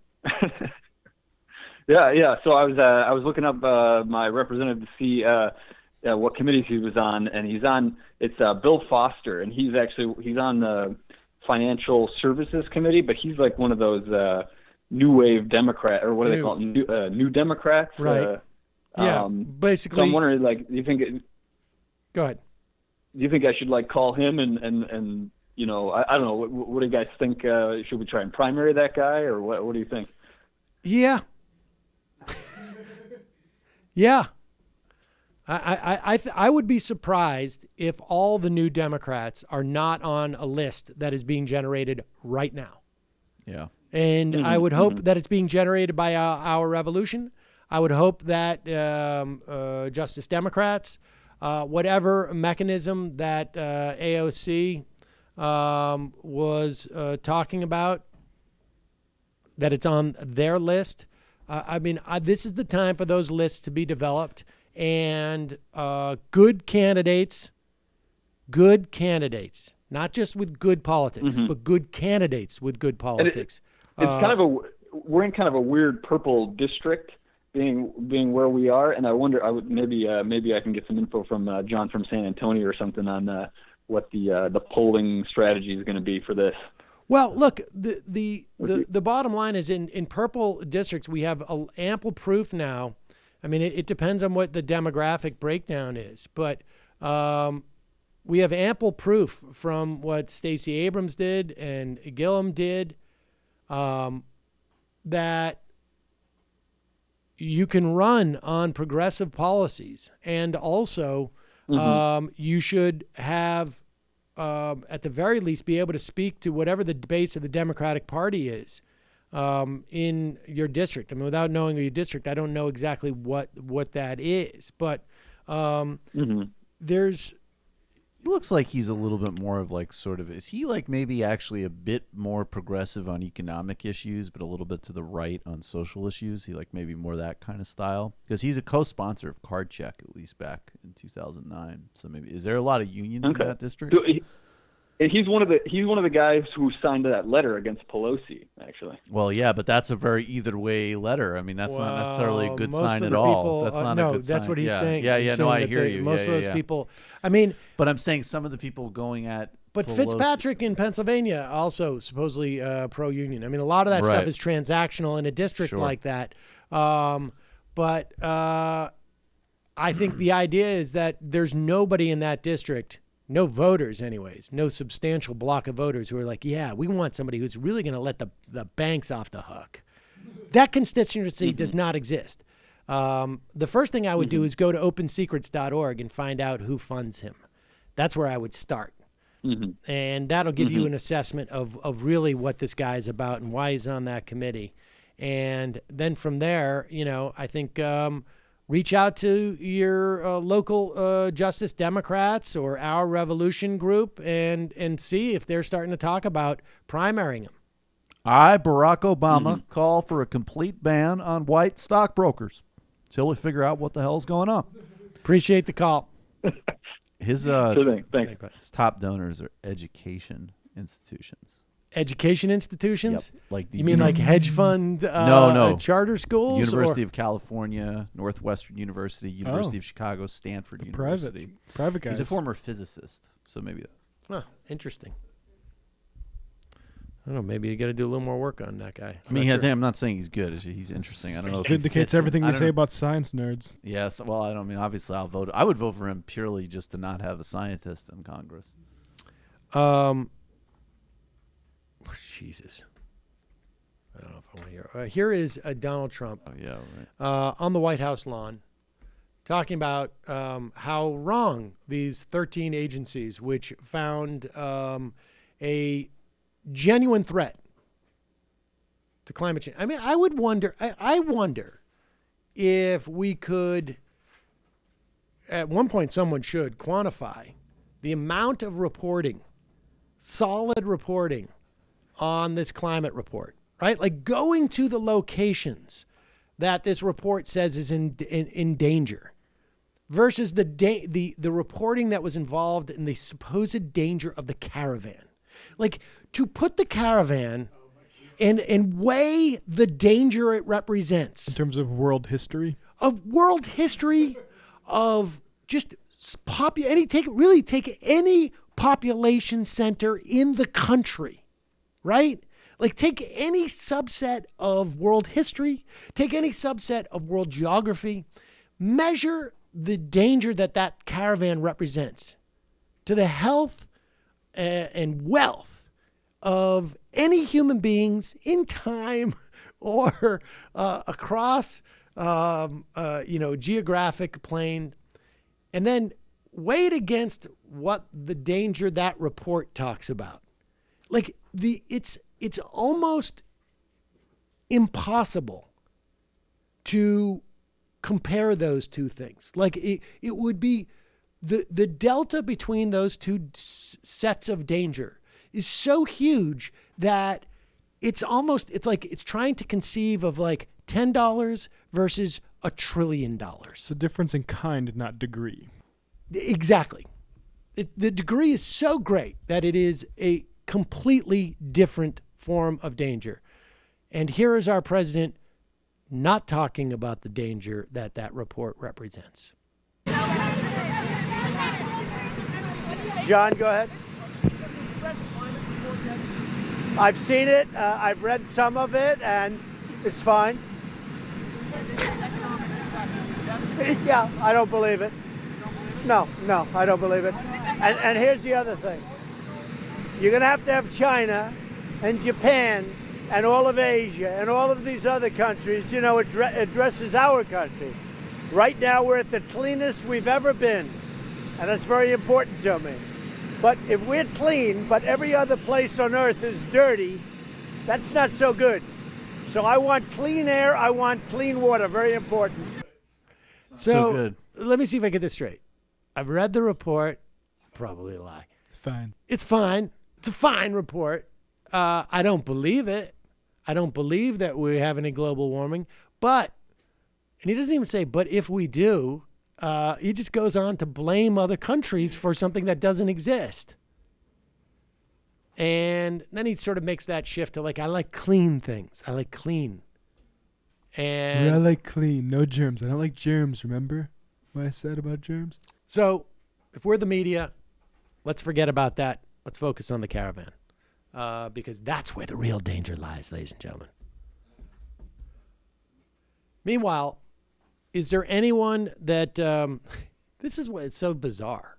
Yeah. So I was looking up my representative to see what committees he was on, and he's on. It's Bill Foster, and he's on the Financial Services Committee, but he's like one of those new wave Democrat, or what do they call it? New Democrats. Right. Basically. So I'm wondering, like, do you think? Go ahead. Do you think I should like call him and you know, I don't know. What do you guys think? Should we try and primary that guy, or what? What do you think? Yeah. Yeah. I would be surprised if all the new Democrats are not on a list that is being generated right now. Yeah. And I would hope that it's being generated by our revolution. I would hope that Justice Democrats, whatever mechanism that AOC was talking about, that it's on their list. This is the time for those lists to be developed, and good candidates, not just with good politics, but good candidates with good politics. We're in kind of a weird purple district, being where we are, and I wonder, maybe I can get some info from John from San Antonio or something on what the polling strategy is going to be for this. Well, look, the bottom line is in purple districts, we have ample proof now. I mean, it depends on what the demographic breakdown is, but we have ample proof from what Stacey Abrams did and Gillum did that you can run on progressive policies, and also you should have, at the very least, be able to speak to whatever the base of the Democratic Party is in your district. I mean, without knowing your district, I don't know exactly what that is, but there's. He looks like he's a little bit more of like sort of, is he like maybe actually a bit more progressive on economic issues, but a little bit to the right on social issues? He like maybe more that kind of style? Because he's a co-sponsor of Card Check, at least back in 2009. So maybe, is there a lot of unions in that district? He's one of the guys who signed that letter against Pelosi, actually. Well, yeah, but that's a very either way letter. I mean, that's not necessarily a good sign at all. That's not a good sign. No, that's what he's saying. Yeah, no, I hear you. Most of those people, I mean. But I'm saying some of the people going at But Pelosi. Fitzpatrick in Pennsylvania also supposedly pro-union. I mean, a lot of that stuff is transactional in a district like that. But I think the idea is that there's nobody in that district no voters anyways, no substantial block of voters who are like, yeah, we want somebody who's really going to let the banks off the hook. That constituency does not exist. The first thing I would do is go to opensecrets.org and find out who funds him. That's where I would start. And that'll give you an assessment of really what this guy is about and why he's on that committee. And then from there, you know, I think reach out to your local Justice Democrats or Our Revolution group and see if they're starting to talk about primarying him. I, Barack Obama, call for a complete ban on white stockbrokers until we figure out what the hell's going on. Appreciate the call. His Thanks. his top donors are education institutions. Education institutions? Yep. Like you mean like hedge fund no. charter schools? University of California, Northwestern University, University of Chicago, Stanford University. Private guys. He's a former physicist, so maybe that. Huh, interesting. I don't know. Maybe you got to do a little more work on that guy. I mean, I'm not saying he's good. He's interesting. I don't know if vindicates everything you say about science nerds. Yes. Well, I don't mean obviously I'll vote. I would vote for him purely just to not have a scientist in Congress. Jesus. I don't know if I want to hear. Here is Donald Trump. Oh, yeah, right. On the White House lawn, talking about how wrong these 13 agencies, which found a genuine threat to climate change. I mean, I would wonder. I wonder if we could. At one point, someone should quantify the amount of reporting, solid reporting, on this climate report, right? Like going to the locations that this report says is in danger versus the reporting that was involved in the supposed danger of the caravan. Like to put the caravan and weigh the danger it represents. In terms of world history? Of world history, of just take any population center in the country. Right? Like take any subset of world history, take any subset of world geography, measure the danger that caravan represents to the health and wealth of any human beings in time or across, geographic plane, and then weigh it against what the danger that report talks about. Like it's almost impossible to compare those two things. Like it would be the delta between those two sets of danger is so huge that it's like it's trying to conceive of like $10 versus $1 trillion. It's a difference in kind, not degree. Exactly. The degree is so great that it is a completely different form of danger. And here is our president not talking about the danger that report represents. John, go ahead. I've seen it. I've read some of it, and it's fine. Yeah, I don't believe it. No, I don't believe it. And here's the other thing. You're going to have China and Japan and all of Asia and all of these other countries, addresses our country. Right now, we're at the cleanest we've ever been, and that's very important to me. But if we're clean, but every other place on earth is dirty, that's not so good. So I want clean air, I want clean water, very important. So good. Let me see if I get this straight. I've read the report, probably a lie. Fine. It's fine. It's a fine report. I don't believe it. I don't believe that we have any global warming. But, and he doesn't even say, but if we do, he just goes on to blame other countries for something that doesn't exist. And then he sort of makes that shift to like, I like clean things. I like clean. And I like clean, no germs. I don't like germs, remember what I said about germs? So if we're the media, let's forget about that. Let's focus on the caravan because that's where the real danger lies, ladies and gentlemen. Meanwhile, is there anyone that this is what it's so bizarre.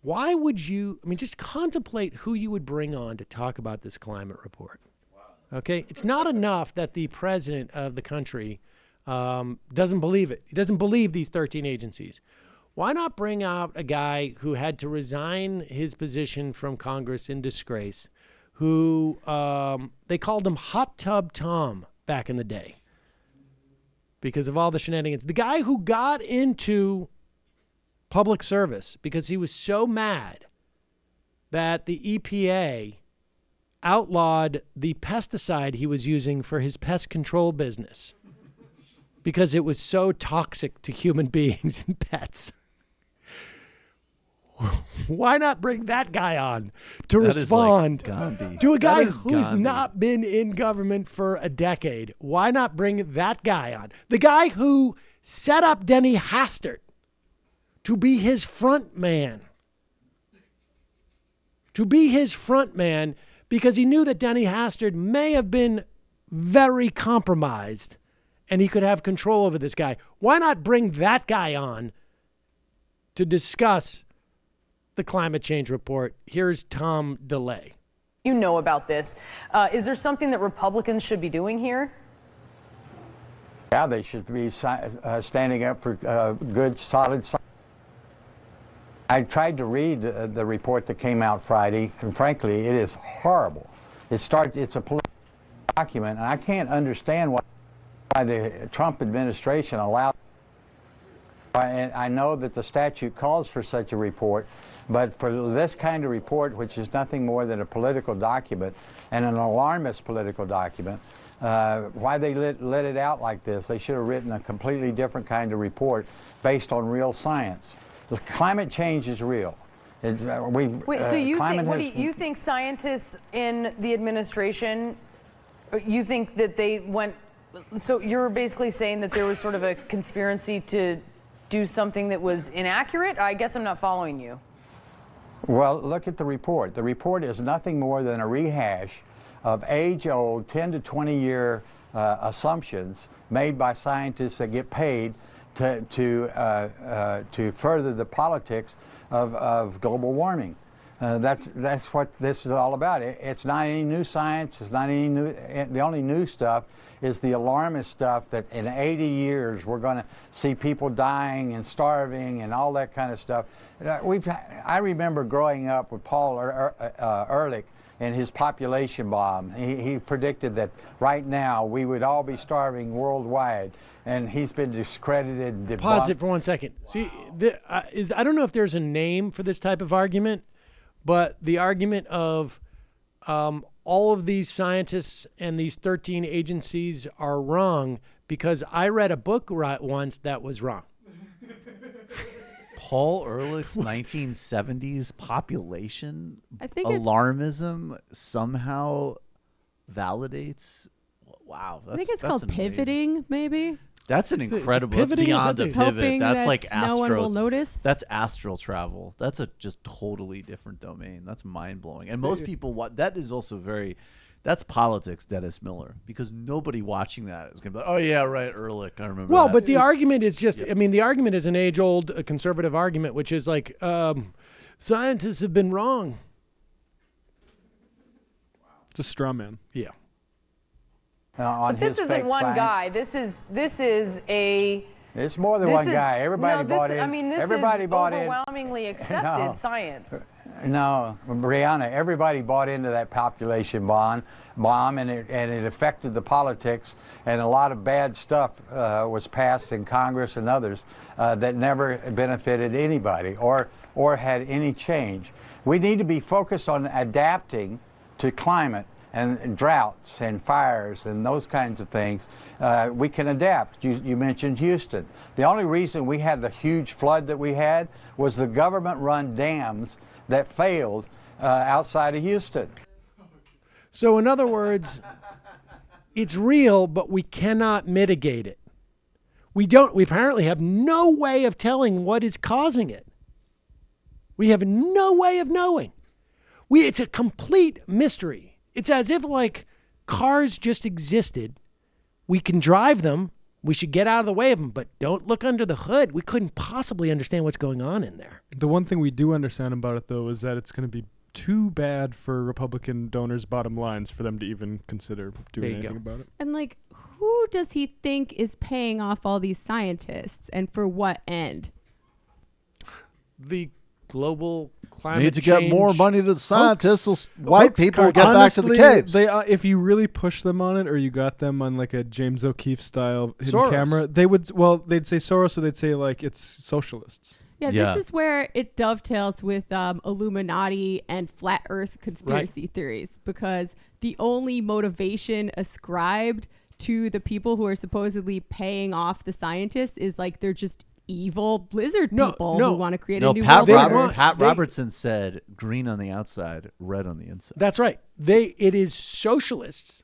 Why would you, just contemplate who you would bring on to talk about this climate report. Okay? It's not enough that the president of the country doesn't believe it. He doesn't believe these 13 agencies. Why not bring out a guy who had to resign his position from Congress in disgrace, who they called him Hot Tub Tom back in the day because of all the shenanigans. The guy who got into public service because he was so mad that the EPA outlawed the pesticide he was using for his pest control business because it was so toxic to human beings and pets. Why not bring that guy on to respond to a guy who's not been in government for a decade? Why not bring that guy on? The guy who set up Denny Hastert to be his front man. To be his front man because he knew that Denny Hastert may have been very compromised and he could have control over this guy. Why not bring that guy on to discuss the climate change report? Here's Tom DeLay. You know about this. Is there something that Republicans should be doing here? Yeah, they should be standing up for good, solid science. I tried to read the report that came out Friday, and frankly, it is horrible. It's a political document, and I can't understand why the Trump administration allowed. I know that the statute calls for such a report, but for this kind of report, which is nothing more than a political document and an alarmist political document, why they let it out like this? They should have written a completely different kind of report based on real science. The climate change is real. Wait, so you think scientists in the administration, you think that they went, so you're basically saying that there was sort of a conspiracy to do something that was inaccurate? I guess I'm not following you. Well, look at the report. The report is nothing more than a rehash of age-old 10 to 20-year assumptions made by scientists that get paid to further the politics of global warming. That's what this is all about. It's not any new science. It's not any new. The only new stuff is the alarmist stuff that in 80 years we're going to see people dying and starving and all that kind of stuff. I remember growing up with Paul Ehrlich and his population bomb. He predicted that right now we would all be starving worldwide, and he's been discredited and debunked. Pause it for 1 second. See, I don't know if there's a name for this type of argument, but the argument of all of these scientists and these 13 agencies are wrong because I read a book once that was wrong. Paul Ehrlich's 1970s population alarmism somehow validates. Wow, I think it's called pivoting, maybe. That's an incredible. That's beyond a pivot. That's like astral. No one will notice. That's astral travel. That's a just totally different domain. That's mind blowing. And most people, that is also very. That's politics, Dennis Miller, because nobody watching that is going to be like, oh, yeah, right, Ehrlich, I remember that. But the argument is just, the argument is an age-old conservative argument, which is like, scientists have been wrong. It's a straw man. Yeah. But this isn't one guy. This is a... It's more than one guy. Everybody bought in. I mean, this everybody is bought overwhelmingly accepted science. No, Brianna, everybody bought into that population bomb, and it affected the politics, and a lot of bad stuff was passed in Congress and others that never benefited anybody or had any change. We need to be focused on adapting to climate and droughts and fires and those kinds of things. We can adapt. You mentioned Houston. The only reason we had the huge flood that we had was the government-run dams that failed outside of Houston. So in other words, it's real, but we cannot mitigate it. We apparently have no way of telling what is causing it. We have no way of knowing. It's a complete mystery. It's as if like cars just existed. We can drive them. We should get out of the way of them, but don't look under the hood. We couldn't possibly understand what's going on in there. The one thing we do understand about it, though, is that it's going to be too bad for Republican donors' bottom lines for them to even consider doing anything about it. And, like, who does he think is paying off all these scientists, and for what end? The global climate need to change get more money to the scientists so hoax white people get back to the caves. They, if you really push them on it, or you got them on like a James O'Keefe style hidden Soros. camera, they would. Well, they'd say Soros, or they'd say like it's socialists. Yeah, this is where it dovetails with Illuminati and flat Earth conspiracy theories, because the only motivation ascribed to the people who are supposedly paying off the scientists is like they're just evil lizard people who want to create a new world. Pat Robertson said green on the outside, red on the inside. That's right. It is socialists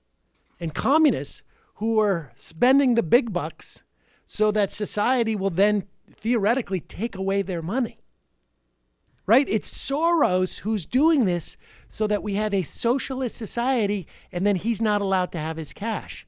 and communists who are spending the big bucks so that society will then theoretically take away their money. Right? It's Soros who's doing this so that we have a socialist society, and then he's not allowed to have his cash.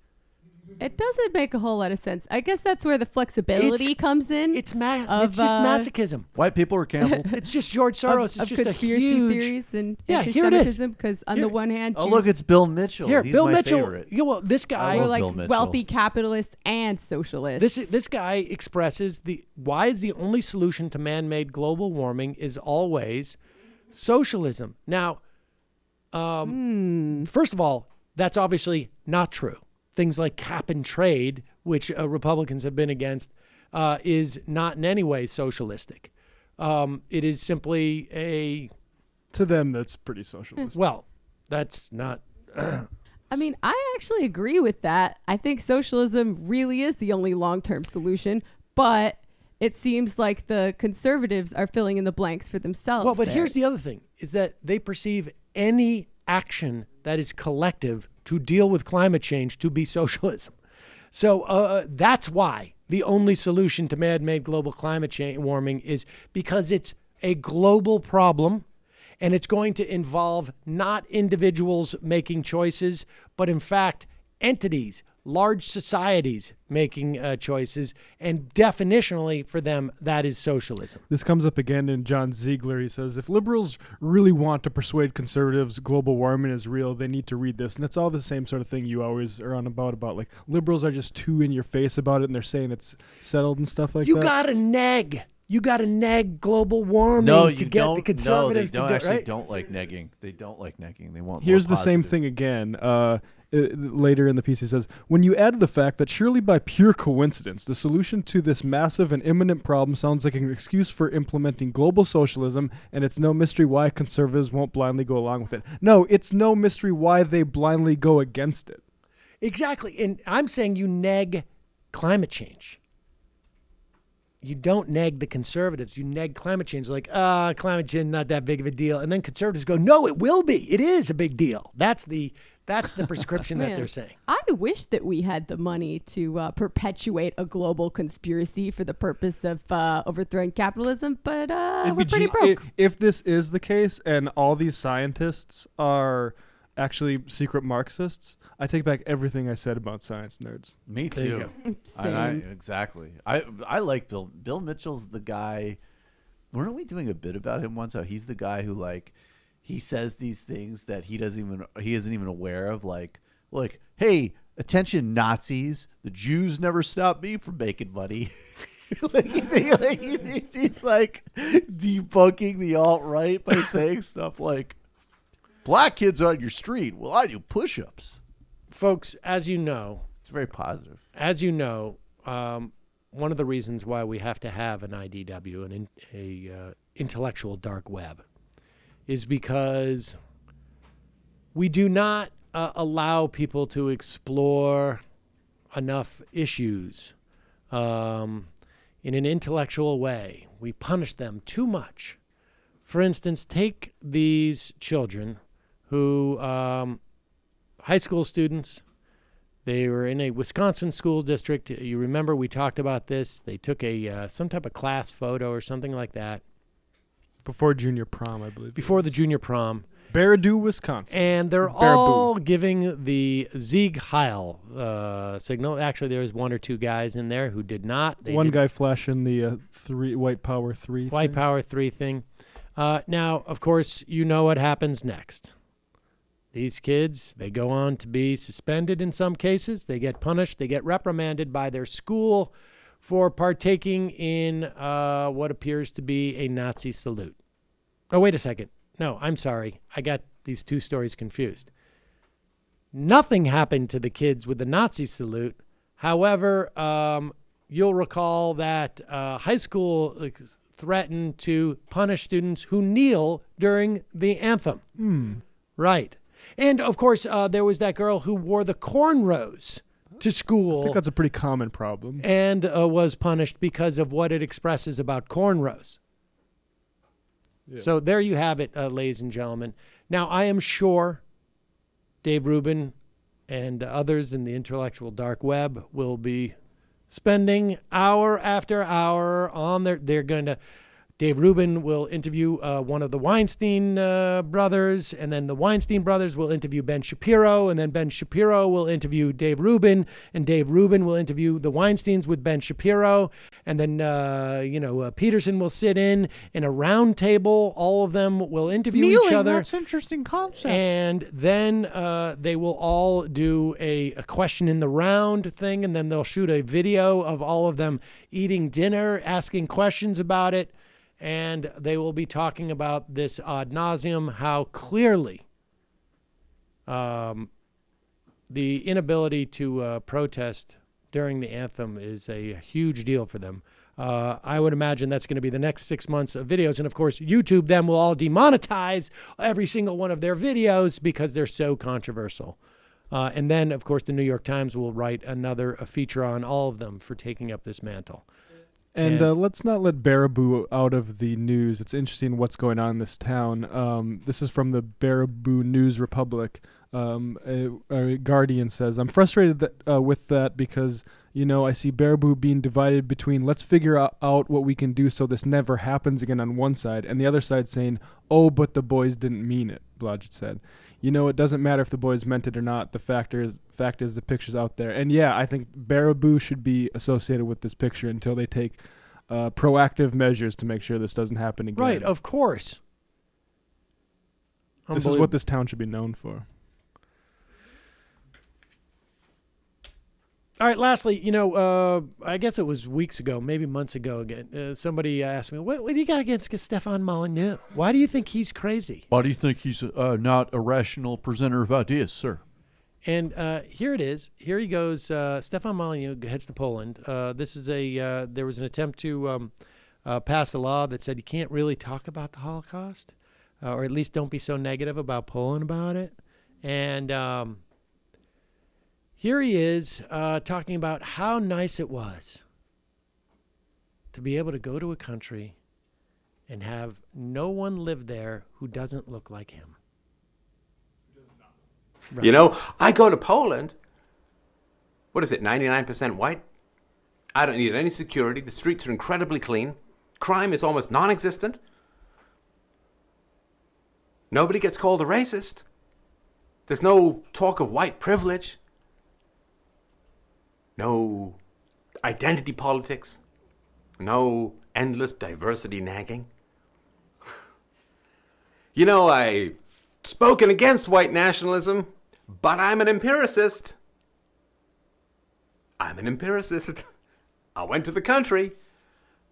It doesn't make a whole lot of sense. I guess that's where the flexibility comes in. It's just masochism. White people are canceled. It's just George Soros. It's just conspiracy a huge theories and here it is. anti-Semitism. Because on the one hand, look, it's Bill Mitchell. Here, He's Bill my Mitchell. favorite. Yeah, well, this guy, we're like wealthy capitalists and socialists. This guy expresses why is the only solution to man-made global warming is always socialism. Now, first of all, that's obviously not true. Things like cap and trade, which Republicans have been against, is not in any way socialistic. It is simply a... To them, that's pretty socialist. Well, that's not... I mean, I actually agree with that. I think socialism really is the only long-term solution, but it seems like the conservatives are filling in the blanks for themselves. Well, but here's the other thing, is that they perceive any action that is collective to deal with climate change to be socialism. So that's why the only solution to man-made global climate change warming is because it's a global problem, and it's going to involve not individuals making choices, but in fact entities, large societies making choices, and definitionally for them, that is socialism. This comes up again in John Ziegler. He says, if liberals really want to persuade conservatives global warming is real, they need to read this. And it's all the same sort of thing you always are on about like liberals are just too in your face about it, and they're saying it's settled and stuff like that. You got to neg global warming to get the conservatives to do it, right? don't like negging. They don't like negging. They want Here's more the same thing again. Later in the piece, he says, when you add the fact that surely by pure coincidence, the solution to this massive and imminent problem sounds like an excuse for implementing global socialism, and it's no mystery why conservatives won't blindly go along with it. No, it's no mystery why they blindly go against it. Exactly. And I'm saying you neg climate change. You don't neg the conservatives. You neg climate change. Like, climate change, not that big of a deal. And then conservatives go, no, it will be. It is a big deal. That's the prescription that they're saying. I wish that we had the money to perpetuate a global conspiracy for the purpose of overthrowing capitalism, but we're pretty broke. If this is the case and all these scientists are actually secret Marxists, I take back everything I said about science nerds. Me too. Exactly. I like Bill. Bill Mitchell's the guy. Weren't we doing a bit about him once? How he's the guy who he says these things that he isn't even aware of. Like, hey, attention Nazis! The Jews never stopped me from making money. He's like debunking the alt-right by saying stuff like, black kids on your street. Well, I do push-ups. Folks, as you know, it's very positive. As you know, one of the reasons why we have to have an IDW, an intellectual dark web, is because we do not allow people to explore enough issues in an intellectual way. We punish them too much. For instance, take these children who... high school students, they were in a Wisconsin school district. You remember we talked about this. They took some type of class photo or something like that. Before junior prom, I believe. Before the junior prom. Baraboo, Wisconsin. And they're all giving the Sieg Heil signal. Actually, there was one or two guys in there who did not. One guy flashing the White Power 3 White Power 3 thing. Now, of course, you know what happens next. These kids, they go on to be suspended in some cases. They get punished. They get reprimanded by their school for partaking in what appears to be a Nazi salute. Oh, wait a second. No, I'm sorry. I got these two stories confused. Nothing happened to the kids with the Nazi salute. However, you'll recall that high school threatened to punish students who kneel during the anthem. Right. And, of course, there was that girl who wore the cornrows to school. I think that's a pretty common problem. And was punished because of what it expresses about cornrows. Yeah. So there you have it, ladies and gentlemen. Now, I am sure Dave Rubin and others in the intellectual dark web will be spending hour after hour on they're going to, Dave Rubin will interview one of the Weinstein brothers, and then the Weinstein brothers will interview Ben Shapiro, and then Ben Shapiro will interview Dave Rubin, and Dave Rubin will interview the Weinsteins with Ben Shapiro, and then, Peterson will sit in a round table. All of them will interview each other. That's an interesting concept. And then they will all do a question in the round thing, and then they'll shoot a video of all of them eating dinner, asking questions about it. And they will be talking about this ad nauseum, how clearly the inability to protest during the anthem is a huge deal for them. I would imagine that's going to be the next 6 months of videos. And, of course, YouTube then will all demonetize every single one of their videos because they're so controversial. And then, of course, the New York Times will write a feature on all of them for taking up this mantle. And let's not let Baraboo out of the news. It's interesting what's going on in this town. This is from the Baraboo News Republic. A Guardian says, I'm frustrated with that because, I see Baraboo being divided between let's figure out what we can do so this never happens again on one side, and the other side saying, oh, but the boys didn't mean it, Blodgett said. It doesn't matter if the boys meant it or not. The fact is the picture's out there. And yeah, I think Baraboo should be associated with this picture until they take proactive measures to make sure this doesn't happen again. Right, of course. This is what this town should be known for. All right, lastly, I guess it was weeks ago, maybe months ago again, somebody asked me, what do you got against Stefan Molyneux? Why do you think he's crazy? Why do you think he's not a rational presenter of ideas, sir? And here it is. Here he goes. Stefan Molyneux heads to Poland. There was an attempt to pass a law that said you can't really talk about the Holocaust, or at least don't be so negative about Poland about it. And here he is talking about how nice it was to be able to go to a country and have no one live there who doesn't look like him. Right. I go to Poland, what is it, 99% white? I don't need any security. The streets are incredibly clean. Crime is almost non-existent. Nobody gets called a racist. There's no talk of white privilege. No identity politics. No endless diversity nagging. I've spoken against white nationalism, but I'm an empiricist. I went to the country.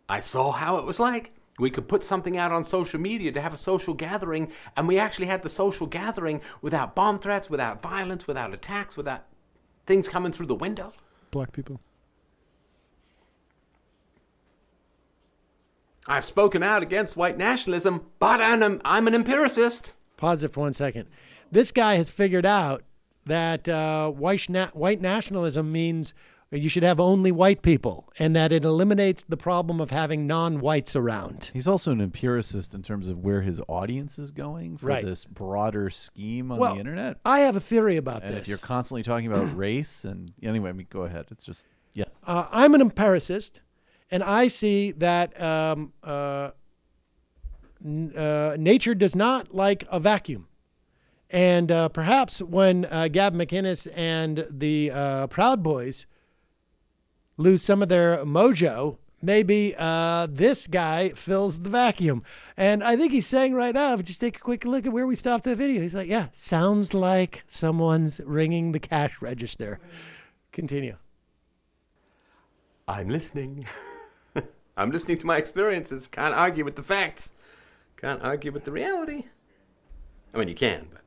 I saw how it was like. We could put something out on social media to have a social gathering, and we actually had the social gathering without bomb threats, without violence, without attacks, without things coming through the window. Black people. I've spoken out against white nationalism, but I'm an empiricist. Pause it for 1 second. This guy has figured out that white nationalism means you should have only white people, and that it eliminates the problem of having non-whites around. He's also an empiricist in terms of where his audience is going for this broader scheme on the internet. I have a theory about this. this. And if you're constantly talking about race and anyway, go ahead. It's just, yeah. I'm an empiricist, and I see that nature does not like a vacuum. And perhaps when Gavin McInnes and the Proud Boys lose some of their mojo, maybe this guy fills the vacuum. And I think he's saying right now, if you just take a quick look at where we stopped the video, he's like, yeah, sounds like someone's ringing the cash register. Continue. I'm listening. I'm listening to my experiences. Can't argue with the facts. Can't argue with the reality. I mean, you can, but...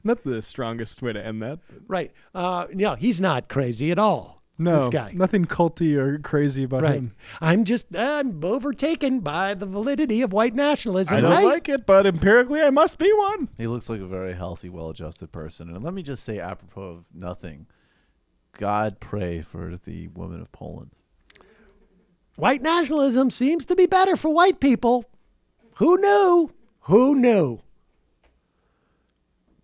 Not the strongest way to end that. Right. No, he's not crazy at all. No, this guy. Nothing culty or crazy about him. I'm overtaken by the validity of white nationalism. I don't like it, but empirically I must be one. He looks like a very healthy, well-adjusted person. And let me just say, apropos of nothing, God pray for the women of Poland. White nationalism seems to be better for white people. Who knew? Who knew?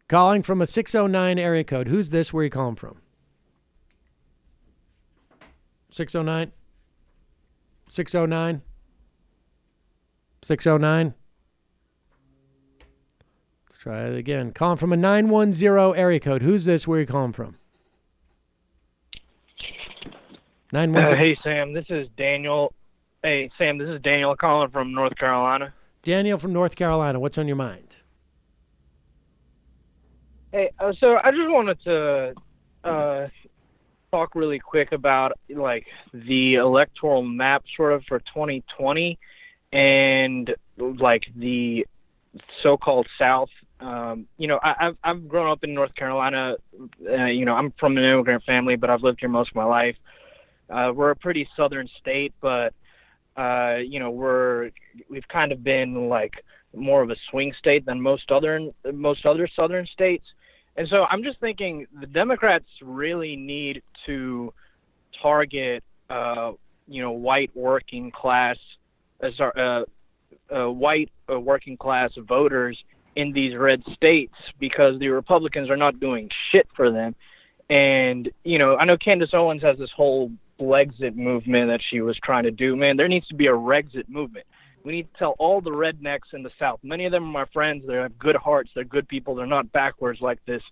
Calling from a 609 area code. Who's this? Where are you calling from? 609? 609? 609? Let's try it again. Calling from a 910 area code. Who's this? Where are you calling from? 910. Hey, Sam. This is Daniel. Hey, Sam. This is Daniel calling from North Carolina. Daniel from North Carolina. What's on your mind? Hey, so I just wanted to talk really quick about like the electoral map sort of for 2020 and like the so-called South. I've grown up in North Carolina. I'm from an immigrant family, but I've lived here most of my life. We're a pretty southern state, but we've kind of been like more of a swing state than most other southern states. And so I'm just thinking the Democrats really need to target, white working class voters in these red states because the Republicans are not doing shit for them. And, I know Candace Owens has this whole Blexit movement that she was trying to do. Man, there needs to be a Rexit movement. We need to tell all the rednecks in the South. Many of them are my friends. They have good hearts. They're good people. They're not backwards like this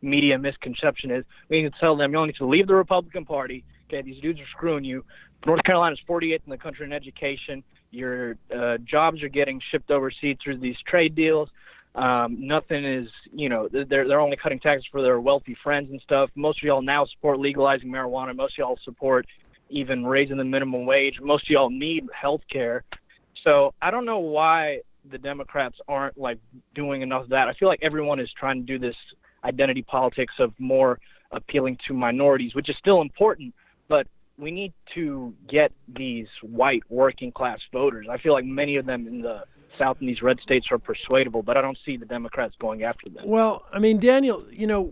media misconception is. We need to tell them, you all need to leave the Republican Party. Okay, these dudes are screwing you. North Carolina's 48th in the country in education. Your jobs are getting shipped overseas through these trade deals. Nothing is, they're only cutting taxes for their wealthy friends and stuff. Most of y'all now support legalizing marijuana. Most of y'all support even raising the minimum wage. Most of y'all need health care. So I don't know why the Democrats aren't like doing enough of that. I feel like everyone is trying to do this identity politics of more appealing to minorities, which is still important, but we need to get these white working class voters. I feel like many of them in the South in these red states are persuadable, but I don't see the Democrats going after them. Well, I mean, Daniel,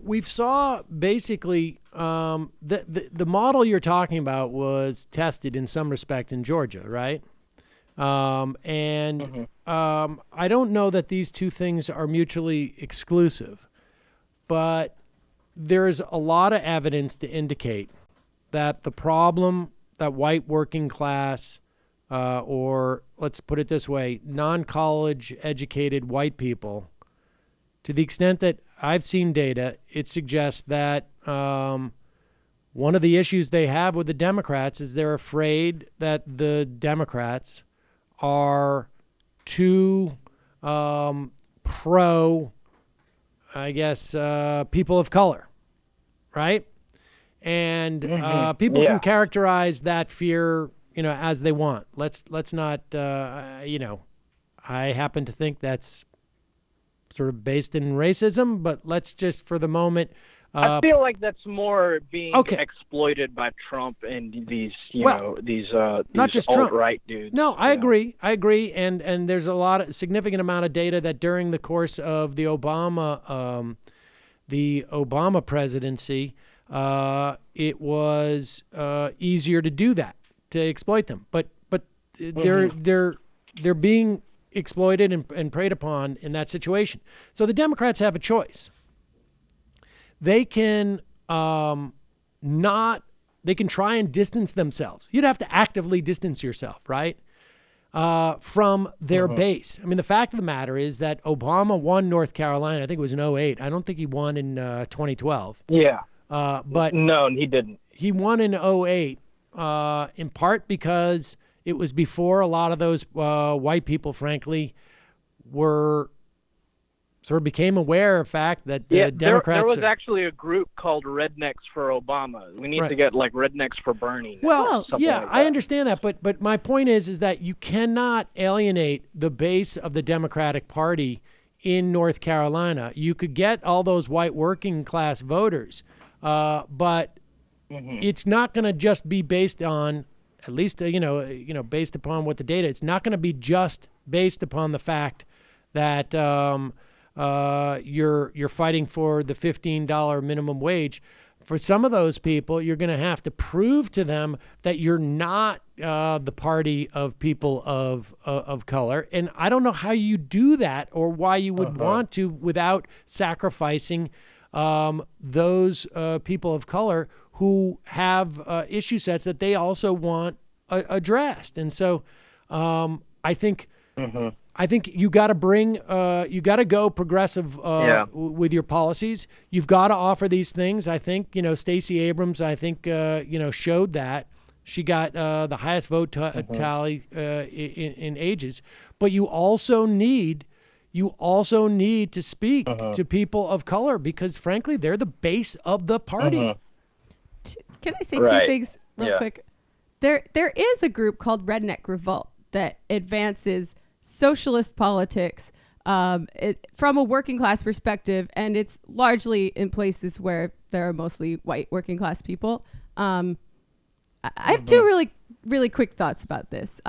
we've saw basically the model you're talking about was tested in some respect in Georgia, right? I don't know that these two things are mutually exclusive, but there's a lot of evidence to indicate that the problem that white working class, or let's put it this way, non-college educated white people, to the extent that I've seen data, it suggests that one of the issues they have with the Democrats is they're afraid that the Democrats are too pro, I guess, people of color, right? And people can characterize that fear, as they want. Let's not, I happen to think that's sort of based in racism, but let's just for the moment. I feel like that's more being exploited by Trump and these not just alt-right Trump. dudes. No, I agree. And there's a significant amount of data that during the course of the Obama presidency, it was easier to do that, to exploit them. But they're being exploited and preyed upon in that situation. So the Democrats have a choice. They can they can try and distance themselves. You'd have to actively distance yourself, right? from their base. I mean, the fact of the matter is that Obama won North Carolina. I think it was in 2008. I don't think he won in 2012. Yeah. But no, he didn't. He won in 2008, in part because it was before a lot of those white people, frankly, were sort of became aware of the fact that the Democrats... There was actually a group called Rednecks for Obama. We need to get like Rednecks for Bernie. Well, yeah, I understand that, but my point is that you cannot alienate the base of the Democratic Party in North Carolina. You could get all those white working class voters, but it's not going to just be based on, at least based upon what the data. It's not going to be just based upon the fact that you're fighting for the $15 minimum wage. For some of those people, you're going to have to prove to them that you're not the party of people of color. And I don't know how you do that or why you would want to without sacrificing those people of color who have issue sets that they also want addressed. And so I think you got to bring, you got to go progressive with your policies. You've got to offer these things. I think, Stacey Abrams, showed that. She got the highest vote tally in ages. But you also need to speak to people of color because, frankly, they're the base of the party. Can I say two things real quick? There is a group called Redneck Revolt that advances socialist politics from a working class perspective, and it's largely in places where there are mostly white working class people. I have two really, really quick thoughts about this.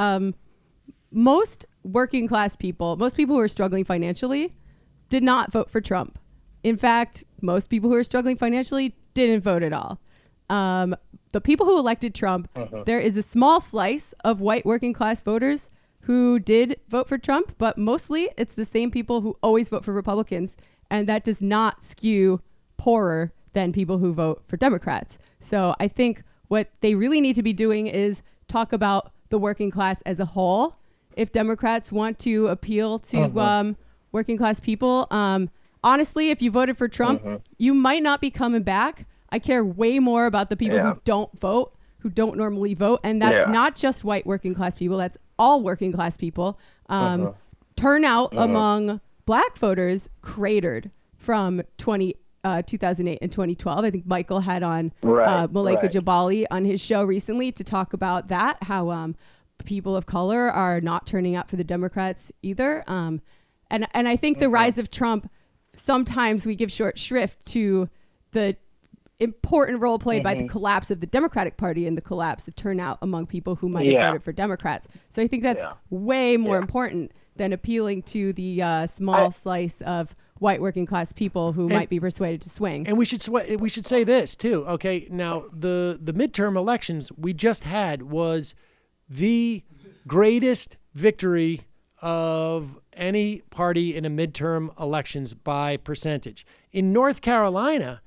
Most working class people, most people who are struggling financially, did not vote for Trump. In fact, most people who are struggling financially didn't vote at all. The people who elected Trump, there is a small slice of white working class voters who did vote for Trump, but mostly it's the same people who always vote for Republicans, and that does not skew poorer than people who vote for Democrats. So I think what they really need to be doing is talk about the working class as a whole. If Democrats want to appeal to working class people, honestly, if you voted for Trump, you might not be coming back. I care way more about the people who don't vote, who don't normally vote. And that's not just white working class people. That's all working class people. Turnout among black voters cratered from 2008 and 2012. I think Michael had on Malaika Jabali on his show recently to talk about that, how people of color are not turning out for the Democrats either. And I think the rise of Trump, sometimes we give short shrift to the important role played by the collapse of the Democratic Party and the collapse of turnout among people who might have voted for Democrats. So I think that's way more important than appealing to the small slice of white working class people who might be persuaded to swing. And we should say this too. Okay, now the midterm elections we just had was the greatest victory of any party in a midterm elections by percentage. In North Carolina,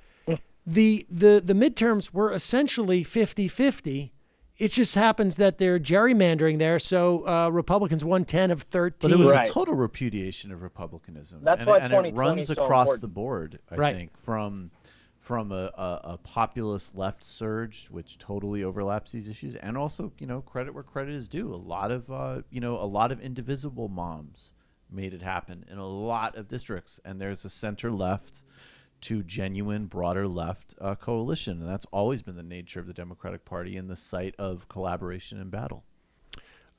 the midterms were essentially 50-50. It just happens that they're gerrymandering there, so Republicans won 10 of 13. But it was a total repudiation of republicanism. That's why and it runs across the board, I think, from a populist left surge, which totally overlaps these issues, and also, credit where credit is due. A lot of indivisible moms made it happen in a lot of districts, and there's a center left to genuine broader left coalition, and that's always been the nature of the Democratic Party and the site of collaboration and battle.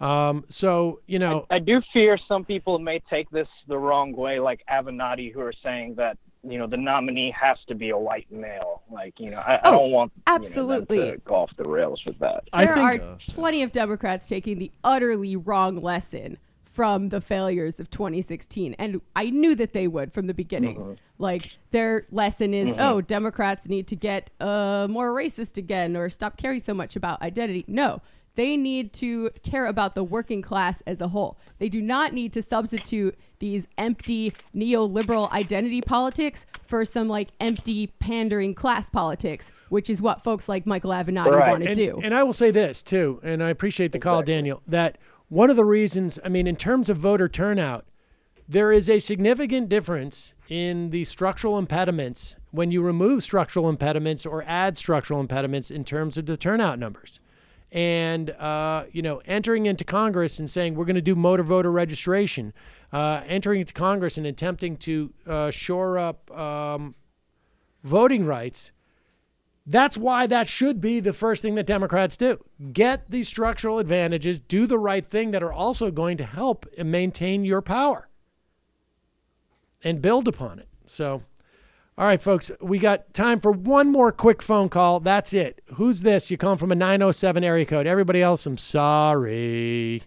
I do fear some people may take this the wrong way, like Avenatti, who are saying that the nominee has to be a white male. I don't want them to go off the rails with that. There are plenty of Democrats taking the utterly wrong lesson from the failures of 2016. And I knew that they would from the beginning. Their lesson is, Democrats need to get more racist again or stop caring so much about identity. No, they need to care about the working class as a whole. They do not need to substitute these empty neoliberal identity politics for some empty pandering class politics, which is what folks like Michael Avenatti want to do. And I will say this too, and I appreciate the call, Daniel, that one of the reasons, I mean, in terms of voter turnout, there is a significant difference in the structural impediments when you remove structural impediments or add structural impediments in terms of the turnout numbers. And, entering into Congress and saying we're going to do motor voter registration, entering into Congress and attempting to shore up voting rights, that's why that should be the first thing that Democrats do. Get the structural advantages, do the right thing that are also going to help and maintain your power and build upon it. So, all right, folks, we got time for one more quick phone call. That's it. Who's this? You come from a 907 area code. Everybody else, I'm sorry.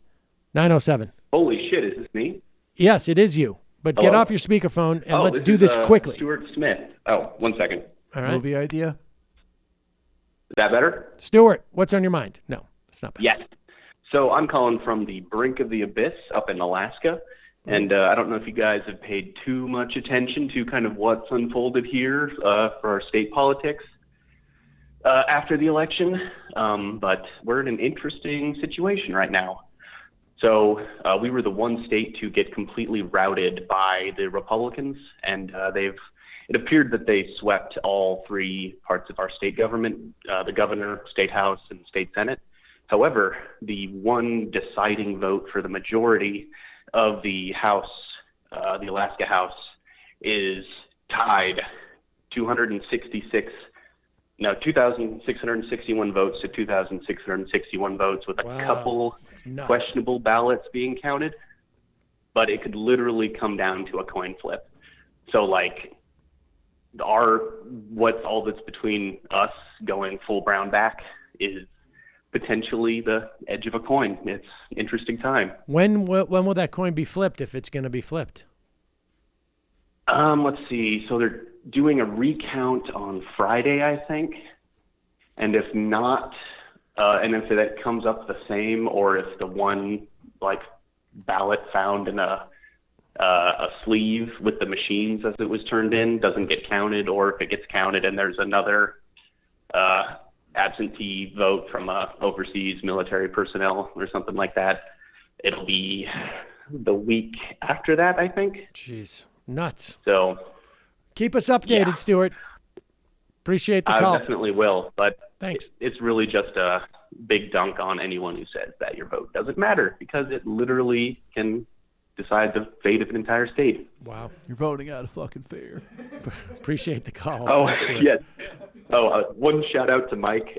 907. Holy shit, is this me? Yes, it is you. But Hello? get off your speakerphone and let's this do is, this quickly. Stuart Smith. Oh, 1 second. All right. Movie idea? Is that better? Stuart, what's on your mind? No, it's not bad. Yes. So I'm calling from the brink of the abyss up in Alaska. And I don't know if you guys have paid too much attention to kind of what's unfolded here for our state politics after the election, but we're in an interesting situation right now. So we were the one state to get completely routed by the Republicans, and it appeared that they swept all three parts of our state government, the governor, state house, and state senate. However, the one deciding vote for the majority of the House, the Alaska House, is tied 2,661 votes to 2,661 votes with a couple questionable ballots being counted. But it could literally come down to a coin flip. So, like, what's all that's between us going full brown back is potentially the edge of a coin. It's interesting time. When will that coin be flipped, if it's going to be flipped? Let's see. So they're doing a recount on Friday, I think. And if not, and if that comes up the same, or if the one ballot found in a sleeve with the machines as it was turned in doesn't get counted, or if it gets counted and there's another absentee vote from overseas military personnel or something like that, it'll be the week after that, I think. Jeez, nuts. So keep us updated, Stuart. Appreciate the call. I definitely will, but thanks. It's really just a big dunk on anyone who says that your vote doesn't matter, because it literally can decide the fate of an entire state. Wow. You're voting out of fucking fear. Appreciate the call. Oh, yes. Oh, one shout out to Mike.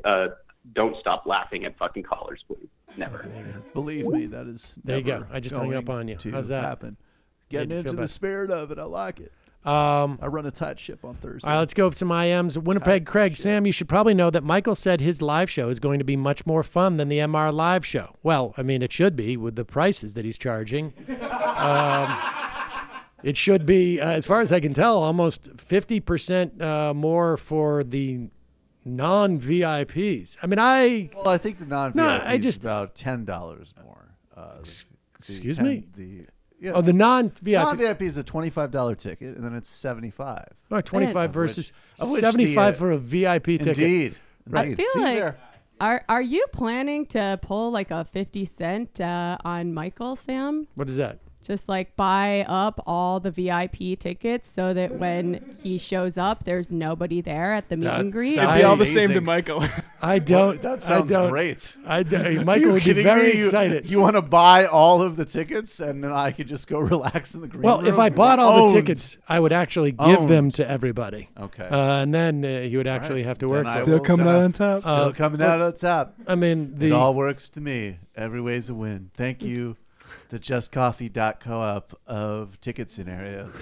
Don't stop laughing at fucking callers, please. Never. Believe me, that is there you never go. I just hung up on you. How's that? Happen. Getting into the spirit of it. I like it. I run a tight ship on Thursday. All right, let's go with some IMs. Winnipeg Craig. Sam, you should probably know that Michael said his live show is going to be much more fun than the MR live show. Well, I mean, it should be with the prices that he's charging. It should be, as far as I can tell, almost 50% more for the non-VIPs. I mean, I think the non-VIPs is about $10 more. Excuse me? The the non-VIP. Non-VIP is a $25 ticket, and then it's $75. Oh, 25 versus 75 for a VIP ticket. Indeed. I feel like, are you planning to pull like a 50 cent on Michael, Sam? What is that? Just like buy up all the VIP tickets so that when he shows up, there's nobody there at the meet and greet. It'd be all the same to Michael. I don't. That sounds great. Michael would be very excited. You want to buy all of the tickets, and then I could just go relax in the green room? Well, if I bought all the tickets, I would actually give them to everybody. Okay. And then he would actually have to work. Still coming out on top. Still coming out on top. I mean, it all works to me. Every way's a win. Thank you. The JustCoffee.coop of ticket scenarios.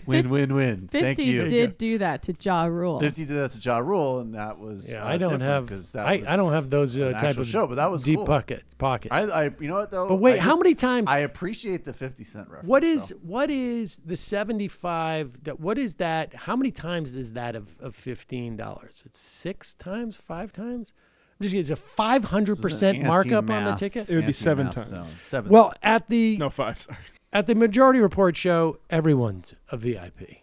Win, win, win. Thank you. 50 did do that to Ja Rule. 50 did that to Ja Rule, and that was I don't have I don't have those type of show, but that was deep cool. pockets. I you know what though? But wait, how many times? I appreciate the 50-cent reference. What is the 75? What is that? How many times is that of $15? It's 6 times, 5 times. It's a 500% markup on the ticket. It would be 7 times. Well, at the 5. Sorry. At the Majority Report show, everyone's a VIP,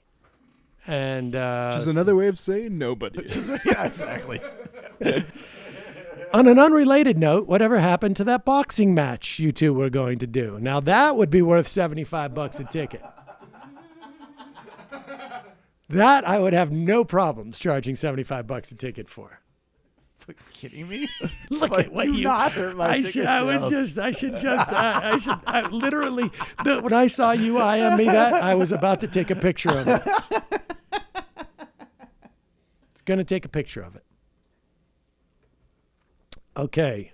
and which is another way of saying nobody. Yeah, exactly. On an unrelated note, whatever happened to that boxing match you two were going to do? Now that would be worth $75 a ticket. That I would have no problems charging $75 a ticket for. Are you kidding me? Look at what you. Not hurt my ticket sales. I should literally. When I saw you IM me that, I was about to take a picture of it. It's going to take a picture of it. Okay.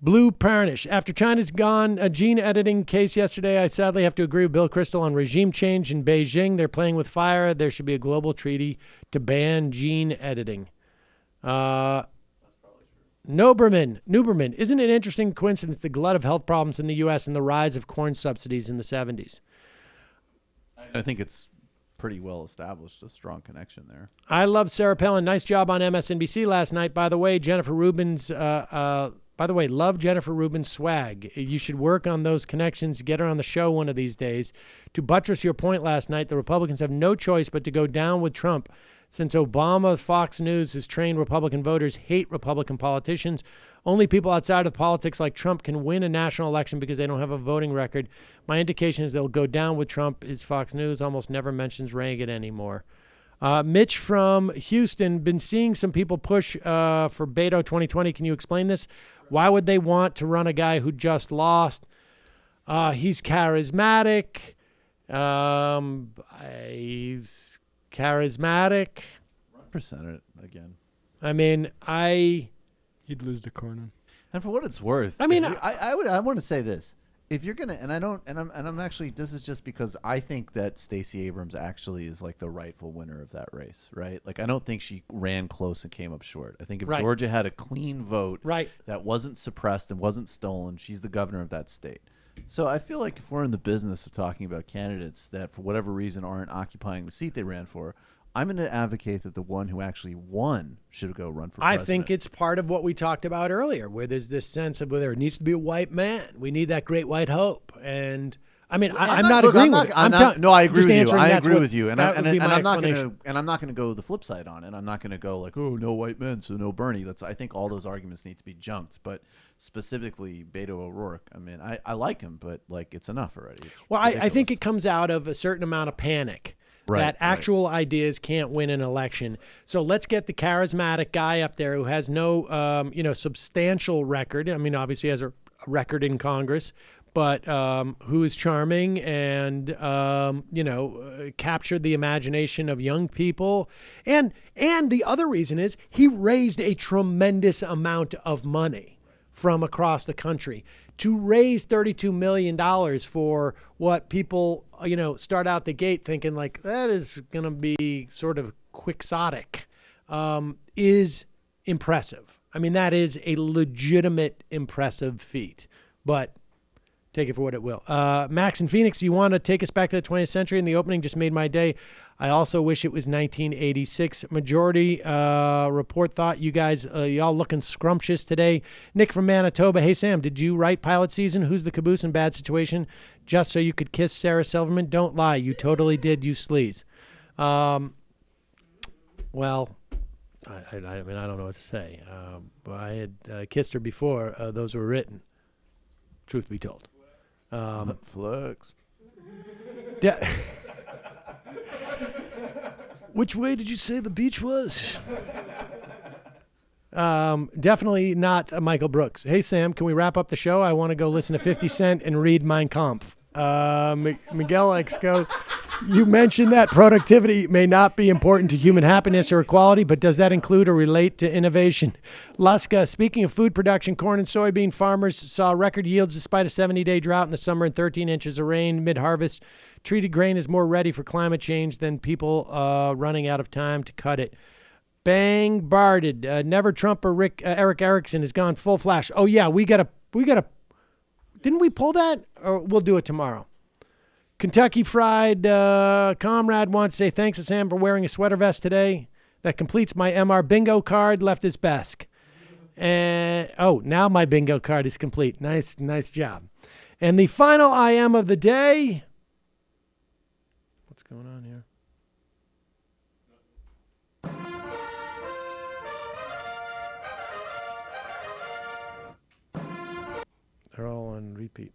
Blue Parnish. After China's gone a gene editing case yesterday, I sadly have to agree with Bill Kristol on regime change in Beijing. They're playing with fire. There should be a global treaty to ban gene editing. Nuberman. Isn't it an interesting coincidence the glut of health problems in the U.S. and the rise of corn subsidies in the 70s? I think it's pretty well established, a strong connection there. I love Sarah Palin. Nice job on MSNBC last night. By the way, love Jennifer Rubin's swag. You should work on those connections, get her on the show one of these days. To buttress your point last night, the Republicans have no choice but to go down with Trump. Since Obama, Fox News has trained Republican voters hate Republican politicians. Only people outside of politics like Trump can win a national election because they don't have a voting record. My indication is they'll go down with Trump. Is Fox News almost never mentions Reagan anymore. Mitch from Houston, been seeing some people push for Beto 2020. Can you explain this? Why would they want to run a guy who just lost? He's charismatic. He's charismatic. Run for Senate again. I mean, he'd lose to Cornyn. And for what it's worth, I mean, I want to say this. If you're gonna, I'm actually, this is just because I think that Stacey Abrams actually is like the rightful winner of that race, right? Like, I don't think she ran close and came up short. I think if Georgia had a clean vote, that wasn't suppressed and wasn't stolen, she's the governor of that state. So I feel like if we're in the business of talking about candidates that for whatever reason aren't occupying the seat they ran for, I'm going to advocate that the one who actually won should go run for president. I think it's part of what we talked about earlier, where there's this sense of where there needs to be a white man. We need that great white hope. And I mean, I'm not agreeing with it. No, I agree with you. I agree with you. And I'm not going to go the flip side on it. I'm not going to go like, oh, no white men, so no Bernie. I think all those arguments need to be junked. But specifically Beto O'Rourke, I mean, I like him, but like it's enough already. I think it comes out of a certain amount of panic. That actual ideas can't win an election. So let's get the charismatic guy up there who has no, substantial record. I mean, obviously has a record in Congress, but who is charming and, captured the imagination of young people. And the other reason is he raised a tremendous amount of money from across the country. To raise $32 million for what people, start out the gate thinking like that is going to be sort of quixotic, is impressive. I mean, that is a legitimate impressive feat, but take it for what it will. Max in Phoenix, you want to take us back to the 20th century? And the opening just made my day. I also wish it was 1986. Majority report thought you guys, y'all looking scrumptious today. Nick from Manitoba. Hey, Sam, did you write Pilot Season? Who's the caboose in Bad Situation? Just so you could kiss Sarah Silverman? Don't lie. You totally did, you sleaze. Well, I mean, I don't know what to say. I had kissed her before those were written, truth be told. Flex. Which way did you say the beach was? Definitely not Michael Brooks. Hey, Sam, can we wrap up the show? I want to go listen to 50 Cent and read Mein Kampf. Miguel Exco, you mentioned that productivity may not be important to human happiness or equality, but does that include or relate to innovation? Luska, speaking of food production, corn and soybean farmers saw record yields despite a 70-day drought in the summer and 13 inches of rain mid-harvest. Treated grain is more ready for climate change than people running out of time to cut it. Bang Barded. Never Trump or Eric Erickson has gone full flash. Oh yeah, we gotta. Didn't we pull that? Or we'll do it tomorrow. Kentucky Fried Comrade wants to say thanks to Sam for wearing a sweater vest today. That completes my MR bingo card. Left his best. And now my bingo card is complete. Nice job. And the final I am of the day. What's going on here? on repeat.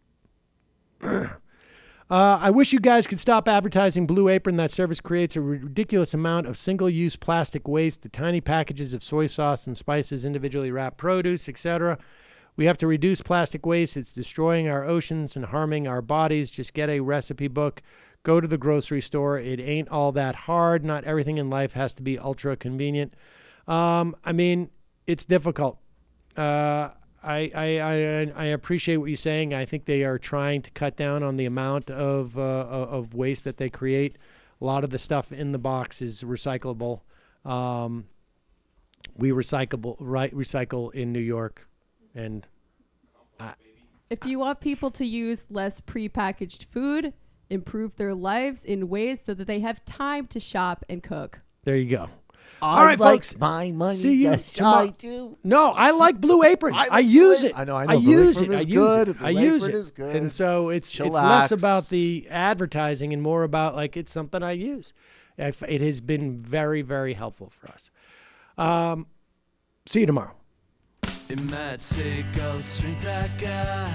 I wish you guys could stop advertising Blue Apron. That service creates a ridiculous amount of single-use plastic waste, the tiny packages of soy sauce and spices, individually wrapped produce, etc. We have to reduce plastic waste. It's destroying our oceans and harming our bodies. Just get a recipe book. Go to the grocery store. It ain't all that hard. Not everything in life has to be ultra convenient. I mean, it's difficult. I appreciate what you're saying. I think they are trying to cut down on the amount of waste that they create. A lot of the stuff in the box is recyclable. We recycle in New York, and if you want people to use less prepackaged food, improve their lives in ways so that they have time to shop and cook. There you go. All right, folks. My money. See you yes, tomorrow. I do. No, I like Blue Apron. I use it. I know. I use it. I use it. And so it's less about the advertising and more about like it's something I use. It has been very, very helpful for us. See you tomorrow. It might take all the strength I got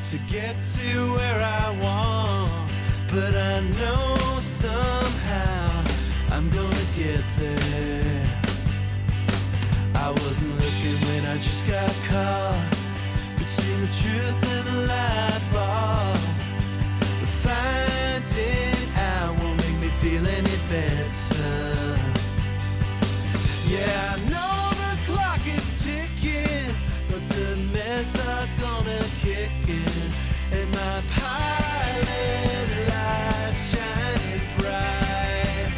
to get to where I want, but I know somehow I'm gonna get there. I wasn't looking when I just got caught between the truth and the light bulb. But finding out won't make me feel any better. Yeah, I know the clock is ticking, but the meds are gonna kick in, and my pilot light shining bright.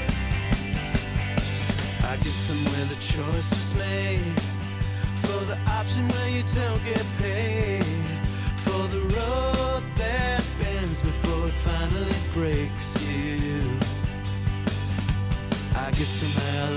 I get somewhere the choice was made, for the option where you don't get paid, for the road that bends before it finally breaks you. I guess somehow